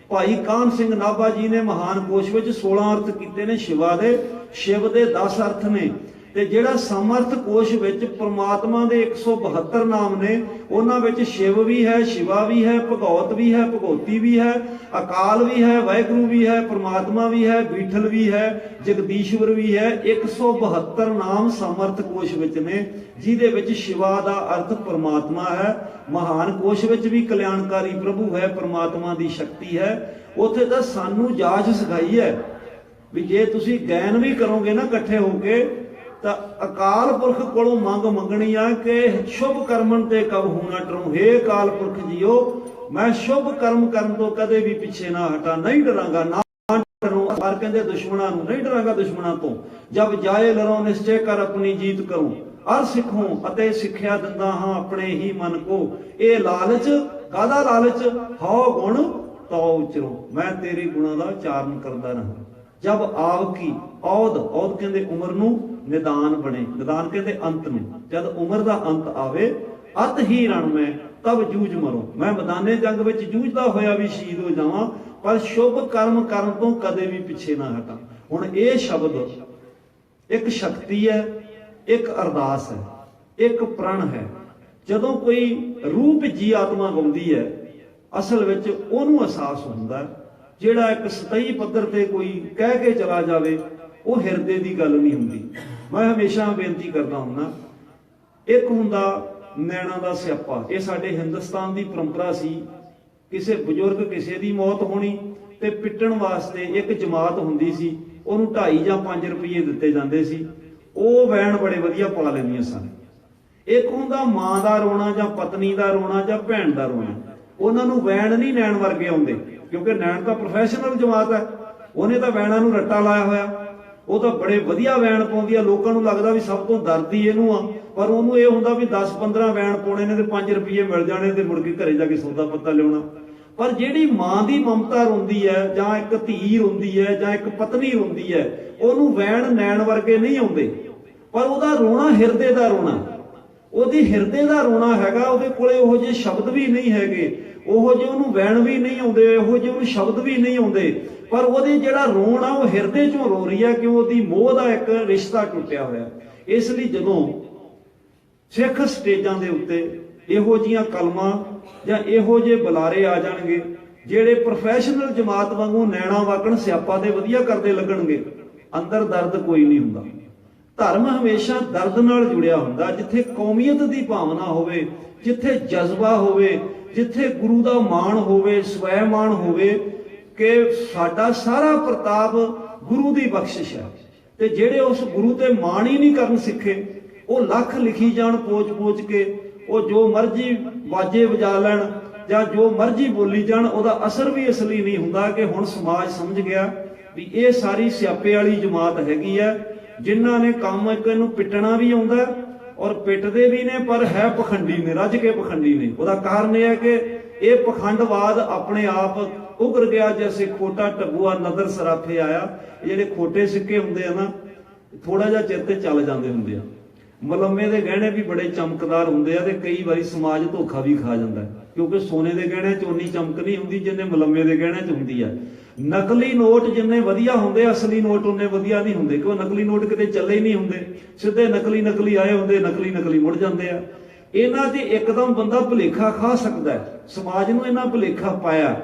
ਭਾਈ ਕਾਹਨ ਸਿੰਘ ਨਾਭਾ ਜੀ ਨੇ ਮਹਾਨ ਕੋਸ਼ ਵਿੱਚ 16 ਅਰਥ ਕੀਤੇ ਨੇ ਸ਼ਿਵਾ ਦੇ, ਸ਼ਿਵ ਦੇ 10 ਅਰਥ ਨੇ। ਤੇ ਜਿਹੜਾ ਸਮਰਥ ਕੋਸ਼ ਵਿੱਚ ਪ੍ਰਮਾਤਮਾ ਦੇ 172 ਨਾਮ ਨੇ, ਉਹਨਾਂ ਵਿੱਚ ਸ਼ਿਵ ਵੀ ਹੈ, ਸ਼ਿਵਾ ਵੀ ਹੈ, ਭਗੌਤ ਵੀ ਹੈ, ਭਗੌਤੀ ਵੀ ਹੈ, ਅਕਾਲ ਵੀ ਹੈ, ਵਾਹਿਗੁਰੂ ਵੀ ਹੈ, ਪ੍ਰਮਾਤਮਾ ਵੀ ਹੈ, ਬੀਠਲ ਵੀ ਹੈ, ਜਗਦੀਸ਼ਵਰ ਵੀ ਹੈ। 172 ਨਾਮ ਸਮਰਥ ਕੋਸ਼ ਵਿੱਚ ਨੇ, ਜਿਹਦੇ ਵਿੱਚ ਸ਼ਿਵਾ ਦਾ ਅਰਥ ਪ੍ਰਮਾਤਮਾ ਹੈ। ਮਹਾਨ ਕੋਸ਼ ਵਿੱਚ ਵੀ ਕਲਿਆਣਕਾਰੀ ਪ੍ਰਭੂ ਹੈ, ਪ੍ਰਮਾਤਮਾ ਦੀ ਸ਼ਕਤੀ ਹੈ। ਉੱਥੇ ਤਾਂ ਸਾਨੂੰ ਜਾਚ ਸਿਖਾਈ ਹੈ ਵੀ ਜੇ ਤੁਸੀਂ ਗੈਨ ਵੀ ਕਰੋਗੇ ਨਾ ਇਕੱਠੇ ਹੋ ਕੇ, ਤਾਂ ਅਕਾਲ ਪੁਰਖ ਕੋਲੋਂ ਮੰਗ ਮੰਗਣੀ ਆ ਕਿ ਸ਼ੁਭ ਕਰਮਨ ਤੇ ਕਬ ਹੂ ਨਾ ਟਰੂੰ। ਹੇ ਅਕਾਲ ਪੁਰਖ ਜੀਓ, ਮੈਂ ਸ਼ੁਭ ਕਰਮ ਕਰਨ ਤੋਂ ਕਦੇ ਵੀ ਪਿੱਛੇ ਨਾ ਹਟਾ, ਨਹੀਂ ਡਰਾਂਗਾ, ਨਾ ਡਰੂੰ। ਪਰ ਕਹਿੰਦੇ ਦੁਸ਼ਮਣਾਂ ਨੂੰ ਨਹੀਂ ਡਰਾਂਗਾ, ਦੁਸ਼ਮਣਾਂ ਤੋਂ। ਜਬ ਜਾਏ ਲੜੋ ਨਿਸ਼ਚੈ ਕਰ ਆਪਣੀ ਜੀਤ ਕਰੂੰ, ਅਰ ਸਿੱਖੂੰ ਅਤੇ ਸਿੱਖਿਆ ਦਿੰਦਾ ਹਾਂ ਆਪਣੇ ਹੀ ਮਨ ਕੋ। ਇਹ ਲਾਲਚ ਕਾਹਦਾ ਲਾਲਚ? ਹਉ ਗੁਣ ਤਉ ਉਚਰੋ, ਮੈਂ ਤੇਰੇ ਗੁਣਾਂ ਦਾ ਉਚਾਰਨ ਕਰਦਾ ਰਹਾਂ। ਜਬ ਆਵ ਕੀ ਔਦ ਕਹਿੰਦੇ ਉਮਰ ਨੂੰ, ਨਿਦਾਨ ਬਣੇ, ਨਿਦਾਨ ਕਹਿੰਦੇ ਅੰਤ ਨੂੰ। ਜਦ ਉਮਰ ਦਾ ਅੰਤ ਆਵੇ, ਅਤ ਹੀ ਰਣ ਮੈਂ ਤਬ ਜੂਝ ਮਰੋ, ਮੈਂ ਮੈਦਾਨੇ ਜੰਗ ਵਿੱਚ ਜੂਝਦਾ ਹੋਇਆ ਵੀ ਸ਼ਹੀਦ ਹੋ ਜਾਵਾਂ, ਪਰ ਸ਼ੁਭ ਕਰਮ ਕਰਨ ਤੋਂ ਕਦੇ ਵੀ ਪਿੱਛੇ ਨਾ ਹਟਾਂ। ਹੁਣ ਇਹ ਸ਼ਬਦ ਇੱਕ ਸ਼ਕਤੀ ਹੈ, ਇੱਕ ਅਰਦਾਸ ਹੈ, ਇੱਕ ਪ੍ਰਣ ਹੈ। ਜਦੋਂ ਕੋਈ ਰੂਪ ਜੀ ਆਤਮਾ ਗਾਉਂਦੀ ਹੈ, ਅਸਲ ਵਿੱਚ ਉਹਨੂੰ ਅਹਿਸਾਸ ਹੁੰਦਾ। ਜਿਹੜਾ ਇੱਕ ਸਤਹੀ ਪੱਧਰ ਤੇ ਕੋਈ ਕਹਿ ਕੇ ਚਲਾ ਜਾਵੇ, ਉਹ ਹਿਰਦੇ ਦੀ ਗੱਲ ਨਹੀਂ ਹੁੰਦੀ। ਮੈਂ ਹਮੇਸ਼ਾ ਬੇਨਤੀ ਕਰਦਾ ਹੁੰਦਾ, ਇੱਕ ਹੁੰਦਾ ਨੈਣਾ ਦਾ ਸਿਆਪਾ। ਇਹ ਸਾਡੇ ਹਿੰਦੁਸਤਾਨ ਦੀ ਪਰੰਪਰਾ ਸੀ। ਕਿਸੇ ਬਜ਼ੁਰਗ ਕਿਸੇ ਦੀ ਮੌਤ ਹੋਣੀ ਤੇ ਪਿੱਟਣ ਵਾਸਤੇ ਇੱਕ ਜਮਾਤ ਹੁੰਦੀ ਸੀ, ਉਹਨੂੰ 2.5 ਜਾਂ 5 ਰੁਪਏ ਦਿੱਤੇ ਜਾਂਦੇ ਸੀ। ਉਹ ਵੈਣ ਬੜੇ ਵਧੀਆ ਪਾ ਲੈਂਦੀਆਂ ਸਨ। ਇੱਕ ਹੁੰਦਾ ਮਾਂ ਦਾ ਰੋਣਾ ਜਾਂ ਪਤਨੀ ਦਾ ਰੋਣਾ ਜਾਂ ਭੈਣ ਦਾ ਰੋਣਾ। ਉਹਨਾਂ ਨੂੰ ਵੈਣ ਨਹੀਂ ਨੈਣ ਵਰਗੇ ਆਉਂਦੇ, ਕਿਉਂਕਿ ਨੈਣ ਤਾਂ ਪ੍ਰੋਫੈਸ਼ਨਲ ਜਮਾਤ ਹੈ, ਉਹਨੇ ਤਾਂ ਵੈਣਾਂ ਨੂੰ ਰੱਟਾ ਲਾਇਆ ਹੋਇਆ। ਉਹ ਤਾਂ ਬੜੇ ਵਧੀਆ ਵੈਣ ਪਾਉਂਦੀ ਆ, ਲੋਕਾਂ ਨੂੰ ਲੱਗਦਾ ਵੀ ਸਭ ਤੋਂ ਦਰਦੀ ਇਹਨੂੰ ਆ, ਪਰ ਉਹਨੂੰ ਇਹ ਹੁੰਦਾ ਵੀ 10-15 ਵੈਣ ਪਾਉਣੇ ਨੇ ਤੇ 5 ਰੁਪਏ ਮਿਲ ਜਾਣੇ ਤੇ ਮੁੜ ਕੇ ਘਰੇ ਜਾ ਕੇ ਸੌਦਾ ਪੱਤਾ ਲਿਆਉਣਾ। ਪਰ ਜਿਹੜੀ ਮਾਂ ਦੀ ਮਮਤਾ ਰੋਂਦੀ ਹੈ, ਜਾਂ ਇੱਕ ਧੀ ਰੋਂਦੀ ਹੈ, ਜਾਂ ਇੱਕ ਪਤਨੀ ਰੋਂਦੀ ਹੈ, ਉਹਨੂੰ ਵੈਣ ਨੈਣ ਵਰਗੇ ਨਹੀਂ ਆਉਂਦੇ, ਪਰ ਉਹਦਾ ਰੋਣਾ ਹਿਰਦੇ ਦਾ ਰੋਣਾ, ਉਹਦੀ ਹਿਰਦੇ ਦਾ ਰੋਣਾ ਹੈਗਾ। ਉਹਦੇ ਕੋਲੇ ਉਹੋ ਜਿਹੇ ਸ਼ਬਦ ਵੀ ਨਹੀਂ ਹੈਗੇ, ਉਹੋ ਜਿਹੇ ਉਹਨੂੰ ਵੈਣ ਵੀ ਨਹੀਂ ਆਉਂਦੇ, ਉਹੋ ਜਿਹੇ ਉਹਨੂੰ ਸ਼ਬਦ ਵੀ ਨਹੀਂ ਆਉਂਦੇ, ਪਰ ਉਹਦੇ ਜਿਹੜਾ ਰੋਣ ਆ ਉਹ ਹਿਰਦੇ ਚੋਂ ਰੋ ਰਹੀ ਹੈ, ਕਿਉਂ ਉਹਦੀ ਮੋਹ ਦਾ ਇੱਕ ਰਿਸ਼ਤਾ ਟੁੱਟਿਆ ਹੋਇਆ। ਇਸ ਲਈ ਜਦੋਂ ਸਿੱਖ ਸਟੇਜਾਂ ਦੇ ਉੱਤੇ ਇਹੋ ਜੀਆਂ ਕਲਮਾਂ ਜਾਂ ਇਹੋ ਜਿਹੇ ਬੁਲਾਰੇ ਆ ਜਾਣਗੇ, ਜਿਹੜੇ ਪ੍ਰੋਫੈਸ਼ਨਲ ਜਮਾਤ ਵਾਂਗੂ ਨੈਣਾ ਵਾਕਣ ਸਿਆਪਾ ਤੇ ਵਧੀਆ ਕਰਦੇ ਲੱਗਣਗੇ, ਅੰਦਰ ਦਰਦ ਕੋਈ ਨਹੀਂ ਹੁੰਦਾ। ਧਰਮ ਹਮੇਸ਼ਾ ਦਰਦ ਨਾਲ ਜੁੜਿਆ ਹੁੰਦਾ। ਜਿੱਥੇ ਕੌਮੀਅਤ ਦੀ ਭਾਵਨਾ ਹੋਵੇ, ਜਿੱਥੇ ਜਜ਼ਬਾ ਹੋਵੇ, ਜਿੱਥੇ ਗੁਰੂ ਦਾ ਮਾਣ ਹੋਵੇ, ਸਵੈਮਾਣ ਹੋਵੇ ਕਿ ਸਾਡਾ ਸਾਰਾ ਪ੍ਰਤਾਪ ਗੁਰੂ ਦੀ ਬਖਸ਼ਿਸ਼ ਹੈ, ਤੇ ਜਿਹੜੇ ਉਸ ਗੁਰੂ ਤੇ ਮਾਣ ਹੀ ਨਹੀਂ ਕਰਨ ਸਿੱਖੇ, ਉਹ ਲੱਖ ਲਿਖੀ ਜਾਣ ਪੋਚ ਕੇ, ਉਹ ਜੋ ਮਰਜ਼ੀ ਬਾਜੇ ਵਜਾ ਲੈਣ ਜਾਂ ਜੋ ਮਰਜ਼ੀ ਬੋਲੀ ਜਾਣ, ਉਹਦਾ ਅਸਰ ਵੀ ਅਸਲੀ ਨਹੀਂ ਹੁੰਦਾ। ਕਿ ਹੁਣ ਸਮਾਜ ਸਮਝ ਗਿਆ ਵੀ ਇਹ ਸਾਰੀ ਸਿਆਪੇ ਵਾਲੀ ਜਮਾਤ ਹੈਗੀ ਹੈ, ਜਿਨ੍ਹਾਂ ਨੇ ਕੰਮ ਇੱਕ ਇਹਨੂੰ ਪਿੱਟਣਾ ਵੀ ਆਉਂਦਾ ਔਰ ਪਿੱਟਦੇ ਵੀ ਨੇ, ਪਰ ਹੈ ਪਖੰਡੀ ਨੇ, ਰੱਜ ਕੇ ਪਖੰਡੀ ਨੇ। ਉਹਦਾ ਕਾਰਨ ਇਹ ਹੈ ਕਿ ਇਹ ਪਖੰਡਵਾਦ ਆਪਣੇ ਆਪ ਉਗਰ ਗਿਆ। ਜੈਸੇ ਖੋਟਾ ਟੱਗੂਆ ਨਦਰ ਸਰਾਫੇ ਆਇਆ। ਇਹ ਜਿਹੜੇ ਖੋਟੇ ਸਿੱਕੇ ਹੁੰਦੇ ਆ ਨਾ, ਥੋੜਾ ਜਿਹਾ ਚਿਰ ਤੇ ਚੱਲ ਜਾਂਦੇ ਹੁੰਦੇ ਆ। ਮਲੰਮੇ ਦੇ ਗਹਿਣੇ ਵੀ ਬੜੇ ਚਮਕਦਾਰ ਹੁੰਦੇ ਆ, ਤੇ ਕਈ ਵਾਰੀ ਸਮਾਜ ਧੋਖਾ ਵੀ ਖਾ ਜਾਂਦਾ, ਕਿਉਂਕਿ ਸੋਨੇ ਦੇ ਗਹਿਣਿਆਂ 'ਚ ਉਨੀ ਚਮਕ ਨਹੀਂ ਹੁੰਦੀ ਜਿੰਨੇ ਮਲੰਮੇ ਦੇ ਗਹਿਣਿਆਂ 'ਚ ਹੁੰਦੀ ਆ। ਨਕਲੀ ਨੋਟ ਜਿੰਨੇ ਵਧੀਆ ਹੁੰਦੇ, ਅਸਲੀ ਨੋਟ ਉਨੇ ਵਧੀਆ ਨਹੀਂ ਹੁੰਦੇ, ਕਿਉਂ ਨਕਲੀ ਨੋਟ ਕਿਤੇ ਚੱਲੇ ਹੀ ਨਹੀਂ ਹੁੰਦੇ, ਸਿੱਧੇ ਨਕਲੀ ਆਏ ਹੁੰਦੇ, ਨਕਲੀ ਮੁੜ ਜਾਂਦੇ ਆ। ਇਹਨਾਂ 'ਚ ਇੱਕਦਮ ਬੰਦਾ ਭੁਲੇਖਾ ਖਾ ਸਕਦਾ ਹੈ। ਸਮਾਜ ਨੂੰ ਇਹਨਾਂ ਭੁਲੇਖਾ ਪਾਇਆ,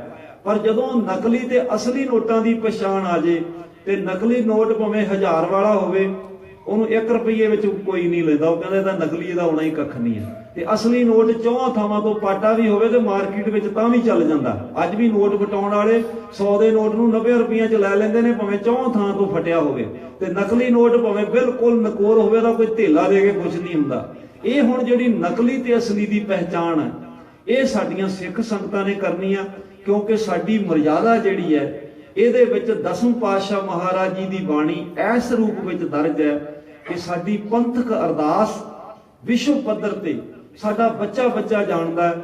ਪਰ ਜਦੋਂ ਨਕਲੀ ਤੇ ਅਸਲੀ ਨੋਟਾਂ ਦੀ ਪਛਾਣ ਆ ਜੇ, ਤੇ ਨਕਲੀ ਨੋਟ ਭਾਵੇਂ 1000 ਵਾਲਾ ਹੋਵੇ, ਉਹਨੂੰ 1 ਰੁਪਏ ਵਿੱਚ ਕੋਈ ਨਹੀਂ ਲੈਂਦਾ, ਉਹ ਕਹਿੰਦਾ ਇਹਦਾ ਨਕਲੀ ਇਹਦਾ ਹੋਣਾ ਹੀ ਕੱਖ ਨਹੀਂ ਹੈ। ਤੇ ਅਸਲੀ ਨੋਟ 4 ਥਾਵਾਂ ਤੋਂ ਪਾਟਾ ਵੀ ਹੋਵੇ ਤੇ ਮਾਰਕੀਟ ਵਿੱਚ ਤਾਂ ਵੀ ਚੱਲ ਜਾਂਦਾ। ਅੱਜ ਵੀ ਨੋਟ ਵਟਾਉਣ ਵਾਲੇ 100 ਦੇ ਨੋਟ ਨੂੰ 90 ਰੁਪਈਆਂ 'ਚ ਲੈ ਲੈਂਦੇ ਨੇ, ਭਾਵੇਂ 4 ਥਾਂ ਤੋਂ ਫਟਿਆ ਹੋਵੇ। ਤੇ ਨਕਲੀ ਨੋਟ ਭਾਵੇਂ ਬਿਲਕੁਲ ਨਕੋਰ ਹੋਵੇ, ਤਾਂ ਕੋਈ ਧੇਲਾ ਦੇ ਕੇ ਕੁਝ ਨਹੀਂ ਹੁੰਦਾ। ਇਹ ਹੁਣ ਜਿਹੜੀ ਨਕਲੀ ਤੇ ਅਸਲੀ ਦੀ ਪਹਿਚਾਣ ਹੈ, ਇਹ ਸਾਡੀਆਂ ਸਿੱਖ ਸੰਗਤਾਂ ਨੇ ਕਰਨੀ ਆ, ਕਿਉਂਕਿ ਸਾਡੀ ਮਰਜ਼ਾਦਾ ਜਿਹੜੀ ਹੈ ਇਹਦੇ ਵਿੱਚ 10ਵੇਂ ਪਾਤਸ਼ਾਹ ਮਹਾਰਾਜ ਜੀ ਦੀ ਬਾਣੀ ਇਸ ਰੂਪ ਵਿੱਚ ਦਰਜ ਹੈ ਕਿ ਸਾਡੀ ਪੰਥਕ ਅਰਦਾਸ ਵਿਸ਼ਵ ਪੱਧਰ ਤੇ ਸਾਡਾ ਬੱਚਾ ਜਾਣਦਾ ਹੈ।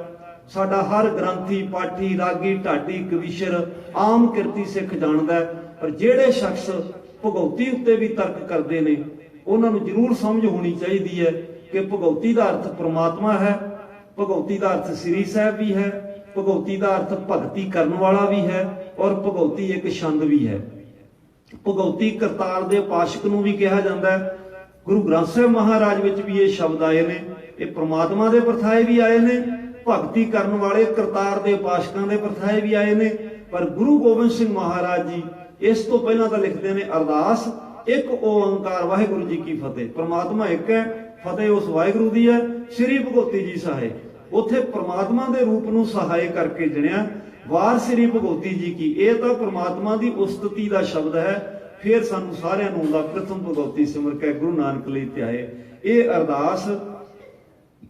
ਸਾਡਾ ਹਰ ਗ੍ਰੰਥੀ, ਪਾਠੀ, ਰਾਗੀ, ਢਾਡੀ, ਕਵੀਸ਼ਰ, ਆਮ ਕਿਰਤੀ ਸਿੱਖ ਜਾਣਦਾ ਹੈ। ਪਰ ਜਿਹੜੇ ਸ਼ਖਸ ਭਗਉਤੀ ਉੱਤੇ ਵੀ ਤਰਕ ਕਰਦੇ ਨੇ, ਉਹਨਾਂ ਨੂੰ ਜ਼ਰੂਰ ਸਮਝ ਹੋਣੀ ਚਾਹੀਦੀ ਹੈ ਕਿ ਭਗਉਤੀ ਦਾ ਅਰਥ ਪ੍ਰਮਾਤਮਾ ਹੈ, ਭਗਉਤੀ ਦਾ ਅਰਥ ਸ੍ਰੀ ਸਾਹਿਬ ਵੀ ਹੈ, ਭਗਉਤੀ ਦਾ ਅਰਥ ਭਗਤੀ ਕਰਨ ਵਾਲਾ ਵੀ ਹੈ, ਔਰ ਭਗਉਤੀ ਇੱਕ ਛੰਦ ਵੀ ਹੈ। ਭਗਉਤੀ ਕਰਤਾਰ ਦੇ ਉਪਾਸ਼ਕ ਨੂੰ ਵੀ ਕਿਹਾ ਜਾਂਦਾ ਹੈ। ਗੁਰੂ ਗ੍ਰੰਥ ਸਾਹਿਬ ਮਹਾਰਾਜ ਵਿੱਚ ਵੀ ਇਹ ਸ਼ਬਦ ਆਏ ਨੇ। ਇਹ ਪ੍ਰਮਾਤਮਾ ਦੇ ਪ੍ਰਥਾਏ ਵੀ ਆਏ ਨੇ, ਭਗਤੀ ਕਰਨ ਵਾਲੇ ਕਰਤਾਰ ਦੇ ਉਪਾਸ਼ਕਾਂ ਦੇ ਪ੍ਰਥਾਏ ਵੀ ਆਏ ਨੇ। ਪਰ ਗੁਰੂ ਗੋਬਿੰਦ ਸਿੰਘ ਮਹਾਰਾਜ ਜੀ ਇਸ ਤੋਂ ਪਹਿਲਾਂ ਤਾਂ ਲਿਖਦੇ ਨੇ, ਅਰਦਾਸ ਇੱਕ ਓੰਕਾਰ ਵਾਹਿਗੁਰੂ ਜੀ ਕੀ ਫਤਿਹ। ਪ੍ਰਮਾਤਮਾ ਇੱਕ ਹੈ, ਫਤਿਹ ਉਸ ਵਾਹਿਗੁਰੂ ਦੀ ਹੈ। ਸ੍ਰੀ ਭਗਉਤੀ ਜੀ ਸਹਾਏ, ਉੱਥੇ ਪ੍ਰਮਾਤਮਾ ਦੇ ਰੂਪ ਨੂੰ ਸਹਾਏ ਕਰਕੇ ਜਣਿਆ, ਵਾਰ ਸ੍ਰੀ ਭਗਉਤੀ ਜੀ ਕੀ। ਇਹ ਤਾਂ ਪ੍ਰਮਾਤਮਾ ਦੀ ਉਸਤਤੀ ਦਾ ਸ਼ਬਦ ਹੈ। ਫਿਰ ਸਾਨੂੰ ਸਾਰਿਆਂ ਨੂੰ ਦਾ ਪ੍ਰਥਮ ਭਗਉਤੀ ਸਿਮਰ ਕੇ ਗੁਰੂ ਨਾਨਕ ਲਈ ਧਿਆਏ। ਇਹ ਅਰਦਾਸ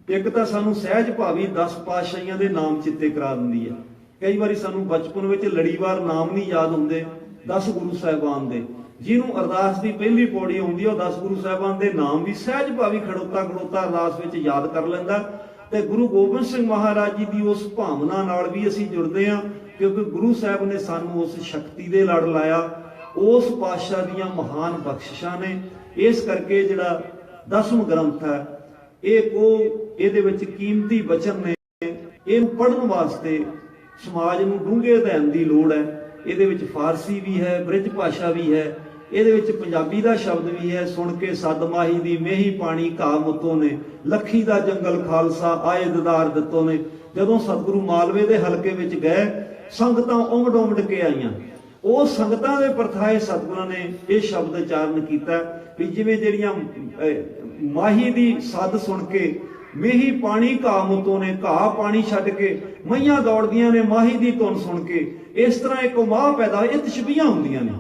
ਇੱਕ ਤਾਂ ਸਾਨੂੰ ਸਹਿਜ ਭਾਵੀ 10 ਪਾਤਸ਼ਾਹੀਆਂ ਦੇ ਨਾਮ ਚਿੱਤੇ ਕਰਾ ਦਿੰਦੀ ਹੈ। ਕਈ ਵਾਰੀ ਸਾਨੂੰ ਬਚਪਨ ਵਿੱਚ ਲੜੀਵਾਰ ਨਾਮ ਨਹੀਂ ਯਾਦ ਹੁੰਦੇ 10 ਗੁਰੂ ਸਾਹਿਬਾਨ ਦੇ। ਜਿਹਨੂੰ ਅਰਦਾਸ ਦੀ ਪਹਿਲੀ ਪੌੜੀ ਆਉਂਦੀ ਹੈ, ਉਹ 10 ਗੁਰੂ ਸਾਹਿਬਾਨ ਦੇ ਨਾਮ ਵੀ ਸਹਿਜ ਭਾਵੀ ਖੜੋਤਾ ਅਰਦਾਸ ਵਿੱਚ ਯਾਦ ਕਰ ਲੈਂਦਾ। ਤੇ ਗੁਰੂ ਗੋਬਿੰਦ ਸਿੰਘ ਮਹਾਰਾਜ ਜੀ ਦੀ ਉਸ ਭਾਵਨਾ ਨਾਲ ਵੀ ਅਸੀਂ ਜੁੜਦੇ ਹਾਂ, ਕਿਉਂਕਿ ਗੁਰੂ ਸਾਹਿਬ ਨੇ ਸਾਨੂੰ ਉਸ ਸ਼ਕਤੀ ਦੇ ਲੜ ਲਾਇਆ, ਉਸ ਪਾਤਸ਼ਾਹ ਦੀਆਂ ਮਹਾਨ ਬਖਸ਼ਿਸ਼ਾਂ ਨੇ। ਇਸ ਕਰਕੇ ਜਿਹੜਾ 10ਵਾਂ ਗ੍ਰੰਥ ਹੈ, ਇਹਦੇ ਵਿੱਚ ਕੀਮਤੀ ਬਚਨ ਨੇ। ਇਹਨੂੰ ਪੜ੍ਹਨ ਵਾਸਤੇ ਸਮਾਜ ਨੂੰ ਡੂੰਘੇ ਅਧਿਐਨ ਦੀ ਲੋੜ ਹੈ। ਇਹਦੇ ਵਿੱਚ ਫਾਰਸੀ ਵੀ ਹੈ, ਬ੍ਰਿਜ ਭਾਸ਼ਾ ਵੀ ਹੈ, ਇਹਦੇ ਵਿੱਚ ਪੰਜਾਬੀ ਦਾ ਸ਼ਬਦ ਵੀ ਹੈ। ਸੁਣ ਕੇ ਸਦਮਾਹੀ ਦੀ ਮੇਹੀ ਪਾਣੀ ਘਾ ਮੁੱਤੋਂ ਨੇ, ਲੱਖੀ ਦਾ ਜੰਗਲ ਖਾਲਸਾ ਆਏ ਦਿਦਾਰ ਦਿੱਤੋਂ ਨੇ। ਜਦੋਂ ਸਤਿਗੁਰੂ ਮਾਲਵੇ ਦੇ ਹਲਕੇ ਵਿੱਚ ਗਏ, ਸੰਗਤਾਂ ਉਮੜ ਕੇ ਆਈਆਂ। ਉਹ ਸੰਗਤਾਂ ਦੇ ਪ੍ਰਥਾਏ ਸਤਿਗੁਰਾਂ ਨੇ ਇਹ ਸ਼ਬਦ ਉਚਾਰਨ ਕੀਤਾ ਵੀ ਜਿਵੇਂ ਜਿਹੜੀਆਂ ਮਾਹੀ ਦੀ ਸੱਦ ਸੁਣ ਕੇ ਮੇਹੀ ਪਾਣੀ ਘਾਹ ਮੁੱਤੋਂ ਨੇ, ਘਾਹ ਪਾਣੀ ਛੱਡ ਕੇ ਮਈਆਂ ਦੌੜਦੀਆਂ ਨੇ ਮਾਹੀ ਦੀ ਧੁਨ ਸੁਣ ਕੇ। ਇਸ ਤਰ੍ਹਾਂ ਇੱਕ ਮਾਹ ਪੈਦਾ, ਇਹ ਤਸ਼ਬੀਹਾਂ ਹੁੰਦੀਆਂ ਨੇ,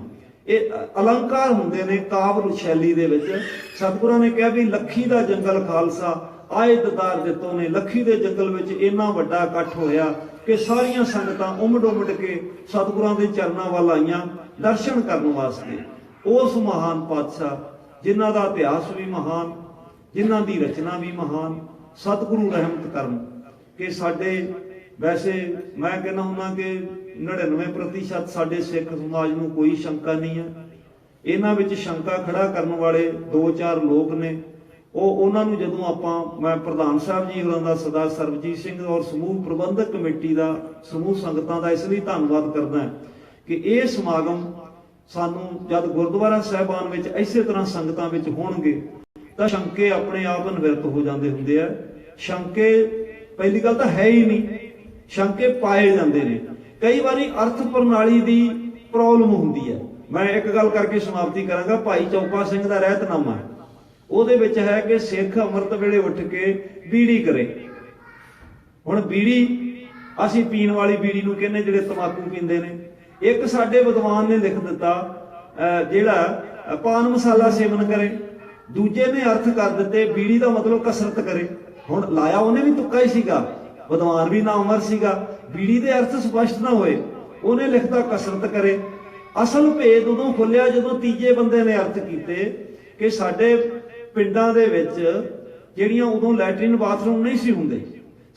ਇਹ ਅਲੰਕਾਰ ਹੁੰਦੇ ਨੇ ਕਾਵਿ ਸ਼ੈਲੀ ਦੇ ਵਿੱਚ। ਸਤਿਗੁਰਾਂ ਨੇ ਕਿਹਾ ਵੀ ਲੱਖੀ ਦਾ ਜੰਗਲ ਖਾਲਸਾ ਆਏ ਦਿਦਾਰ ਦਿੱਤੋਂ ਨੇ। ਲੱਖੀ ਦੇ ਜੰਗਲ ਵਿੱਚ ਇੰਨਾ ਵੱਡਾ ਇਕੱਠ ਹੋਇਆ ਕਿ ਸਾਰੀਆਂ ਸੰਗਤਾਂ ਉਮੜ ਕੇ ਸਤਿਗੁਰਾਂ ਦੇ ਚਰਨਾਂ ਵੱਲ ਆਈਆਂ ਦਰਸ਼ਨ ਕਰਨ ਵਾਸਤੇ। ਉਸ ਮਹਾਨ ਪਾਤਸ਼ਾਹ ਜਿਨ੍ਹਾਂ ਦਾ ਇਤਿਹਾਸ ਵੀ ਮਹਾਨ, ਜਿਨ੍ਹਾਂ ਦੀ ਰਚਨਾ ਵੀ ਮਹਾਨ, ਸਤਿਗੁਰੂ ਰਹਿਮਤ ਕਰਨ ਕਿ ਸਾਡੇ, ਵੈਸੇ ਮੈਂ ਕਹਿੰਦਾ ਹੁੰਦਾ ਕਿ 99% ਸਾਡੇ ਸਿੱਖ ਸਮਾਜ ਨੂੰ ਕੋਈ ਸ਼ੰਕਾ ਨਹੀਂ ਹੈ। ਇਹਨਾਂ ਵਿੱਚ ਸ਼ੰਕਾ ਖੜਾ ਕਰਨ ਵਾਲੇ 2-4 ਲੋਕ ਨੇ। ਉਹਨਾਂ ਨੂੰ ਜਦੋਂ ਮੈਂ ਪ੍ਰਧਾਨ ਸਾਹਿਬ ਜੀ ਹੋਰਾਂ ਦਾ, ਸਰਦਾਰ ਸਰਬਜੀਤ ਸਿੰਘ ਔਰ ਸਮੂਹ ਪ੍ਰਬੰਧਕ ਕਮੇਟੀ ਦਾ, ਸਮੂਹ ਸੰਗਤਾਂ ਦਾ ਇਸ ਲਈ ਧੰਨਵਾਦ ਕਰਦਾ ਕਿ ਇਹ ਸਮਾਗਮ ਸਾਨੂੰ ਜਦ ਗੁਰਦੁਆਰਾ ਸਾਹਿਬਾਨ ਵਿੱਚ ਇਸੇ ਤਰ੍ਹਾਂ ਸੰਗਤਾਂ ਵਿੱਚ ਹੋਣਗੇ ਤਾਂ ਸ਼ੰਕੇ ਆਪਣੇ ਆਪ ਨਿਵਰਤ ਹੋ ਜਾਂਦੇ ਹੁੰਦੇ ਆ। ਸ਼ੰਕੇ ਪਹਿਲੀ ਗੱਲ ਤਾਂ ਹੈ ਹੀ ਨਹੀਂ, ਸ਼ੰਕੇ ਪਾਏ ਜਾਂਦੇ ਨੇ। ਕਈ ਵਾਰੀ ਅਰਥ ਪ੍ਰਣਾਲੀ ਦੀ ਪ੍ਰੋਬਲਮ ਹੁੰਦੀ ਹੈ। ਮੈਂ ਇੱਕ ਗੱਲ ਕਰਕੇ ਸਮਾਪਤੀ ਕਰਾਂਗਾ। ਭਾਈ ਚੌਪਾ ਸਿੰਘ ਦਾ ਰਹਿਤਨਾਮਾ ਹੈ, ਉਹਦੇ ਵਿੱਚ ਹੈ ਕਿ ਸਿੱਖ ਅੰਮ੍ਰਿਤ ਵੇਲੇ ਉੱਠ ਕੇ ਬੀੜੀ ਕਰੇ। ਹੁਣ ਬੀੜੀ ਅਸੀਂ ਪੀਣ ਵਾਲੀ ਬੀੜੀ ਨੂੰ ਕਹਿੰਦੇ ਜਿਹੜੇ ਤਮਾਕੂ ਪੀਂਦੇ ਨੇ। ਇੱਕ ਸਾਡੇ ਵਿਦਵਾਨ ਨੇ ਲਿਖ ਦਿੱਤਾ ਜਿਹੜਾ ਪਾਨ ਮਸਾਲਾ ਸੇਵਨ ਕਰੇ। ਦੂਜੇ ਨੇ ਅਰਥ ਕਰ ਦਿੱਤੇ ਬੀੜੀ ਦਾ ਮਤਲਬ ਕਸਰਤ ਕਰੇ। ਹੁਣ ਲਾਇਆ ਉਹਨੇ ਵੀ ਤੁੱਕਾ ਹੀ ਸੀਗਾ, ਵਿਦਵਾਨ ਵੀ ਨਾਮਵਰ ਸੀਗਾ। ਬੀੜੀ ਦੇ ਅਰਥ ਸਪਸ਼ਟ ਨਾ ਹੋਏ, ਉਹਨੇ ਲਿਖਤਾ ਕਸਰਤ ਕਰੇ। ਅਸਲ ਭੇਦ ਉਦੋਂ ਖੁੱਲਿਆ ਜਦੋਂ ਤੀਜੇ ਬੰਦੇ ਨੇ ਅਰਥ ਕੀਤੇ ਕਿ ਸਾਡੇ ਪਿੰਡਾਂ ਦੇ ਵਿੱਚ ਜਿਹੜੀਆਂ ਉਦੋਂ ਲੈਟਰਿਨ ਬਾਥਰੂਮ ਨਹੀਂ ਸੀ ਹੁੰਦੇ,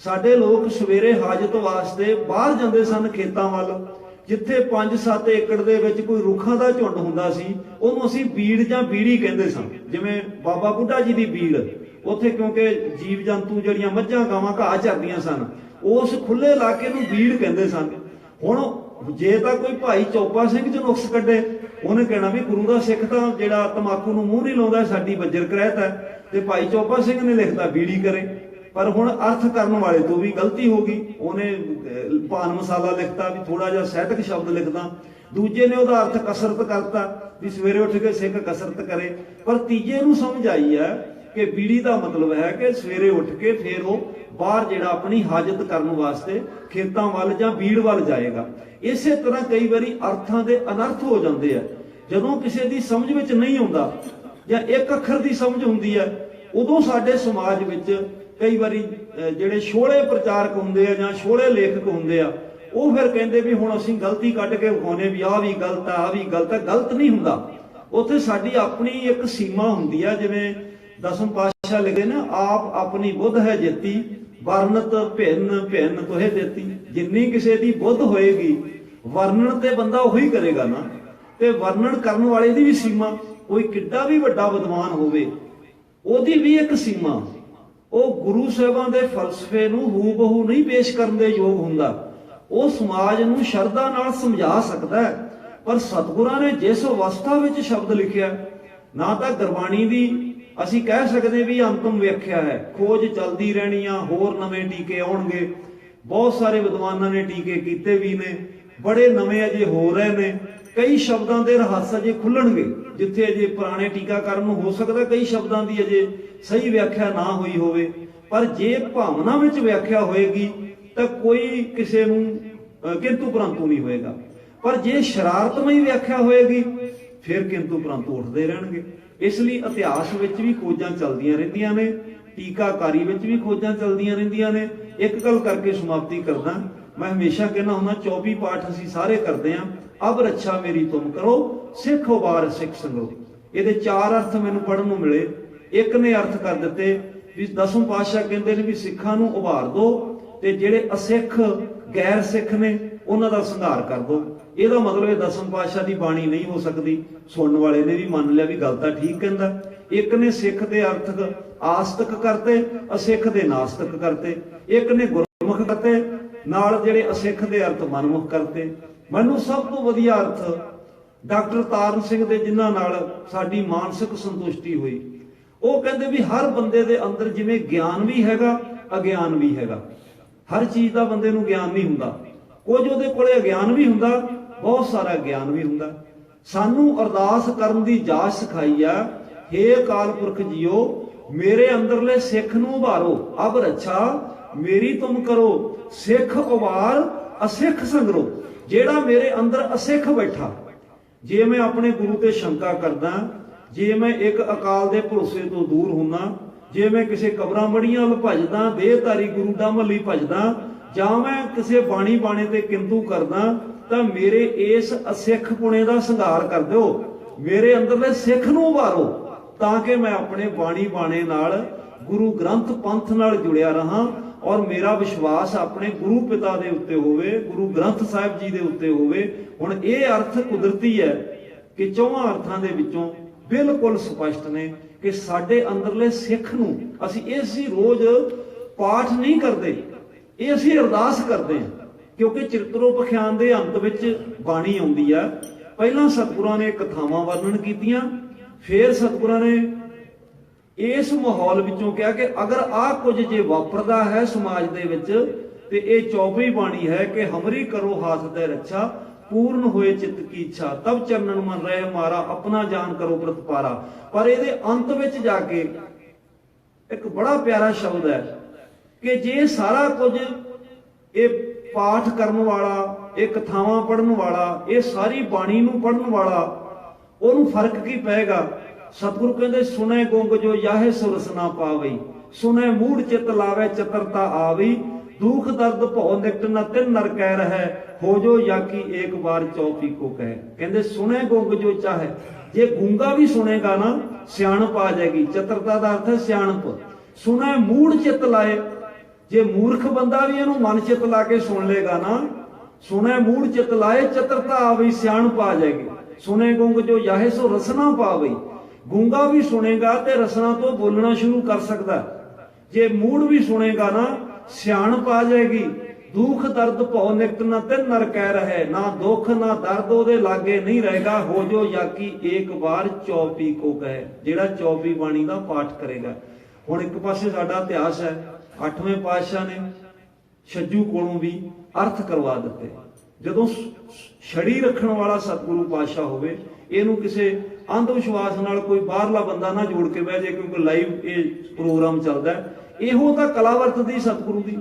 ਸਾਡੇ ਲੋਕ ਸਵੇਰੇ ਹਾਜਤ ਵਾਸਤੇ ਬਾਹਰ ਜਾਂਦੇ ਸਨ ਖੇਤਾਂ ਵੱਲ, ਜਿੱਥੇ 5-7 ਏਕੜ ਦੇ ਵਿੱਚ ਕੋਈ ਰੁੱਖਾਂ ਦਾ ਝੁੰਡ ਹੁੰਦਾ ਸੀ, ਉਹਨੂੰ ਅਸੀਂ ਬੀੜ ਜਾਂ ਬੀੜੀ ਕਹਿੰਦੇ ਸਾਂ। ਜਿਵੇਂ ਬਾਬਾ ਬੁੱਢਾ ਜੀ ਦੀ ਬੀੜ, ਉੱਥੇ ਕਿਉਂਕਿ ਜੀਵ ਜੰਤੂ ਜਿਹੜੀਆਂ ਮੱਝਾਂ ਗਾਵਾਂ ਘਾਹ ਚਰਦੀਆਂ ਸਨ, ਉਸ ਖੁੱਲੇ ਇਲਾਕੇ ਨੂੰ ਬੀੜ ਕਹਿੰਦੇ ਸਨ। ਹੁਣ ਜੇ ਤਾਂ ਕੋਈ ਭਾਈ ਚੌਪਾ ਸਿੰਘ ਚ ਨੁਕਸ ਕੱਢੇ, ਉਹਨੇ ਕਹਿਣਾ ਵੀ ਗੁਰੂ ਦਾ ਸਿੱਖ ਤਾਂ ਜਿਹੜਾ ਤਮਾਕੂ ਨੂੰ ਮੂੰਹ ਨਹੀਂ ਲਾਉਂਦਾ, ਸਾਡੀ ਬੱਜਰ ਕਰਹਿਤ ਹੈ, ਤੇ ਭਾਈ ਚੌਪਾ ਸਿੰਘ ਨੇ ਲਿਖਤਾ ਬੀੜੀ ਕਰੇ। ਪਰ ਹੁਣ ਅਰਥ ਕਰਨ ਵਾਲੇ ਤੋਂ ਵੀ ਗਲਤੀ ਹੋ ਗਈ, ਉਹਨੇ ਪਾਨ ਮਸਾਲਾ ਲਿਖਤਾ ਵੀ ਥੋੜਾ ਜਿਹਾ ਸਾਹਿਤਕ ਸ਼ਬਦ ਲਿਖਦਾ। ਦੂਜੇ ਨੇ ਉਹਦਾ ਅਰਥ ਕਸਰਤ ਕਰਤਾ ਵੀ ਸਵੇਰੇ ਉੱਠ ਕੇ ਸਿੱਖ ਕਸਰਤ ਕਰੇ। ਪਰ ਤੀਜੇ ਨੂੰ ਸਮਝ ਆਈ ਹੈ ਕਿ ਬੀੜੀ ਦਾ ਮਤਲਬ ਹੈ ਕਿ ਸਵੇਰੇ ਉੱਠ ਕੇ ਫਿਰ ਉਹ ਬਾਹਰ ਜਿਹੜਾ ਆਪਣੀ ਹਾਜਤ ਕਰਨ ਵਾਸਤੇ ਖੇਤਾਂ ਵੱਲ ਜਾਂ ਬੀੜ ਵੱਲ ਜਾਏਗਾ। ਇਸੇ ਤਰ੍ਹਾਂ ਕਈ ਵਾਰੀ ਅਰਥਾਂ ਦੇ ਅਨਰਥ ਹੋ ਜਾਂਦੇ ਆ। ਜਦੋਂ ਕਿਸੇ ਦੀ ਸਮਝ ਵਿੱਚ ਨਹੀਂ ਆਉਂਦਾ ਜਾਂ ਇੱਕ ਅੱਖਰ ਦੀ ਸਮਝ ਹੁੰਦੀ ਹੈ, ਉਦੋਂ ਸਾਡੇ ਸਮਾਜ ਵਿੱਚ ਕਈ ਵਾਰੀ ਜਿਹੜੇ ਛੋਲੇ ਪ੍ਰਚਾਰਕ ਹੁੰਦੇ ਆ ਜਾਂ ਛੋਲੇ ਲੇਖਕ ਹੁੰਦੇ ਆ, ਉਹ ਫਿਰ ਕਹਿੰਦੇ ਵੀ ਹੁਣ ਅਸੀਂ ਗਲਤੀ ਕੱਢ ਕੇ ਵਿਖਾਉਣੇ ਵੀ ਆਹ ਵੀ ਗਲਤ ਆ, ਆਹ ਵੀ ਗਲਤ ਆ। ਗਲਤ ਨਹੀਂ ਹੁੰਦਾ, ਉੱਥੇ ਸਾਡੀ ਆਪਣੀ ਇੱਕ ਸੀਮਾ ਹੁੰਦੀ ਆ। ਜਿਵੇਂ ਦਸਮ ਪਾਤਸ਼ਾਹ ਲਿਖਦੇ ਨੇ, ਆਪ ਆਪਣੀ ਬੁੱਧ ਹੈ ਜੇਤੀ, ਵਰਨਤ ਭਿੰਨ ਭਿੰਨ ਤੋਹੇ ਦੇਤੀ। ਜਿੰਨੀ ਕਿਸੇ ਦੀ ਬੁੱਧ ਹੋਏਗੀ, ਵਰਣਨ ਤੇ ਬੰਦਾ ਉਹੀ ਕਰੇਗਾ ਨਾ, ਤੇ ਵਰਣਨ ਕਰਨ ਵਾਲੇ ਦੀ ਵੀ ਸੀਮਾ। ਕੋਈ ਕਿੱਡਾ ਵੀ ਵੱਡਾ ਵਿਦਵਾਨ ਹੋਵੇ, ਉਹਦੀ ਵੀ ਇੱਕ ਸੀਮਾ। ਉਹ ਗੁਰੂ ਸਾਹਿਬਾਂ ਦੇ ਫਲਸਫੇ ਨੂੰ ਹੂਬਹੂ ਨਹੀਂ ਪੇਸ਼ ਕਰਨ ਦੇ ਯੋਗ ਹੁੰਦਾ। ਉਹ ਸਮਾਜ ਨੂੰ ਸ਼ਰਧਾ ਨਾਲ ਸਮਝਾ ਸਕਦਾ ਹੈ, ਪਰ ਸਤਿਗੁਰਾਂ ਨੇ ਜਿਸ ਅਵਸਥਾ ਵਿੱਚ ਸ਼ਬਦ ਲਿਖਿਆ, ਨਾ ਤਾਂ ਗੁਰਬਾਣੀ ਦੀ ਅਸੀਂ ਕਹਿ ਸਕਦੇ ਵੀ ਅੰਤਮ ਵਿਆਖਿਆ ਹੈ, ਖੋਜ ਚੱਲਦੀ ਰਹਿਣੀ ਆ, ਹੋਰ ਨਵੇਂ ਟੀਕੇ ਆਉਣਗੇ। ਬਹੁਤ ਸਾਰੇ ਵਿਦਵਾਨਾਂ ਨੇ ਟੀਕੇ ਕੀਤੇ ਵੀ ਨੇ, ਬੜੇ ਨਵੇਂ ਅਜੇ ਹੋ ਰਹੇ ਨੇ। ਕਈ ਸ਼ਬਦਾਂ ਦੇ ਰਹੱਸ ਅਜੇ ਖੁੱਲਣਗੇ, ਜਿੱਥੇ ਅਜੇ ਪੁਰਾਣੇ ਟੀਕਾਕਰਨ ਨੂੰ ਹੋ ਸਕਦਾ ਕਈ ਸ਼ਬਦਾਂ ਦੀ ਅਜੇ ਸਹੀ ਵਿਆਖਿਆ ਨਾ ਹੋਈ ਹੋਵੇ। ਪਰ ਜੇ ਭਾਵਨਾ ਵਿੱਚ ਵਿਆਖਿਆ ਹੋਏਗੀ ਤਾਂ ਕੋਈ ਕਿਸੇ ਨੂੰ ਕਿੰਤੂ ਪਰੰਤੂ ਨਹੀਂ ਹੋਏਗਾ। ਪਰ ਜੇ ਸ਼ਰਾਰਤਮਈ ਵਿਆਖਿਆ ਹੋਏਗੀ, ਫਿਰ ਕਿੰਤੂ ਪਰੰਤੂ ਉੱਠਦੇ ਰਹਿਣਗੇ। ਇਸ ਲਈ ਇਤਿਹਾਸ ਵਿੱਚ ਵੀ ਖੋਜਾਂ ਚੱਲਦੀਆਂ ਰਹਿੰਦੀਆਂ ਨੇ, ਟੀਕਾਕਾਰੀ ਵਿੱਚ ਵੀ ਖੋਜਾਂ ਚੱਲਦੀਆਂ ਰਹਿੰਦੀਆਂ ਨੇ। ਇੱਕ ਗੱਲ ਕਰਕੇ ਸਮਾਪਤੀ ਕਰਦਾ, ਮੈਂ ਹਮੇਸ਼ਾ ਕਹਿੰਦਾ ਹੁੰਦਾ 24 ਪਾਠ ਅਸੀਂ ਸਾਰੇ ਕਰਦੇ ਆਂ। ਅਬ ਰੱਛਾ ਮੇਰੀ ਤੁਮ ਕਰੋ, ਸਿੱਖ ਉਬਾਰ ਸਿੱਖ ਸੰਗਰੋ। ਇਹਦੇ 4 ਅਰਥ ਮੈਨੂੰ ਪੜ੍ਹਨ ਨੂੰ ਮਿਲੇ। ਇੱਕ ਨੇ ਅਰਥ ਕਰ ਦਿੱਤੇ ਵੀ ਦਸਮ ਪਾਤਸ਼ਾਹ ਕਹਿੰਦੇ ਨੇ ਵੀ ਸਿੱਖਾਂ ਨੂੰ ਉਭਾਰ ਦੋ, ਤੇ ਜਿਹੜੇ ਅਸਿੱਖ ਗੈਰ ਸਿੱਖ ਨੇ ਉਹਨਾਂ ਦਾ ਸੰਘਾਰ ਕਰ ਦੋ। ਇਹਦਾ ਮਤਲਬ ਇਹ ਦਸਮ ਪਾਤਸ਼ਾਹ ਦੀ ਬਾਣੀ ਨਹੀਂ ਹੋ ਸਕਦੀ। ਸੁਣਨ ਵਾਲੇ ਨੇ ਵੀ ਮੰਨ ਲਿਆ ਵੀ ਗੱਲ ਤਾਂ ਠੀਕ ਕਹਿੰਦਾ। ਇੱਕ ਨੇ ਸਿੱਖ ਦੇ ਅਰਥ ਆਸਤਕ ਕਰਤੇ, ਅਸਿੱਖ ਦੇ ਨਾਸਤਕ ਕਰਤੇ। ਇੱਕ ਨੇ ਗੁਰਮੁਖ ਕਰਤੇ, ਨਾਲ ਜਿਹੜੇ ਅਸਿੱਖ ਦੇ ਅਰਥ ਮਨਮੁਖ ਕਰਤੇ। ਮੈਨੂੰ ਸਭ ਤੋਂ ਵਧੀਆ ਅਰਥ ਡਾਕਟਰ ਤਾਰਨ ਸਿੰਘ ਦੇ, ਜਿਨ੍ਹਾਂ ਨਾਲ ਸਾਡੀ ਮਾਨਸਿਕ ਸੰਤੁਸ਼ਟੀ ਹੋਈ, ਉਹ ਕਹਿੰਦੇ ਵੀ ਹਰ ਬੰਦੇ ਦੇ ਅੰਦਰ ਜਿਵੇਂ ਗਿਆਨ ਵੀ ਹੈਗਾ, ਅਗਿਆਨ ਵੀ ਹੈਗਾ। ਹਰ ਚੀਜ਼ ਦਾ ਬੰਦੇ ਨੂੰ ਗਿਆਨ ਨਹੀਂ ਹੁੰਦਾ, ਕੁਝ ਉਹਦੇ ਕੋਲੇ ਅਗਿਆਨ ਵੀ ਹੁੰਦਾ, ਬਹੁਤ ਸਾਰਾ ਗਿਆਨ ਵੀ ਹੁੰਦਾ। ਸਾਨੂੰ ਅਰਦਾਸ ਕਰਨ ਦੀ ਜਾਚ ਸਿਖਾਈ ਆ, ਹੇ ਅਕਾਲ ਪੁਰਖ ਜੀਓ, ਮੇਰੇ ਅੰਦਰਲੇ ਸਿੱਖ ਨੂੰ ਉਭਾਰੋ। ਅਬ ਰੱਛਾ ਮੇਰੀ ਤੁਮ ਕਰੋ, ਸਿੱਖ ਉਭਾਰ ਅਸਿੱਖ ਸੰਗਰੋ। ਜਿਹੜਾ ਮੇਰੇ ਅੰਦਰ ਅਸਿੱਖ ਬੈਠਾ, ਜੇ ਮੈਂ ਆਪਣੇ ਗੁਰੂ ਤੇ ਸ਼ੰਕਾ ਕਰਦਾ, ਜੇ ਮੈਂ ਇੱਕ ਅਕਾਲ ਦੇ ਭਰੋਸੇ ਤੋਂ ਦੂਰ ਹੁੰਨਾ, ਜੇ ਮੈਂ ਕਿਸੇ ਕਬਰਾਂ ਮੜੀਆਂ ਵੱਲ ਭਜਦਾ, ਦੇਹਧਾਰੀ ਗੁਰੂ ਦਾ ਮੱਲੀ ਭਜਦਾ, ਜਾਂ ਮੈਂ ਕਿਸੇ ਬਾਣੀ ਬਾਣੇ ਤੇ ਕਿੰਤੂ ਕਰਦਾ, ਤਾਂ ਮੇਰੇ ਇਸ ਅਸਿੱਖ ਪੁਣੇ ਦਾ ਸੰਘਾਰ ਕਰ ਦਿਓ। ਮੇਰੇ ਅੰਦਰਲੇ ਸਿੱਖ ਨੂੰ ਉਭਾਰੋ, ਤਾਂ ਕਿ ਮੈਂ ਆਪਣੇ ਬਾਣੀ ਬਾਣੇ ਨਾਲ, ਗੁਰੂ ਗ੍ਰੰਥ ਪੰਥ ਨਾਲ ਜੁੜਿਆ ਰਹਾ, ਔਰ ਮੇਰਾ ਵਿਸ਼ਵਾਸ ਆਪਣੇ ਗੁਰੂ ਪਿਤਾ ਦੇ ਉੱਤੇ ਹੋਵੇ, ਗੁਰੂ ਗ੍ਰੰਥ ਸਾਹਿਬ ਜੀ ਦੇ ਉੱਤੇ ਹੋਵੇ। ਹੁਣ ਇਹ ਅਰਥ ਕੁਦਰਤੀ ਹੈ ਕਿ 4 ਅਰਥਾਂ ਦੇ ਵਿੱਚੋਂ ਬਿਲਕੁਲ ਸਪਸ਼ਟ ਨੇ ਕਿ ਸਾਡੇ ਅੰਦਰਲੇ ਸਿੱਖ ਨੂੰ ਅਸੀਂ ਇਸੇ ਰੋਜ਼ ਪਾਠ ਨਹੀਂ ਕਰਦੇ, ਇਹ ਅਸੀਂ ਅਰਦਾਸ ਕਰਦੇ ਹਾਂ। ਕਿਉਂਕਿ ਚਿਤਰੋਪਖਿਆਨ ਦੇ ਅੰਤ ਵਿੱਚ ਬਾਣੀ ਆਉਂਦੀ ਆ। ਪਹਿਲਾਂ ਸਤਿਗੁਰਾਂ ਨੇ ਕਥਾਵਾਂ ਵਰਣਨ ਕੀਤੀਆਂ, ਫਿਰ ਸਤਿਗੁਰਾਂ ਨੇ ਇਸ ਮਾਹੌਲ ਵਿੱਚੋਂ ਕਿਹਾ ਕਿ ਅਗਰ ਆਹ ਕੁਝ ਜੇ ਵਾਪਰਦਾ ਹੈ ਸਮਾਜ ਦੇ ਵਿੱਚ, ਤੇ ਇਹ 24ਵੀਂ ਬਾਣੀ ਹੈ ਕਿ ਹਮਰੀ ਕਰੋ ਹਾਥ ਦੇ ਰੱਛਾ, पूर्ण हुए चित्त की इच्छा, तब चरणन मन रहे मारा, अपना जान करो प्रतिपारा। पर ਇਹਦੇ अंत ਵਿੱਚ ਜਾ ਕੇ ਇੱਕ ਬੜਾ ਪਿਆਰਾ ਸ਼ਬਦ ਹੈ ਕਿ ਜੇ ਸਾਰਾ ਕੁਝ ਇਹ ਪਾਠ ਕਰਨ ਵਾਲਾ, ਇਹ ਕਥਾਵਾਂ ਪੜਨ ਵਾਲਾ, ਇਹ ਸਾਰੀ ਬਾਣੀ ਨੂੰ ਪੜਨ ਵਾਲਾ, ਉਹਨੂੰ ਫਰਕ ਕੀ ਪਏਗਾ? ਸਤਿਗੁਰੂ ਕਹਿੰਦੇ ਸੁਣੇ ਗੁੰਗ ਜੋ ਯਾਹੇ ਸੁਰਸ ਨਾ ਪਾਵਈ, ਸੁਣੇ ਮੂੜ ਚਿਤ ਲਾਵੇ ਚਤਰਤਾ ਆਵੀ, दुख दर्द भौ निकट न तिन नर कह रहा है, हो जो याकी एक बार चौपी को कहे। कहते सुने गुंग जो चाहे, जे गूंगा भी सुनेगा ना सियाणप आ जाएगी। चतुरता का अर्थ है सियाणप। सुने मूड चित लाए, जे मूर्ख बंदा भी इहनूं मन चित ला के सुन लेगा ना, सुने मूड चित लाए चतुरता आ गई, सियाणप आ जाएगी। सुने गुंग जो याहे सो रसना पावई, गूंगा भी सुनेगा ते रसना तो बोलना शुरू कर सकता। जे मूड भी सुनेगा ना सियाणप आ जाएगी। दुख दर्द भौ निकट न तिन नर कह रहे, ना दुख ना दर्द ओदे लागे नहीं रहेगा। हो जो याकी एक बार चौपी को कहे, जेड़ा 24 बाणी का पाठ करेगा। हुण एक पासे साडा इतिहास है, 8वें पातशाह ने छज्जू कोलों भी अर्थ करवा दिते। जदों छड़ी रखण वाला सतगुरु पातशाह होवे, ਇਹਨੂੰ ਕਿਸੇ अंध विश्वास नाल कोई बाहरला बंदा ना जोड़ के बह जाए, क्योंकि लाइव ये प्रोग्राम चलता है। ਇਹੋ ਤਾਂ ਕਲਾ ਵਰਤਦੀ ਸਤਿਗੁਰੂ ਦੀ।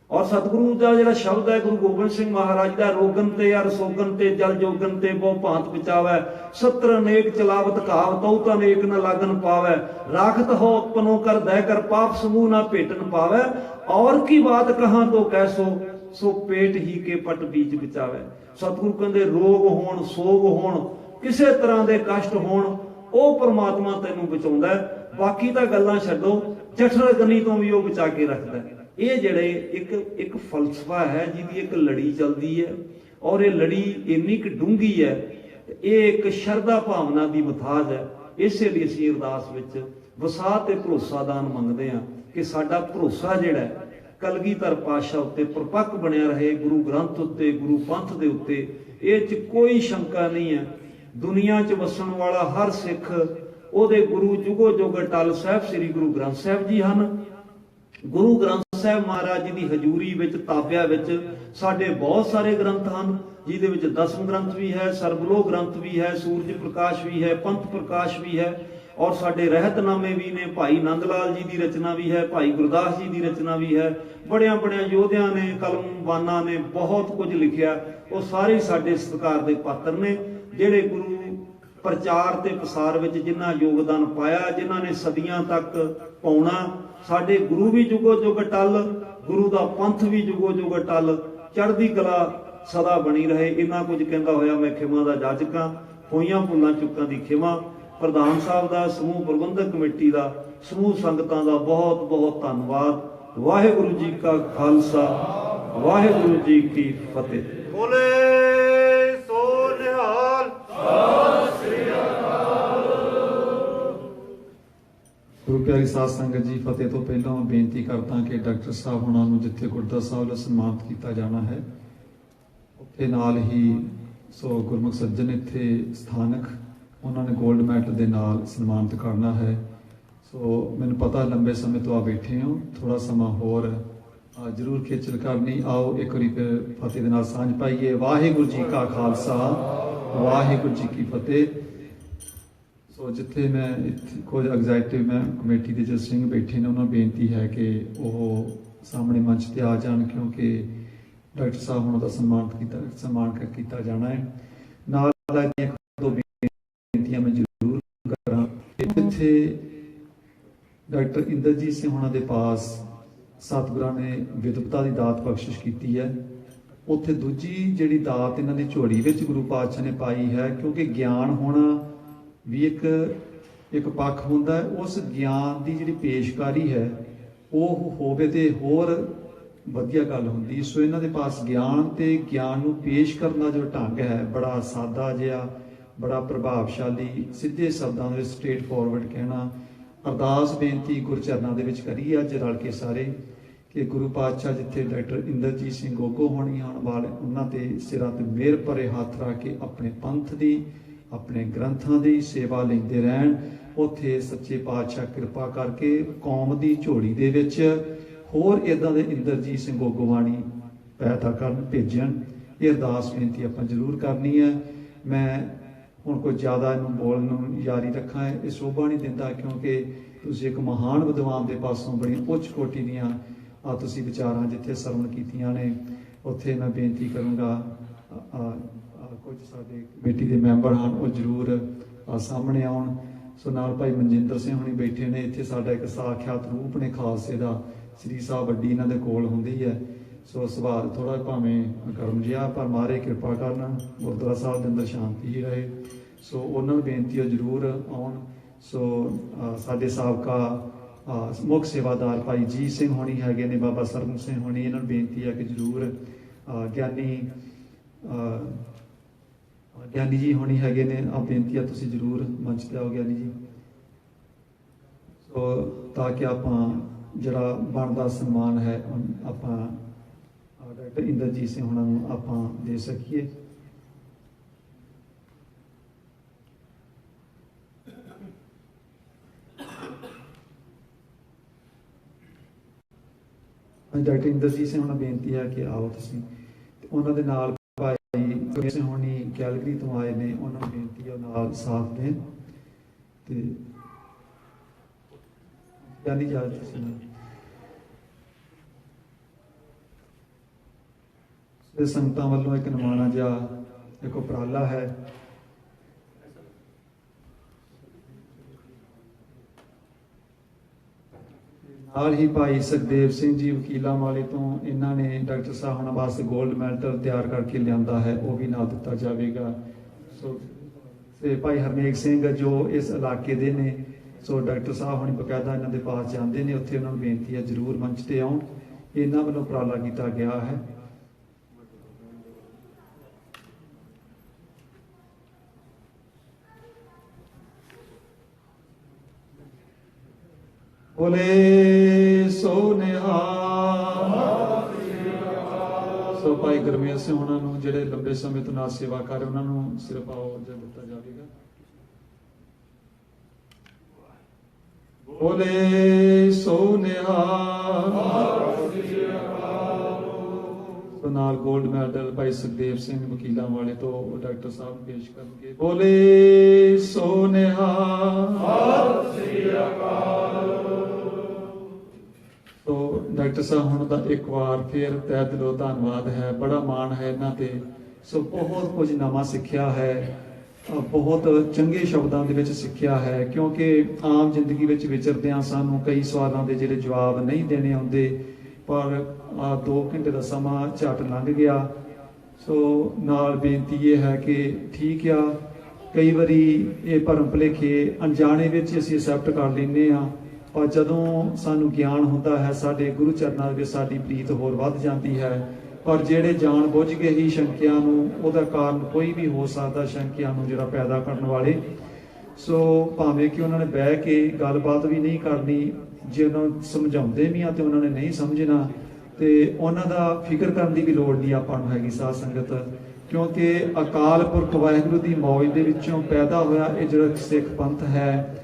ਔਰ ਸਤਿਗੁਰੂ ਦਾ ਜਿਹੜਾ ਸ਼ਬਦ ਹੈ ਗੁਰੂ ਗੋਬਿੰਦ ਸਿੰਘ ਮਹਾਰਾਜ ਦਾ, ਰੋਗਨ ਤੇ ਅਰ ਸੋਗਨ ਤੇ ਜਲ ਜੋਗਨ ਤੇ ਬਹੁ ਭਾਂਤ ਬਚਾਵੈ, ਸਤਰ ਅਨੇਕ ਚਲਾਵਤ ਘਾਵ ਤਉ ਤਨ ਏਕ ਨ ਲਾਗਨ ਪਾਵੈ, ਰਾਖਤ ਹੋ ਆਪਨੋ ਕਰ ਦੈ ਕਰ ਪਾਪ ਸਮੂਹ ਨਾ ਭੇਟਨ ਪਾਵੈ, ਔਰ ਕੀ ਬਾਤ ਕਹਾਂ ਤੋ ਕੈਸੋ ਸੋ ਪੇਟ ਹੀ ਕੇ ਪਟ ਬੀਜ ਬਚਾਵੈ। ਸਤਿਗੁਰੂ ਕਹਿੰਦੇ ਰੋਗ ਹੋਣ, ਸੋਗ ਹੋਣ, ਕਿਸੇ ਤਰ੍ਹਾਂ ਦੇ ਕਸ਼ਟ ਹੋਣ, ਉਹ ਪਰਮਾਤਮਾ ਤੈਨੂੰ ਬਚਾਉਂਦਾ। ਬਾਕੀ ਤਾਂ ਗੱਲਾਂ ਛੱਡੋ, ਜਠਰਗਨੀ ਤੋਂ ਵੀ ਉਹ ਬਚਾ ਕੇ ਰੱਖਦਾ। ਇਹ ਜਿਹੜੇ ਇੱਕ ਫਲਸਫਾ ਹੈ ਜਿਹਦੀ ਇੱਕ ਲੜੀ ਚੱਲਦੀ ਹੈ, ਔਰ ਇਹ ਲੜੀ ਇੰਨੀ ਕੁ ਡੂੰਘੀ ਹੈ, ਇਹ ਇੱਕ ਸ਼ਰਧਾ ਭਾਵਨਾ ਦੀ ਮਥਾਜ ਹੈ। ਇਸੇ ਲਈ ਅਸੀਂ ਅਰਦਾਸ ਵਿੱਚ ਵਸਾ ਤੇ ਭਰੋਸਾ ਦਾਨ ਮੰਗਦੇ ਹਾਂ ਕਿ ਸਾਡਾ ਭਰੋਸਾ ਜਿਹੜਾ ਕਲਗੀਧਰ ਪਾਤਸ਼ਾਹ ਉੱਤੇ ਪਰਪੱਕ ਬਣਿਆ ਰਹੇ, ਗੁਰੂ ਗ੍ਰੰਥ ਉੱਤੇ, ਗੁਰੂ ਪੰਥ ਦੇ ਉੱਤੇ। ਇਹ 'ਚ ਕੋਈ ਸ਼ੰਕਾ ਨਹੀਂ ਹੈ। ਦੁਨੀਆ 'ਚ ਵਸਣ ਵਾਲਾ ਹਰ ਸਿੱਖ ਉਹਦੇ ਗੁਰੂ ਜੁਗੋ ਜੁਗ ਅਟਲ ਸਾਹਿਬ ਸ੍ਰੀ ਗੁਰੂ ਗ੍ਰੰਥ ਸਾਹਿਬ ਜੀ ਹਨ। ਗੁਰੂ ਗ੍ਰੰਥ ਸਾਹਿਬ ਮਹਾਰਾਜ ਜੀ ਦੀ ਹਜ਼ੂਰੀ ਵਿੱਚ, ਤਾਬਿਆ ਵਿੱਚ ਸਾਡੇ ਬਹੁਤ ਸਾਰੇ ਗ੍ਰੰਥ ਹਨ, ਜਿਹਦੇ ਵਿੱਚ ਦਸਮ ਗ੍ਰੰਥ ਵੀ ਹੈ, ਸਰਬਲੋਹ ਗ੍ਰੰਥ ਵੀ ਹੈ, ਸੂਰਜ ਪ੍ਰਕਾਸ਼ ਵੀ ਹੈ, ਪੰਥ ਪ੍ਰਕਾਸ਼ ਵੀ ਹੈ, ਔਰ ਸਾਡੇ ਰਹਿਤਨਾਮੇ ਵੀ ਨੇ। ਭਾਈ ਨੰਦ ਲਾਲ ਜੀ ਦੀ ਰਚਨਾ ਵੀ ਹੈ, ਭਾਈ ਗੁਰਦਾਸ ਜੀ ਦੀ ਰਚਨਾ ਵੀ ਹੈ। ਬੜਿਆਂ ਬੜਿਆਂ ਯੋਧਿਆਂ ਨੇ, ਕਲਮਬਾਨਾਂ ਨੇ ਬਹੁਤ ਕੁਝ ਲਿਖਿਆ। ਉਹ ਸਾਰੇ ਸਾਡੇ ਸਤਿਕਾਰ ਦੇ ਪਾਤਰ ਨੇ, ਜਿਹੜੇ ਗੁਰੂ ਪ੍ਰਚਾਰ ਤੇ ਪ੍ਰਸਾਰ ਵਿੱਚ ਜਿਨ੍ਹਾਂ ਯੋਗਦਾਨ ਪਾਇਆ, ਜਿਨ੍ਹਾਂ ਨੇ ਸਦੀਆਂ ਤੱਕ ਪਾਉਣਾ। ਸਾਡੇ ਗੁਰੂ ਵੀ ਜੁਗੋ ਜੁਗ ਅਟਲ, ਗੁਰੂ ਦਾ ਪੰਥ ਵੀ ਜੁਗੋ ਜੁਗ ਅਟਲ, ਚੜ੍ਹਦੀ ਕਲਾ ਸਦਾ ਬਣੀ ਰਹੇ। ਇੰਨਾ ਕੁਝ ਕਹਿੰਦਾ ਹੋਇਆ ਮੈਂ ਖਿਮਾ ਦਾ ਜਾਚਕਾਂ, ਹੋਈਆਂ ਭੁੱਲਾਂ ਚੁੱਕਾਂ ਦੀ ਖਿਮਾ। ਪ੍ਰਧਾਨ ਸਾਹਿਬ ਦਾ, ਸਮੂਹ ਪ੍ਰਬੰਧਕ ਕਮੇਟੀ ਦਾ, ਸਮੂਹ ਸੰਗਤਾਂ ਦਾ ਬਹੁਤ ਬਹੁਤ ਧੰਨਵਾਦ। ਵਾਹਿਗੁਰੂ ਜੀ ਕਾ ਖਾਲਸਾ, ਵਾਹਿਗੁਰੂ ਜੀ ਕੀ ਫਤਿਹ। ਬੋਲੇ ਸੋ ਨਿਹਾਲ। ਗੁਰੂ ਪਿਆਰੀ ਸਾਧ ਸੰਗਤ ਜੀ, ਫਤਿਹ ਤੋਂ ਪਹਿਲਾਂ ਬੇਨਤੀ ਕਰਦਾ ਕਿ ਡਾਕਟਰ ਸਾਹਿਬ ਹੁਣਾਂ ਨੂੰ ਜਿੱਥੇ ਗੁਰਦੁਆਰਾ ਸਾਹਿਬ ਦਾ ਸਨਮਾਨਿਤ ਕੀਤਾ ਜਾਣਾ ਹੈ, ਉੱਥੇ ਨਾਲ ਹੀ ਸੋ ਗੁਰਮੁਖ ਸੱਜਣ ਇੱਥੇ ਸਥਾਨਕ, ਉਹਨਾਂ ਨੇ 골ਡ ਮੈਡਲ ਦੇ ਨਾਲ ਸਨਮਾਨਿਤ ਕਰਨਾ ਹੈ। ਸੋ ਮੈਨੂੰ ਪਤਾ ਲੰਬੇ ਸਮੇਂ ਤੋਂ ਆ ਬੈਠੇ ਹੋ, ਥੋੜਾ ਸਮਾਂ ਹੋਰ ਜ਼ਰੂਰ ਖੇਚਲ ਕਰਨੀ। ਆਓ ਇੱਕ ਵਾਰੀ ਫਿਰ ਫਤਿਹ ਦੇ ਨਾਲ ਸਾਂਝ ਪਾਈਏ। ਵਾਹਿਗੁਰੂ ਜੀ ਕਾ ਖਾਲਸਾ, ਵਾਹਿਗੁਰੂ ਜੀ ਕੀ ਫਤਿਹ। ਸੋ ਜਿੱਥੇ ਮੈਂ ਕੁਝ ਐਗਜ਼ੈਕਟਿਵ ਮੈਂ ਕਮੇਟੀ ਦੇ ਜੋ ਸਿੰਘ ਬੈਠੇ ਨੇ, ਉਹਨਾਂ ਨੂੰ ਬੇਨਤੀ ਹੈ ਕਿ ਉਹ ਸਾਹਮਣੇ ਮੰਚ ਤੇ ਆ ਜਾਣ, ਕਿਉਂਕਿ ਡਾਕਟਰ ਸਾਹਿਬ ਉਹਨਾਂ ਦਾ ਸਨਮਾਨ ਕੀਤਾ ਜਾਣਾ ਹੈ। ਨਾਲ ਇੱਕ ਦੋ ਬੇਨਤੀਆਂ ਮੈਂ ਜ਼ਰੂਰ ਕਰਾਂ। ਇੱਥੇ ਡਾਕਟਰ ਇੰਦਰਜੀਤ ਸਿੰਘ ਉਹਨਾਂ ਦੇ ਪਾਸ ਸਤਿਗੁਰਾਂ ਨੇ ਵਿਦਵਤਾ ਦੀ ਦਾਤ ਬਖਸ਼ਿਸ਼ ਕੀਤੀ ਹੈ। ਉੱਥੇ ਦੂਜੀ ਜਿਹੜੀ ਦਾਤ ਇਹਨਾਂ ਦੀ ਝੋਲੀ ਵਿੱਚ ਗੁਰੂ ਪਾਤਸ਼ਾਹ ਨੇ ਪਾਈ ਹੈ, ਕਿਉਂਕਿ ਗਿਆਨ ਹੋਣਾ ਵੀ ਇੱਕ ਪੱਖ ਹੁੰਦਾ ਹੈ। ਉਸ ਗਿਆਨ ਦੀ ਜਿਹੜੀ ਪੇਸ਼ਕਾਰੀ ਹੈ ਉਹ ਹੋਵੇ ਤੇ ਹੋਰ ਵਧੀਆ ਗੱਲ ਹੁੰਦੀ। ਸੋ ਇਹਨਾਂ ਦੇ ਪਾਸ ਗਿਆਨ ਤੇ ਗਿਆਨ ਨੂੰ ਪੇਸ਼ ਕਰਨ ਦਾ ਜੋ ਢੰਗ ਹੈ, ਬੜਾ ਸਾਦਾ ਜਿਹਾ, ਬੜਾ ਪ੍ਰਭਾਵਸ਼ਾਲੀ, ਸਿੱਧੇ ਸ਼ਬਦਾਂ ਦੇ ਵਿੱਚ ਸਟ੍ਰੇਟ ਫਾਰਵਰਡ ਕਹਿਣਾ। ਅਰਦਾਸ ਬੇਨਤੀ ਗੁਰਚਰਨਾਂ ਦੇ ਵਿੱਚ ਕਰੀਏ ਅੱਜ ਰਲ ਕੇ ਸਾਰੇ, ਕਿ ਗੁਰੂ ਪਾਤਸ਼ਾਹ ਜਿੱਥੇ ਡਾਕਟਰ ਇੰਦਰਜੀਤ ਸਿੰਘ ਗੋਗੋ ਹੋਣੀ ਆਉਣ ਵਾਲੇ, ਉਹਨਾਂ ਦੇ ਸਿਰਾਂ ਤੇ ਮਿਹਰ ਭਰੇ ਹੱਥ ਰੱਖ ਕੇ ਆਪਣੇ ਪੰਥ ਦੀ, ਆਪਣੇ ਗ੍ਰੰਥਾਂ ਦੀ ਸੇਵਾ ਲੈਂਦੇ ਰਹਿਣ। ਉੱਥੇ ਸੱਚੇ ਪਾਤਸ਼ਾਹ ਕਿਰਪਾ ਕਰਕੇ ਕੌਮ ਦੀ ਝੋਲੀ ਦੇ ਵਿੱਚ ਹੋਰ ਇਦਾਂ ਦੇ ਇੰਦਰਜੀਤ ਸਿੰਘ ਗੋਗੋਵਾਣੀ ਪੈਦਾ ਕਰਨ ਭੇਜਣ। ਇਹ ਅਰਦਾਸ ਬੇਨਤੀ ਆਪਾਂ ਜ਼ਰੂਰ ਕਰਨੀ ਹੈ। ਮੈਂ ਹੁਣ ਕੋਈ ਜ਼ਿਆਦਾ ਇਹਨੂੰ ਬੋਲਣ ਨੂੰ ਜਾਰੀ ਰੱਖਾਂ, ਇਹ ਸ਼ੋਭਾ ਨਹੀਂ ਦਿੰਦਾ, ਕਿਉਂਕਿ ਤੁਸੀਂ ਇੱਕ ਮਹਾਨ ਵਿਦਵਾਨ ਦੇ ਪਾਸੋਂ ਬੜੀ ਉੱਚ ਕੋਟੀ ਦੀਆਂ ਤੁਸੀਂ ਵਿਚਾਰਾਂ ਜਿੱਥੇ ਸਰਵਣ ਕੀਤੀਆਂ ਨੇ, ਉੱਥੇ ਮੈਂ ਬੇਨਤੀ ਕਰੂੰਗਾ ਕੁਝ ਸਾਡੇ ਕਮੇਟੀ ਦੇ ਮੈਂਬਰ ਹਨ ਉਹ ਜ਼ਰੂਰ ਸਾਹਮਣੇ ਆਉਣ। ਸੋ ਨਾਲ ਭਾਈ ਮਨਜਿੰਦਰ ਸਿੰਘ ਹੁਣੀ ਬੈਠੇ ਨੇ, ਇੱਥੇ ਸਾਡਾ ਇੱਕ ਸਾਖਿਆਤ ਰੂਪ ਨੇ ਖਾਲਸੇ ਦਾ, ਸ੍ਰੀ ਸਾਹਿਬ ਵੱਡੀ ਇਹਨਾਂ ਦੇ ਕੋਲ ਹੁੰਦੀ ਹੈ। ਸੋ ਸੁਭਾਅ ਥੋੜਾ ਭਾਵੇਂ ਕਰਮ ਜਿਹਾ, ਪਰ ਮਾਰੇ ਕਿਰਪਾ ਕਰਨ, ਗੁਰਦੁਆਰਾ ਸਾਹਿਬ ਦੇ ਅੰਦਰ ਸ਼ਾਂਤੀ ਹੀ ਰਹੇ। ਸੋ ਉਹਨਾਂ ਨੂੰ ਬੇਨਤੀ ਹੈ ਜ਼ਰੂਰ ਆਉਣ। ਸੋ ਸਾਡੇ ਸਾਬਕਾ ਮੁੱਖ ਸੇਵਾਦਾਰ ਭਾਈ ਜੀ ਸਿੰਘ ਹੋਣੀ ਹੈਗੇ ਨੇ, ਬਾਬਾ ਸਰਮ ਸਿੰਘ ਹੋਣੀ, ਇਹਨਾਂ ਨੂੰ ਬੇਨਤੀ ਹੈ ਕਿ ਜ਼ਰੂਰ ਗਿਆਨੀ ਜੀ ਹੋਣੀ ਹੈਗੇ ਨੇ, ਬੇਨਤੀ ਹੈ ਤੁਸੀਂ ਜ਼ਰੂਰ ਮੰਚ ਤੇ ਆਓ ਗਿਆਨੀ ਜੀ। ਸੋ ਤਾਂ ਕਿ ਆਪਾਂ ਜਿਹੜਾ ਬਣਦਾ ਸਨਮਾਨ ਹੈ ਆਪਾਂ ਡਾਕਟਰ ਇੰਦਰਜੀਤ ਸਿੰਘ ਹੋਣਾ ਨੂੰ ਆਪਾਂ ਦੇ ਸਕੀਏ। ਡਾਕਟਰ ਇੰਦਰਜੀਤ ਸਿੰਘ ਹੋਣਾ ਬੇਨਤੀ ਹੈ ਕਿ ਆਓ ਤੁਸੀਂ। ਉਹਨਾਂ ਦੇ ਨਾਲ ਭਾਈ ਸਿੰਘ ਹੋਣੀ ਕੈਲਗਰੀ ਤੋਂ ਆਏ ਨੇ, ਉਹਨਾਂ ਨੂੰ ਬੇਨਤੀ ਹੈ ਨਾਲ ਸਾਥ ਦੇਣ। ਤੇ ਗਿਆਨੀ ਜੀ ਤੁਸੀਂ ਤੇ ਸੰਗਤਾਂ ਵੱਲੋਂ ਇੱਕ ਨਿਮਾਣਾ ਜਿਹਾ ਇੱਕ ਉਪਰਾਲਾ ਹੈ। ਨਾਲ ਹੀ ਭਾਈ ਸੁਖਦੇਵ ਸਿੰਘ ਜੀ ਵਕੀਲਾਂ ਵਾਲੇ ਤੋਂ, ਇਹਨਾਂ ਨੇ ਡਾਕਟਰ ਸਾਹਿਬ ਹੋਣਾ ਵਾਸਤੇ 골ਡ ਮੈਡਲ ਤਿਆਰ ਕਰਕੇ ਲਿਆਂਦਾ ਹੈ, ਉਹ ਵੀ ਨਾਲ ਦਿੱਤਾ ਜਾਵੇਗਾ। ਸੋ ਤੇ ਭਾਈ ਹਰਨੇਕ ਸਿੰਘ ਜੋ ਇਸ ਇਲਾਕੇ ਦੇ ਨੇ, ਸੋ ਡਾਕਟਰ ਸਾਹਿਬ ਹੋਣੀ ਬਕਾਇਦਾ ਇਹਨਾਂ ਦੇ ਪਾਸ ਜਾਂਦੇ ਨੇ, ਉੱਥੇ ਉਹਨਾਂ ਨੂੰ ਬੇਨਤੀ ਹੈ ਜ਼ਰੂਰ ਮੰਚ ਤੇ ਆਉਣ। ਇਹਨਾਂ ਵੱਲੋਂ ਉਪਰਾਲਾ ਕੀਤਾ ਗਿਆ ਹੈ। ਬੋਲੇ ਸੋ ਨਿਹਾਲ। ਸੋ ਭਾਈ ਗੁਰਮੇਲ ਸਿੰਘ ਉਹਨਾਂ ਨੂੰ ਜਿਹੜੇ ਲੰਬੇ ਸਮੇਂ ਤੋਂ ਨਾਲ ਸੇਵਾ ਕਰ ਰਹੇ, ਉਹਨਾਂ ਨੂੰ ਸਿਰਫ ਆਉਜਾ ਦਿੱਤਾ ਜਾਵੇਗਾ। ਬੋਲੇ ਸੋ ਨਿਹਾਲ। ਸੋ ਨਾਲ 골ਡ ਮੈਡਲ ਭਾਈ ਸੁਖਦੇਵ ਸਿੰਘ ਵਕੀਲਾਂ ਵਾਲੇ ਤੋਂ ਉਹ ਡਾਕਟਰ ਸਾਹਿਬ ਪੇਸ਼ ਕਰਨਗੇ। ਬੋਲੇ ਸੋ ਨਿਹਾਲ। ਤੋ ਡਾਕਟਰ ਸਾਹਿਬ ਹੁਣ ਦਾ ਇੱਕ ਵਾਰ ਫਿਰ ਤਹਿ ਦਿਲੋਂ ਧੰਨਵਾਦ ਹੈ, ਬੜਾ ਮਾਣ ਹੈ ਇਹਨਾਂ ਤੇ। ਸੋ ਬਹੁਤ ਕੁਝ ਨਵਾਂ ਸਿੱਖਿਆ ਹੈ, ਬਹੁਤ ਚੰਗੇ ਸ਼ਬਦਾਂ ਦੇ ਵਿੱਚ ਸਿੱਖਿਆ ਹੈ, ਕਿਉਂਕਿ ਆਮ ਜ਼ਿੰਦਗੀ ਵਿੱਚ ਵਿਚਰਦਿਆਂ ਸਾਨੂੰ ਕਈ ਸਵਾਲਾਂ ਦੇ ਜਿਹੜੇ ਜਵਾਬ ਨਹੀਂ ਦੇਣੇ ਆਉਂਦੇ, ਪਰ 2 ਘੰਟੇ ਦਾ ਸਮਾਂ ਝੱਟ ਲੰਘ ਗਿਆ। ਸੋ ਨਾਲ ਬੇਨਤੀ ਇਹ ਹੈ ਕਿ ਠੀਕ ਆ, ਕਈ ਵਾਰੀ ਇਹ ਭਰਮ ਭੁਲੇਖੇ ਅਣਜਾਣੇ ਵਿੱਚ ਅਸੀਂ ਐਕਸੈਪਟ ਕਰ ਲੈਂਦੇ ਹਾਂ, ਪਰ ਜਦੋਂ ਸਾਨੂੰ ਗਿਆਨ ਹੁੰਦਾ ਹੈ, ਸਾਡੇ ਗੁਰੂ ਚਰਨਾਂ ਵਿੱਚ ਸਾਡੀ ਪ੍ਰੀਤ ਹੋਰ ਵੱਧ ਜਾਂਦੀ ਹੈ। ਪਰ ਜਿਹੜੇ ਜਾਣ ਬੁੱਝ ਕੇ ਹੀ ਸ਼ੰਕਿਆਂ ਨੂੰ, ਉਹਦਾ ਕਾਰਨ ਕੋਈ ਵੀ ਹੋ ਸਕਦਾ, ਸ਼ੰਕਿਆਂ ਨੂੰ ਜਿਹੜਾ ਪੈਦਾ ਕਰਨ ਵਾਲੇ, ਸੋ ਭਾਵੇਂ ਕਿ ਉਹਨਾਂ ਨੇ ਬਹਿ ਕੇ ਗੱਲਬਾਤ ਵੀ ਨਹੀਂ ਕਰਨੀ, ਜੇ ਉਹਨਾਂ ਨੂੰ ਸਮਝਾਉਂਦੇ ਵੀ ਆ ਤੇ ਉਹਨਾਂ ਨੇ ਨਹੀਂ ਸਮਝਣਾ, ਤੇ ਉਹਨਾਂ ਦਾ ਫਿਕਰ ਕਰਨ ਦੀ ਵੀ ਲੋੜ ਨਹੀਂ ਆਪਾਂ ਨੂੰ ਹੈਗੀ ਸਾਧ ਸੰਗਤ, ਕਿਉਂਕਿ ਅਕਾਲ ਪੁਰਖ ਵਾਹਿਗੁਰੂ ਦੀ ਮੌਜ ਦੇ ਵਿੱਚੋਂ ਪੈਦਾ ਹੋਇਆ ਇਹ ਜਿਹੜਾ ਸਿੱਖ ਪੰਥ ਹੈ,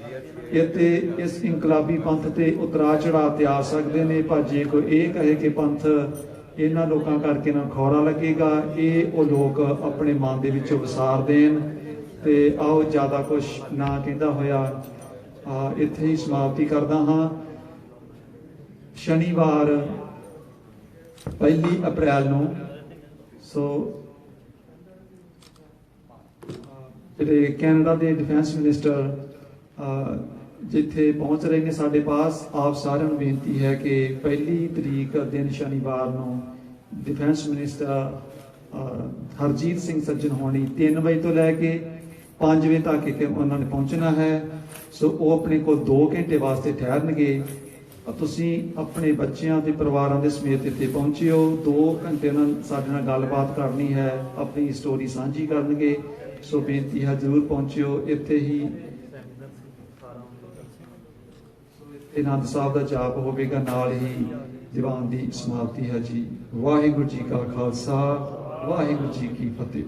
ਇਹ ਤੇ ਇਸ ਇਨਕਲਾਬੀ ਪੰਥ ਤੇ ਉਤਰਾ ਚੜਾ ਤੇ ਆ ਸਕਦੇ ਨੇ। ਪਰ ਜੇ ਕੋਈ ਇਹ ਕਹੇ ਕਿ ਪੰਥ ਇਹਨਾਂ ਲੋਕਾਂ ਕਰਕੇ ਨਾ ਖੌਰਾ ਲੱਗੇਗਾ, ਇਹ ਉਹ ਲੋਕ ਆਪਣੇ ਮਨ ਦੇ ਵਿੱਚੋਂ ਵਿਸਾਰ ਦੇਣ। ਤੇ ਆਓ ਜ਼ਿਆਦਾ ਕੁਝ ਨਾ ਕਹਿੰਦਾ ਹੋਇਆ ਇੱਥੇ ਹੀ ਸਮਾਪਤੀ ਕਰਦਾ ਹਾਂ। ਸ਼ਨੀਵਾਰ 1 ਅਪ੍ਰੈਲ ਨੂੰ ਸੋ ਜਿਹੜੇ ਕੈਨੇਡਾ ਦੇ ਡਿਫੈਂਸ ਮਿਨਿਸਟਰ ਜਿੱਥੇ ਪਹੁੰਚ ਰਹੇ ਨੇ ਸਾਡੇ ਪਾਸ, ਆਪ ਸਾਰਿਆਂ ਨੂੰ ਬੇਨਤੀ ਹੈ ਕਿ 1 ਤਰੀਕ ਦਿਨ ਸ਼ਨੀਵਾਰ ਨੂੰ ਡਿਫੈਂਸ ਮਿਨਿਸਟਰ ਹਰਜੀਤ ਸਿੰਘ ਸੱਜਣ ਹੋਣੀ 3 ਵਜੇ ਤੋਂ ਲੈ ਕੇ 5 ਵਜੇ ਤੱਕ ਇੱਥੇ ਉਹਨਾਂ ਨੇ ਪਹੁੰਚਣਾ ਹੈ। ਸੋ ਉਹ ਆਪਣੇ ਕੋਲ 2 ਘੰਟੇ ਵਾਸਤੇ ਠਹਿਰਨਗੇ। ਤੁਸੀਂ ਆਪਣੇ ਬੱਚਿਆਂ ਤੇ ਪਰਿਵਾਰਾਂ ਦੇ ਸਮੇਤ ਇੱਥੇ ਪਹੁੰਚਿਓ। 2 ਘੰਟੇ ਨਾਲ ਸਾਡੇ ਨਾਲ ਗੱਲਬਾਤ ਕਰਨੀ ਹੈ, ਆਪਣੀ ਸਟੋਰੀ ਸਾਂਝੀ ਕਰਨਗੇ। ਸੋ ਬੇਨਤੀ ਹੈ ਜ਼ਰੂਰ ਪਹੁੰਚਿਓ। ਇੱਥੇ ਹੀ ਆਨੰਦ ਸਾਹਿਬ ਦਾ ਜਾਪ ਹੋਵੇਗਾ, ਨਾਲ ਹੀ ਦੀਵਾਨ ਦੀ ਸਮਾਪਤੀ ਹੈ ਜੀ। ਵਾਹਿਗੁਰੂ ਜੀ ਕਾ ਖਾਲਸਾ, ਵਾਹਿਗੁਰੂ ਜੀ ਕੀ ਫਤਿਹ।